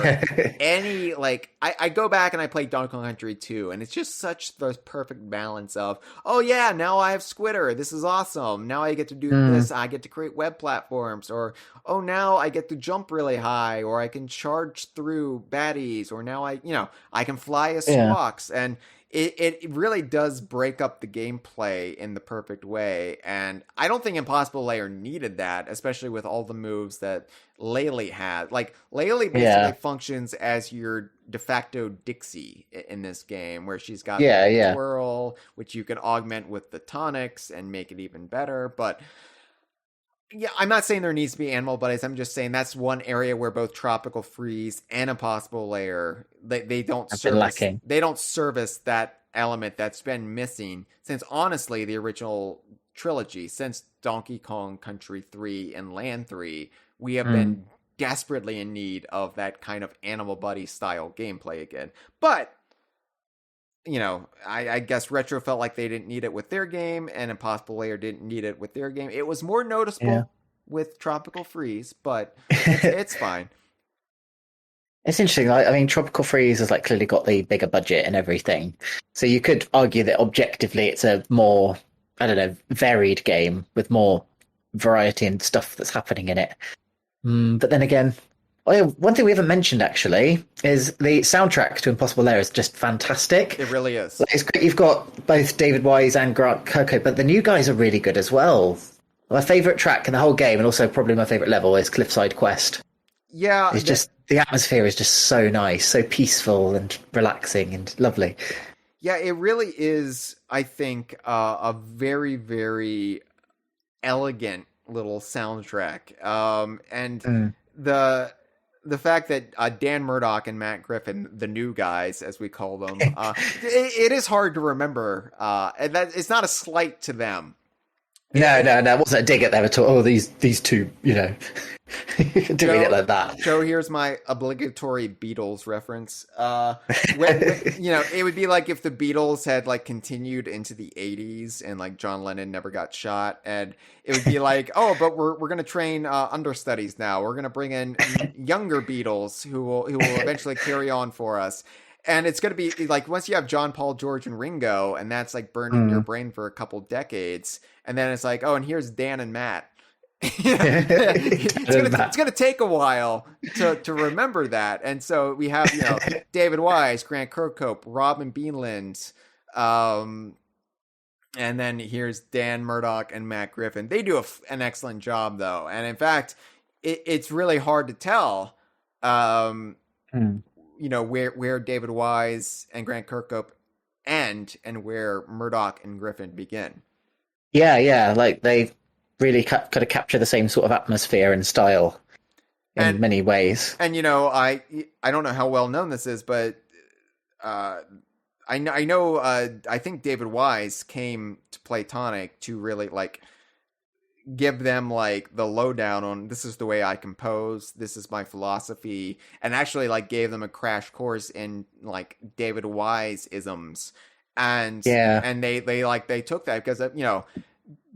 any, like, I go back and I play Donkey Kong Country 2, and it's just such the perfect balance of, oh yeah, now I have Squitter, this is awesome, now I get to do this, I get to create web platforms, or oh, now I get to jump really high, or I can charge through baddies, or now I can fly as Squawks, and it really does break up the gameplay in the perfect way. And I don't think Impossible Lair needed that, especially with all the moves that Laylee had. Like, Laylee basically functions as your de facto Dixie in this game, where she's got the twirl, which you can augment with the tonics and make it even better. But yeah, I'm not saying there needs to be animal buddies. I'm just saying that's one area where both Tropical Freeze and Impossible Lair, they don't service that element that's been missing since, honestly, the original trilogy, since Donkey Kong Country 3 and Land 3, we have been desperately in need of that kind of animal buddy style gameplay again. But I guess Retro felt like they didn't need it with their game, and Impossible Lair didn't need it with their game. It was more noticeable with Tropical Freeze, but it's fine. It's interesting. I mean, Tropical Freeze has clearly got the bigger budget and everything, so you could argue that objectively it's a more, varied game with more variety and stuff that's happening in it. But then again, one thing we haven't mentioned actually is the soundtrack to Impossible Lair is just fantastic. It really is. It's great. You've got both David Wise and Grant Kirkhope, but the new guys are really good as well. My favourite track in the whole game, and also probably my favourite level, is Cliffside Quest. Yeah, it's just the atmosphere is just so nice, so peaceful and relaxing and lovely. Yeah, it really is. I think a very, very elegant little soundtrack, and the fact that Dan Murdoch and Matt Griffin, the new guys, as we call them, it is hard to remember. And that it's not a slight to them. No, it wasn't a dig at them at all. Oh, these two, doing it like that. Joe, here's my obligatory Beatles reference. It would be like if the Beatles had continued into the 80s and John Lennon never got shot, and it would be like, oh, but we're gonna train understudies now. We're gonna bring in younger Beatles who will eventually carry on for us. And it's going to be like once you have John, Paul, George, and Ringo, and that's like burned in your brain for a couple decades, and then it's like, oh, and here's Dan and Matt. It's gonna take a while to remember that, and so we have David Wise, Grant Kirkhope, Robin Beanland, and then here's Dan Murdoch and Matt Griffin. They do an excellent job, though, and in fact, it's really hard to tell, where David Wise and Grant Kirkhope end and where Murdoch and Griffin begin. Yeah, like they really kind of capture the same sort of atmosphere and style in many ways. And I don't know how well known this is, but I know I think David Wise came to Playtonic to really like give them like the lowdown on this is the way I compose, this is my philosophy, and actually like gave them a crash course in like David Wise isms. And they took that because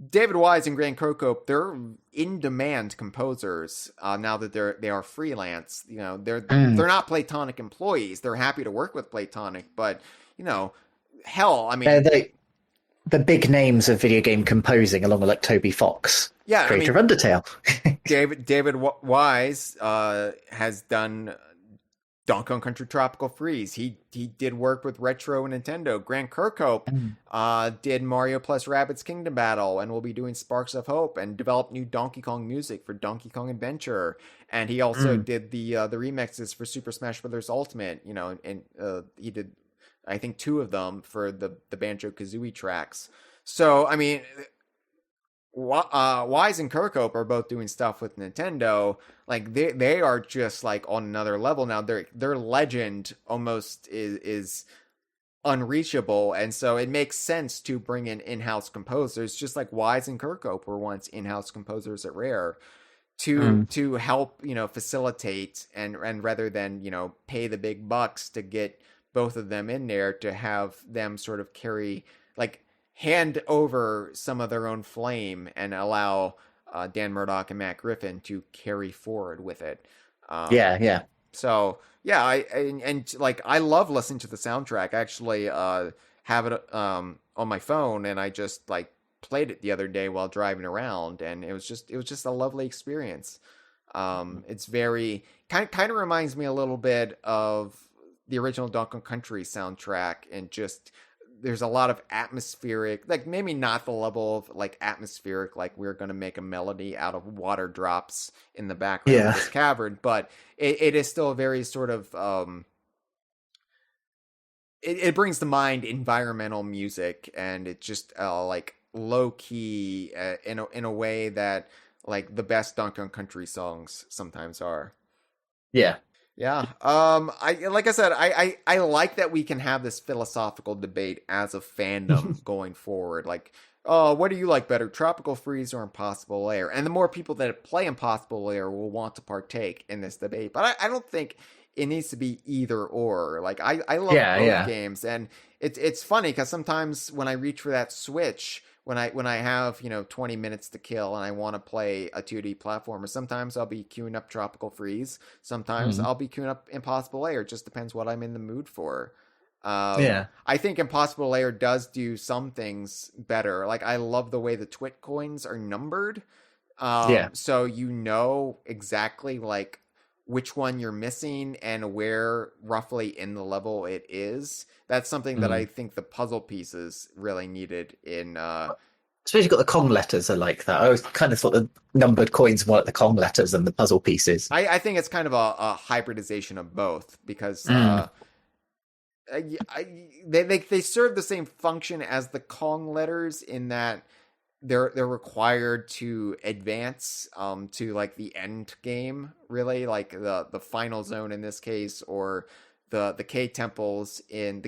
David Wise and Grant Kirkhope, they're in demand composers now that they are freelance. They're not Playtonic employees. They're happy to work with Playtonic, but hell, I mean, the big names of video game composing, along with like Toby Fox, creator of Undertale. David Wise has done Donkey Kong Country Tropical Freeze. He did work with Retro and Nintendo. Grant Kirkhope did Mario plus Rabbids Kingdom Battle and will be doing Sparks of Hope and developed new Donkey Kong music for Donkey Kong Adventure. And he also did the remixes for Super Smash Bros. Ultimate. And he did, I think, 2 of them for the Banjo-Kazooie tracks. So I mean, Wise and Kirkhope are both doing stuff with Nintendo. Like they are just like on another level now. Their legend almost is unreachable, and so it makes sense to bring in-house composers, just like Wise and Kirkhope were once in-house composers at Rare, to help facilitate and rather than pay the big bucks to get both of them in there, to have them sort of hand over some of their own flame and allow Dan Murdoch and Matt Griffin to carry forward with it. So I love listening to the soundtrack. I actually have it on my phone, and I just like played it the other day while driving around, and it was just a lovely experience. It's very kind of reminds me a little bit of the original Donkey Kong Country soundtrack, and just there's a lot of atmospheric, like maybe not the level of like atmospheric, like we're going to make a melody out of water drops in the background of this cavern, but it is still a very sort of, it brings to mind environmental music, and it just like low key in a way that like the best Donkey Kong Country songs sometimes are. Yeah. Yeah. I like I said, I like that we can have this philosophical debate as a fandom going forward. Like, what do you like better, Tropical Freeze or Impossible Lair? And the more people that play Impossible Lair will want to partake in this debate. But I don't think it needs to be either or. Like, I love both games, and it's funny because sometimes when I reach for that Switch, when I have 20 minutes to kill and I want to play a 2D platformer, sometimes I'll be queuing up Tropical Freeze, sometimes I'll be queuing up Impossible Lair. It just depends what I'm in the mood for. I think Impossible Lair does do some things better. Like, I love the way the Twit coins are numbered, so exactly like which one you're missing and where roughly in the level it is. That's something that I think the puzzle pieces really needed in... Especially you've got the Kong letters are like that. I always kind of thought the numbered coins were like the Kong letters and the puzzle pieces. I think it's kind of a hybridization of both, because they serve the same function as the Kong letters in that they're required to advance to like the end game, really, like the final zone in this case, or the key temples in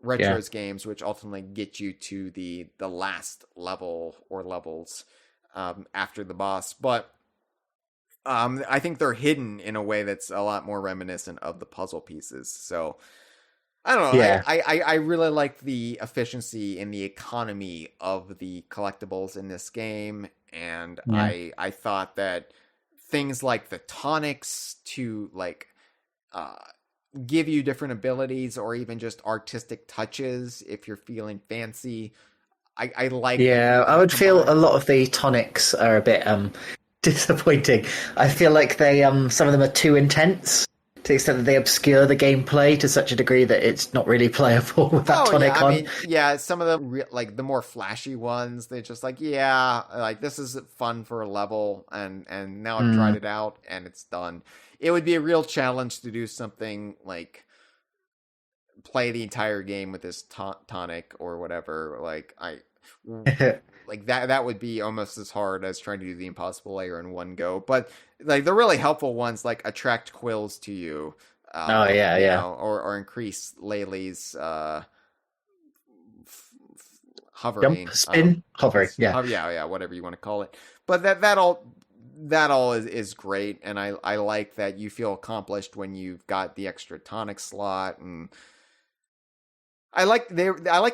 Retro's games, which ultimately get you to the last level or levels after the boss. But I think they're hidden in a way that's a lot more reminiscent of the puzzle pieces. So I don't know. Yeah. I really like the efficiency and the economy of the collectibles in this game. And I thought that things like the tonics to like give you different abilities or even just artistic touches if you're feeling fancy. I like. Yeah, I would feel a lot of the tonics are a bit disappointing. I feel like they some of them are too intense to the extent that they obscure the gameplay to such a degree that it's not really playable with that tonic on. I mean, yeah, some of the like the more flashy ones, they're just like, yeah, like this is fun for a level, and now I've tried it out and it's done. It would be a real challenge to do something like play the entire game with this tonic or whatever. Like like that would be almost as hard as trying to do the Impossible Lair in one go. But like the really helpful ones, like attract quills to you. Or increase Laylee's hovering, jump, spin, hovering. Yeah, whatever you want to call it. But that all is great, and I like that you feel accomplished when you've got the extra tonic slot, and I liked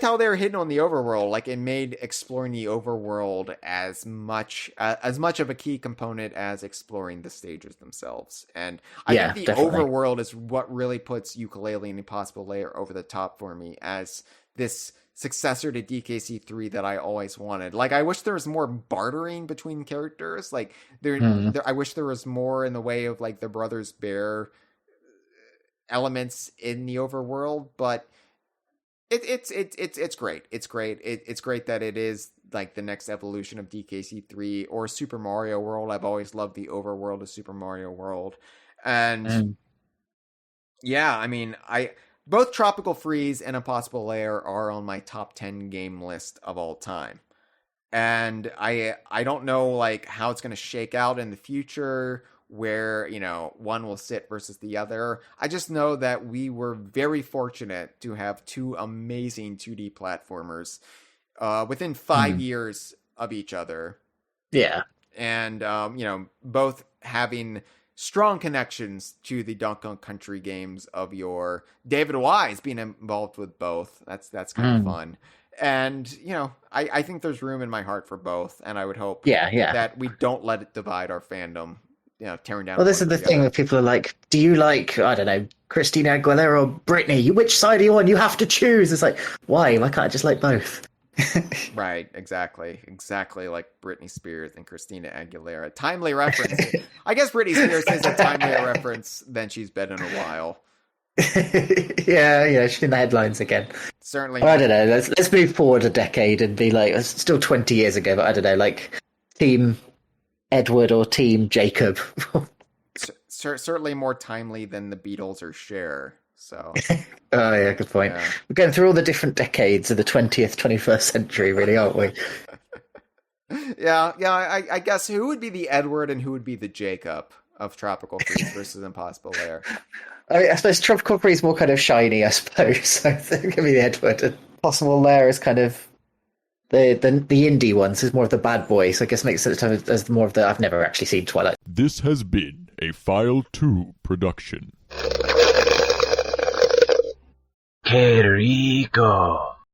how they were hitting on the overworld. Like, it made exploring the overworld as much of a key component as exploring the stages themselves. And I think the definitely. Overworld is what really puts Yooka-Laylee and Impossible Lair over the top for me as this successor to DKC3 that I always wanted. Like, I wish there was more bartering between characters. Like, I wish there was more in the way of like the Brothers Bear elements in the overworld, but it's great. It's great. It's great that it is like the next evolution of DKC3 or Super Mario World. I've always loved the overworld of Super Mario World. And yeah, I mean, both Tropical Freeze and Impossible Lair are on my top 10 game list of all time. And I don't know like how it's going to shake out in the future, where, you know, one will sit versus the other. I just know that we were very fortunate to have two amazing 2D platformers within 5 years of each other. Yeah. And, you know, both having strong connections to the Donkey Kong Country games of yore. David Wise being involved with both. That's kind of fun. And, you know, I think there's room in my heart for both. And I would hope that we don't let it divide our fandom. You know, tearing down. Well, this is the thing that people are like, do you like, I don't know, Christina Aguilera or Britney? Which side are you on? You have to choose. It's like, why? Why can't I just like both? Right, exactly like Britney Spears and Christina Aguilera. Timely reference. I guess Britney Spears is a timelier reference than she's been in a while. yeah, she's in the headlines again. Certainly. I don't know. Let's move forward a decade and be like, it's still 20 years ago, but I don't know, like Team Edward or Team Jacob. Certainly more timely than the Beatles or Cher. So. Oh yeah, good point. Yeah. We're going through all the different decades of the 20th, 21st century, really, aren't we? Yeah. I guess who would be the Edward and who would be the Jacob of Tropical Freeze versus Impossible Lair? I suppose Tropical Freeze is more kind of shiny, I suppose. So it could be the Edward. And Impossible Lair is kind of the indie ones. Is more of the bad boys. So I guess it makes sense as more of the. I've never actually seen Twilight. This has been a File 2 production. Que rico.